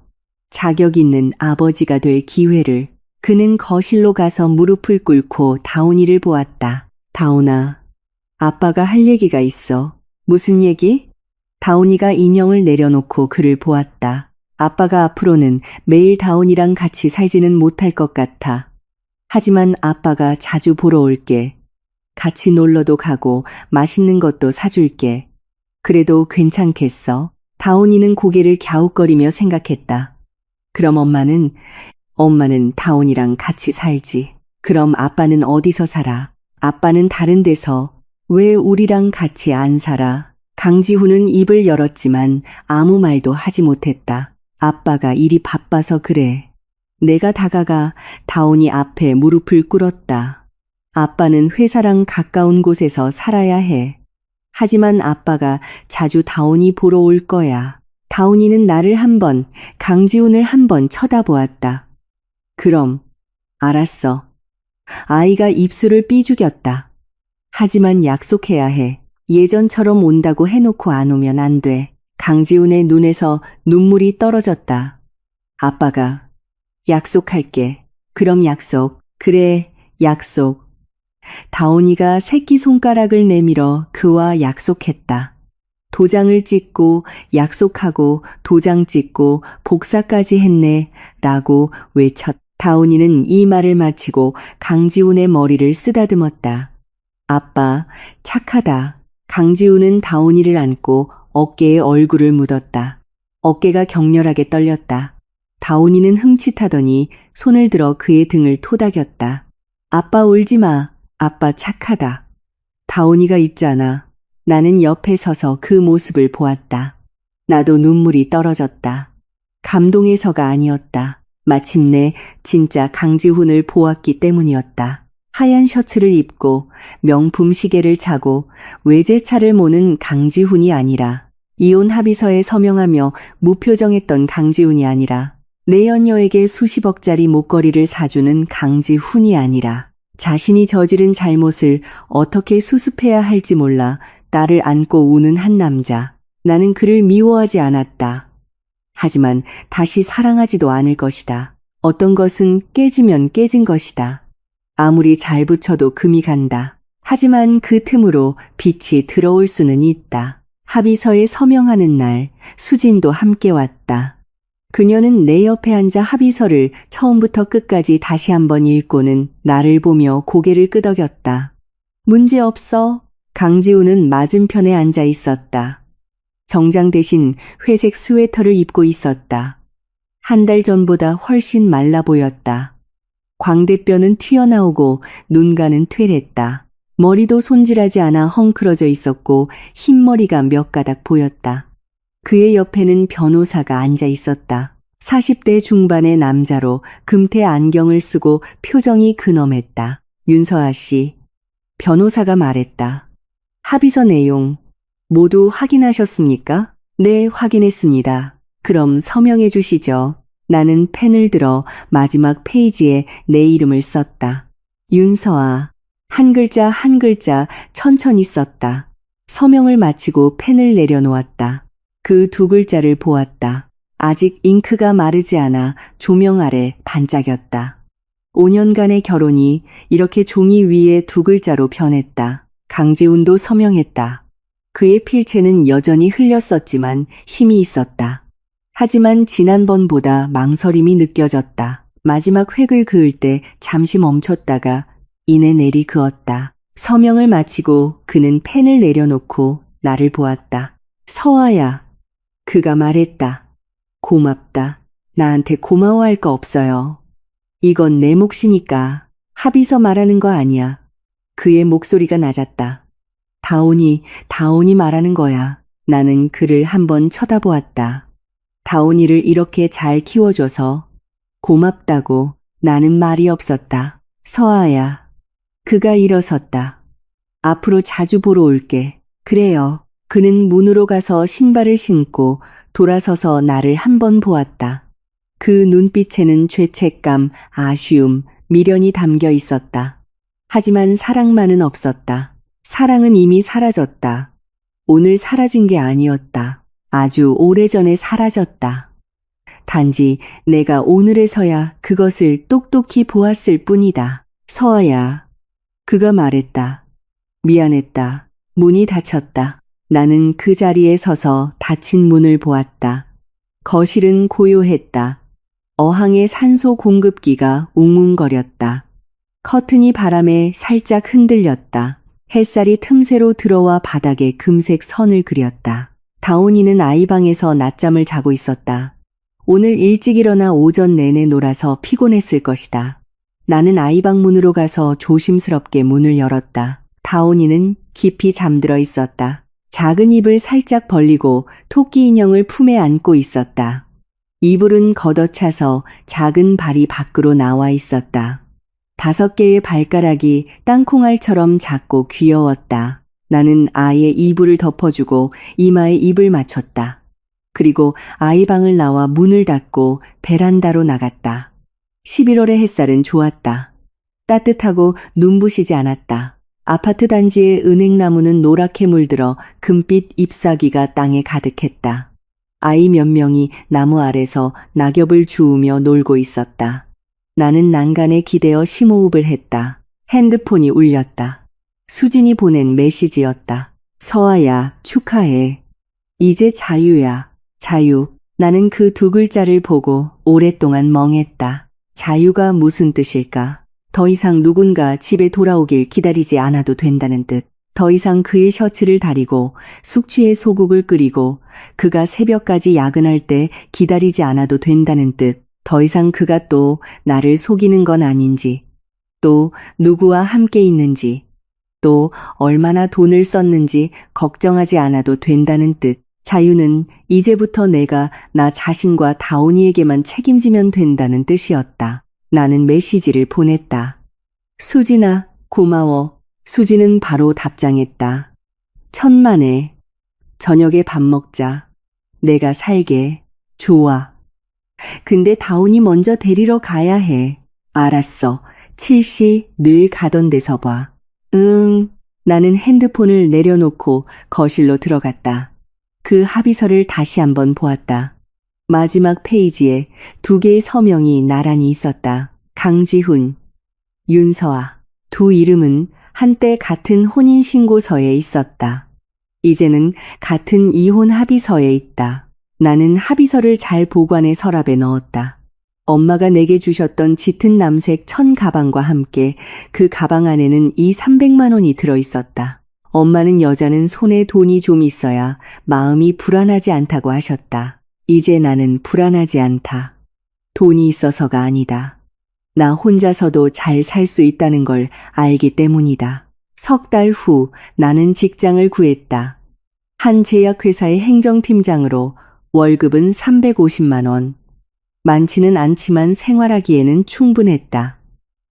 자격 있는 아버지가 될 기회를. 그는 거실로 가서 무릎을 꿇고 다온이를 보았다. 다온아, 아빠가 할 얘기가 있어. 무슨 얘기? 다온이가 인형을 내려놓고 그를 보았다. 아빠가 앞으로는 매일 다온이랑 같이 살지는 못할 것 같아. 하지만 아빠가 자주 보러 올게. 같이 놀러도 가고 맛있는 것도 사줄게. 그래도 괜찮겠어? 다온이는 고개를 갸웃거리며 생각했다. 그럼 엄마는 다온이랑 같이 살지. 그럼 아빠는 어디서 살아? 아빠는 다른 데서. 왜 우리랑 같이 안 살아? 강지훈은 입을 열었지만 아무 말도 하지 못했다. 아빠가 일이 바빠서 그래. 내가 다가가 다온이 앞에 무릎을 꿇었다. 아빠는 회사랑 가까운 곳에서 살아야 해. 하지만 아빠가 자주 다온이 보러 올 거야. 다온이는 나를 한 번, 강지훈을 한 번 쳐다보았다. 그럼, 알았어. 아이가 입술을 삐죽였다. 하지만 약속해야 해. 예전처럼 온다고 해놓고 안 오면 안 돼. 강지훈의 눈에서 눈물이 떨어졌다. 아빠가, 약속할게. 그럼 약속. 그래, 약속. 다온이가 새끼손가락을 내밀어 그와 약속했다. 도장을 찍고 약속하고 도장 찍고 복사까지 했네 라고 외쳤다. 다온이는 이 말을 마치고 강지훈의 머리를 쓰다듬었다. 아빠, 착하다. 강지훈은 다온이를 안고 어깨에 얼굴을 묻었다. 어깨가 격렬하게 떨렸다. 다온이는 흠칫하더니 손을 들어 그의 등을 토닥였다. 아빠 울지 마. 아빠 착하다. 다온이가 있잖아. 나는 옆에 서서 그 모습을 보았다. 나도 눈물이 떨어졌다. 감동에서가 아니었다. 마침내 진짜 강지훈을 보았기 때문이었다. 하얀 셔츠를 입고 명품 시계를 차고 외제차를 모는 강지훈이 아니라 이혼 합의서에 서명하며 무표정했던 강지훈이 아니라 내 연녀에게 수십억짜리 목걸이를 사주는 강지훈이 아니라 자신이 저지른 잘못을 어떻게 수습해야 할지 몰라 나를 안고 우는 한 남자. 나는 그를 미워하지 않았다. 하지만 다시 사랑하지도 않을 것이다. 어떤 것은 깨지면 깨진 것이다. 아무리 잘 붙여도 금이 간다. 하지만 그 틈으로 빛이 들어올 수는 있다. 합의서에 서명하는 날 수진도 함께 왔다. 그녀는 내 옆에 앉아 합의서를 처음부터 끝까지 다시 한번 읽고는 나를 보며 고개를 끄덕였다. 문제 없어. 강지훈은 맞은편에 앉아 있었다. 정장 대신 회색 스웨터를 입고 있었다. 한 달 전보다 훨씬 말라 보였다. 광대뼈는 튀어나오고 눈가는 퇴랬다. 머리도 손질하지 않아 헝클어져 있었고 흰머리가 몇 가닥 보였다. 그의 옆에는 변호사가 앉아 있었다. 40대 중반의 남자로 금태 안경을 쓰고 표정이 근엄했다. 윤서아 씨, 변호사가 말했다. 합의서 내용 모두 확인하셨습니까? 네, 확인했습니다. 그럼 서명해 주시죠. 나는 펜을 들어 마지막 페이지에 내 이름을 썼다. 윤서아. 한 글자 한 글자 천천히 썼다. 서명을 마치고 펜을 내려놓았다. 그 두 글자를 보았다. 아직 잉크가 마르지 않아 조명 아래 반짝였다. 5년간의 결혼이 이렇게 종이 위에 두 글자로 변했다. 강지훈도 서명했다. 그의 필체는 여전히 흘렸었지만 힘이 있었다. 하지만 지난번보다 망설임이 느껴졌다. 마지막 획을 그을 때 잠시 멈췄다가 이내 내리 그었다. 서명을 마치고 그는 펜을 내려놓고 나를 보았다. 서아야. 그가 말했다. 고맙다. 나한테 고마워할 거 없어요. 이건 내 몫이니까. 합의서 말하는 거 아니야. 그의 목소리가 낮았다. 다온이 말하는 거야. 나는 그를 한번 쳐다보았다. 다온이를 이렇게 잘 키워줘서 고맙다고. 나는 말이 없었다. 서아야. 그가 일어섰다. 앞으로 자주 보러 올게. 그래요. 그는 문으로 가서 신발을 신고 돌아서서 나를 한번 보았다. 그 눈빛에는 죄책감, 아쉬움, 미련이 담겨 있었다. 하지만 사랑만은 없었다. 사랑은 이미 사라졌다. 오늘 사라진 게 아니었다. 아주 오래전에 사라졌다. 단지 내가 오늘에서야 그것을 똑똑히 보았을 뿐이다. 서아야. 그가 말했다. 미안했다. 문이 닫혔다. 나는 그 자리에 서서 닫힌 문을 보았다. 거실은 고요했다. 어항의 산소 공급기가 웅웅거렸다. 커튼이 바람에 살짝 흔들렸다. 햇살이 틈새로 들어와 바닥에 금색 선을 그렸다. 다온이는 아이방에서 낮잠을 자고 있었다. 오늘 일찍 일어나 오전 내내 놀아서 피곤했을 것이다. 나는 아이방 문으로 가서 조심스럽게 문을 열었다. 다온이는 깊이 잠들어 있었다. 작은 입을 살짝 벌리고 토끼 인형을 품에 안고 있었다. 이불은 걷어차서 작은 발이 밖으로 나와 있었다. 5개의 발가락이 땅콩알처럼 작고 귀여웠다. 나는 아이의 이불을 덮어주고 이마에 입을 맞췄다. 그리고 아이방을 나와 문을 닫고 베란다로 나갔다. 11월의 햇살은 좋았다. 따뜻하고 눈부시지 않았다. 아파트 단지의 은행나무는 노랗게 물들어 금빛 잎사귀가 땅에 가득했다. 아이 몇 명이 나무 아래서 낙엽을 주우며 놀고 있었다. 나는 난간에 기대어 심호흡을 했다. 핸드폰이 울렸다. 수진이 보낸 메시지였다. 서아야, 축하해. 이제 자유야. 자유. 나는 그 2글자를 보고 오랫동안 멍했다. 자유가 무슨 뜻일까? 더 이상 누군가 집에 돌아오길 기다리지 않아도 된다는 뜻. 더 이상 그의 셔츠를 다리고 숙취의 소국을 끓이고 그가 새벽까지 야근할 때 기다리지 않아도 된다는 뜻. 더 이상 그가 또 나를 속이는 건 아닌지, 또 누구와 함께 있는지, 또 얼마나 돈을 썼는지 걱정하지 않아도 된다는 뜻. 자유는 이제부터 내가 나 자신과 다온이에게만 책임지면 된다는 뜻이었다. 나는 메시지를 보냈다. 수진아, 고마워. 수진은 바로 답장했다. 천만에. 저녁에 밥 먹자. 내가 살게. 좋아. 근데 다온이 먼저 데리러 가야 해. 알았어. 7시 늘 가던 데서 봐. 응. 나는 핸드폰을 내려놓고 거실로 들어갔다. 그 합의서를 다시 한번 보았다. 마지막 페이지에 2개의 서명이 나란히 있었다. 강지훈, 윤서아. 2 이름은 한때 같은 혼인신고서에 있었다. 이제는 같은 이혼 합의서에 있다. 나는 합의서를 잘 보관해 서랍에 넣었다. 엄마가 내게 주셨던 짙은 남색 천 가방과 함께 그 가방 안에는 이 300만 원이 들어있었다. 엄마는 여자는 손에 돈이 좀 있어야 마음이 불안하지 않다고 하셨다. 이제 나는 불안하지 않다. 돈이 있어서가 아니다. 나 혼자서도 잘 살 수 있다는 걸 알기 때문이다. 3달 후 나는 직장을 구했다. 한 제약회사의 행정팀장으로 월급은 350만 원. 많지는 않지만 생활하기에는 충분했다.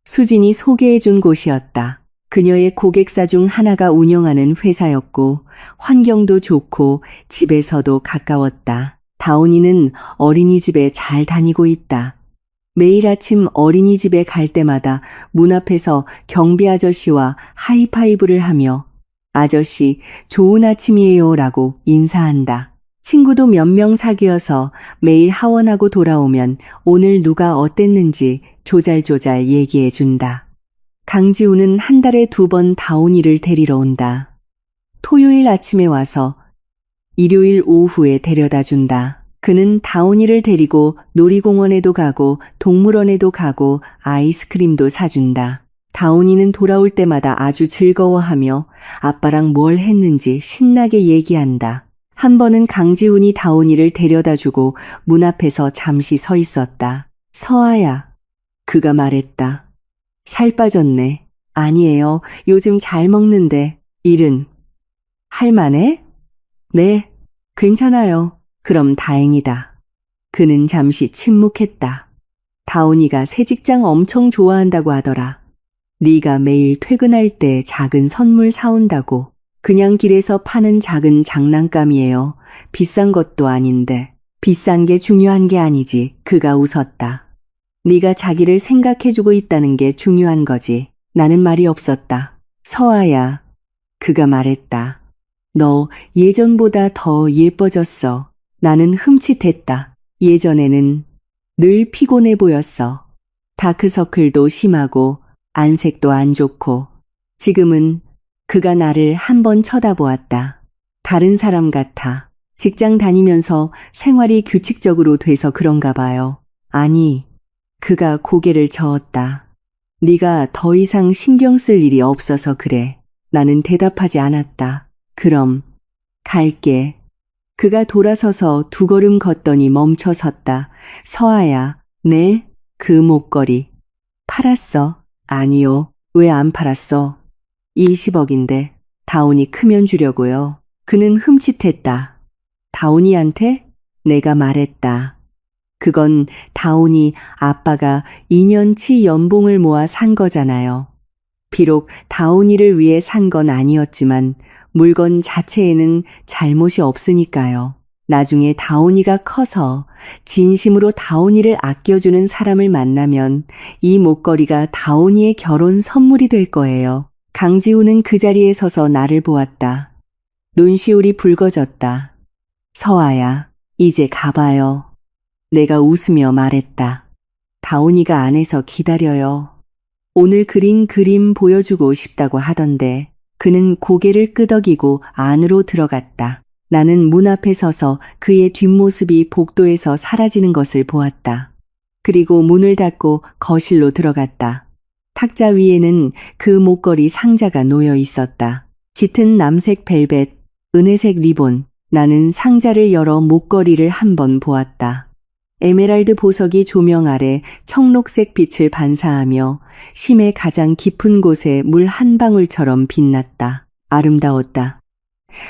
수진이 소개해준 곳이었다. 그녀의 고객사 중 하나가 운영하는 회사였고 환경도 좋고 집에서도 가까웠다. 다온이는 어린이집에 잘 다니고 있다. 매일 아침 어린이집에 갈 때마다 문 앞에서 경비 아저씨와 하이파이브를 하며 아저씨 좋은 아침이에요 라고 인사한다. 친구도 몇 명 사귀어서 매일 하원하고 돌아오면 오늘 누가 어땠는지 조잘조잘 얘기해 준다. 강지우는 한 달에 2번 다온이를 데리러 온다. 토요일 아침에 와서 일요일 오후에 데려다 준다. 그는 다온이를 데리고 놀이공원에도 가고 동물원에도 가고 아이스크림도 사준다. 다온이는 돌아올 때마다 아주 즐거워하며 아빠랑 뭘 했는지 신나게 얘기한다. 한 번은 강지훈이 다온이를 데려다주고 문 앞에서 잠시 서 있었다. 서아야. 그가 말했다. 살 빠졌네. 아니에요. 요즘 잘 먹는데. 일은? 할만해? 네. 괜찮아요. 그럼 다행이다. 그는 잠시 침묵했다. 다온이가 새 직장 엄청 좋아한다고 하더라. 네가 매일 퇴근할 때 작은 선물 사온다고. 그냥 길에서 파는 작은 장난감이에요. 비싼 것도 아닌데. 비싼 게 중요한 게 아니지. 그가 웃었다. 네가 자기를 생각해주고 있다는 게 중요한 거지. 나는 말이 없었다. 서아야. 그가 말했다. 너 예전보다 더 예뻐졌어. 나는 흠칫했다. 예전에는 늘 피곤해 보였어. 다크서클도 심하고 안색도 안 좋고. 지금은 그가 나를 한번 쳐다보았다. 다른 사람 같아. 직장 다니면서 생활이 규칙적으로 돼서 그런가 봐요. 아니, 그가 고개를 저었다. 네가 더 이상 신경 쓸 일이 없어서 그래. 나는 대답하지 않았다. 그럼 갈게. 그가 돌아서서 두 걸음 걷더니 멈춰 섰다. 서아야, 네? 그 목걸이. 팔았어? 아니요. 왜 안 팔았어? 20억인데 다온이 크면 주려고요. 그는 흠칫했다. 다온이한테? 내가 말했다. 그건 다온이 아빠가 2년치 연봉을 모아 산 거잖아요. 비록 다온이를 위해 산 건 아니었지만 물건 자체에는 잘못이 없으니까요. 나중에 다온이가 커서 진심으로 다온이를 아껴주는 사람을 만나면 이 목걸이가 다온이의 결혼 선물이 될 거예요. 강지우는 그 자리에 서서 나를 보았다. 눈시울이 붉어졌다. 서아야, 이제 가봐요. 내가 웃으며 말했다. 다온이가 안에서 기다려요. 오늘 그린 그림 보여주고 싶다고 하던데. 그는 고개를 끄덕이고 안으로 들어갔다. 나는 문 앞에 서서 그의 뒷모습이 복도에서 사라지는 것을 보았다. 그리고 문을 닫고 거실로 들어갔다. 탁자 위에는 그 목걸이 상자가 놓여 있었다. 짙은 남색 벨벳, 은혜색 리본. 나는 상자를 열어 목걸이를 한번 보았다. 에메랄드 보석이 조명 아래 청록색 빛을 반사하며 심의 가장 깊은 곳에 물 한 방울처럼 빛났다. 아름다웠다.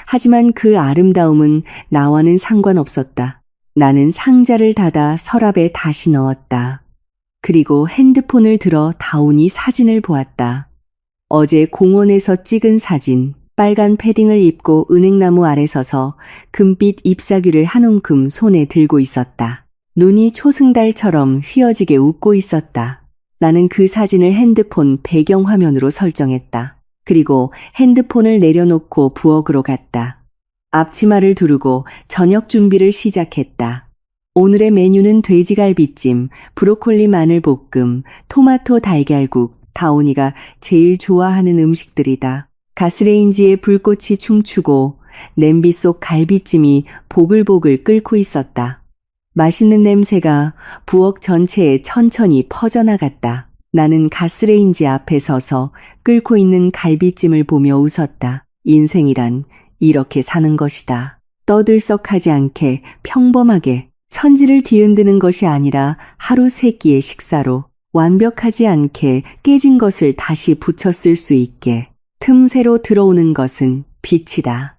하지만 그 아름다움은 나와는 상관없었다. 나는 상자를 닫아 서랍에 다시 넣었다. 그리고 핸드폰을 들어 다온이 사진을 보았다. 어제 공원에서 찍은 사진. 빨간 패딩을 입고 은행나무 아래 서서 금빛 잎사귀를 한 움큼 손에 들고 있었다. 눈이 초승달처럼 휘어지게 웃고 있었다. 나는 그 사진을 핸드폰 배경화면으로 설정했다. 그리고 핸드폰을 내려놓고 부엌으로 갔다. 앞치마를 두르고 저녁 준비를 시작했다. 오늘의 메뉴는 돼지갈비찜, 브로콜리 마늘볶음, 토마토 달걀국, 다온이가 제일 좋아하는 음식들이다. 가스레인지에 불꽃이 춤추고 냄비 속 갈비찜이 보글보글 끓고 있었다. 맛있는 냄새가 부엌 전체에 천천히 퍼져나갔다. 나는 가스레인지 앞에 서서 끓고 있는 갈비찜을 보며 웃었다. 인생이란 이렇게 사는 것이다. 떠들썩하지 않게 평범하게 천지를 뒤흔드는 것이 아니라 하루 세 끼의 식사로 완벽하지 않게 깨진 것을 다시 붙여 쓸 수 있게 틈새로 들어오는 것은 빛이다.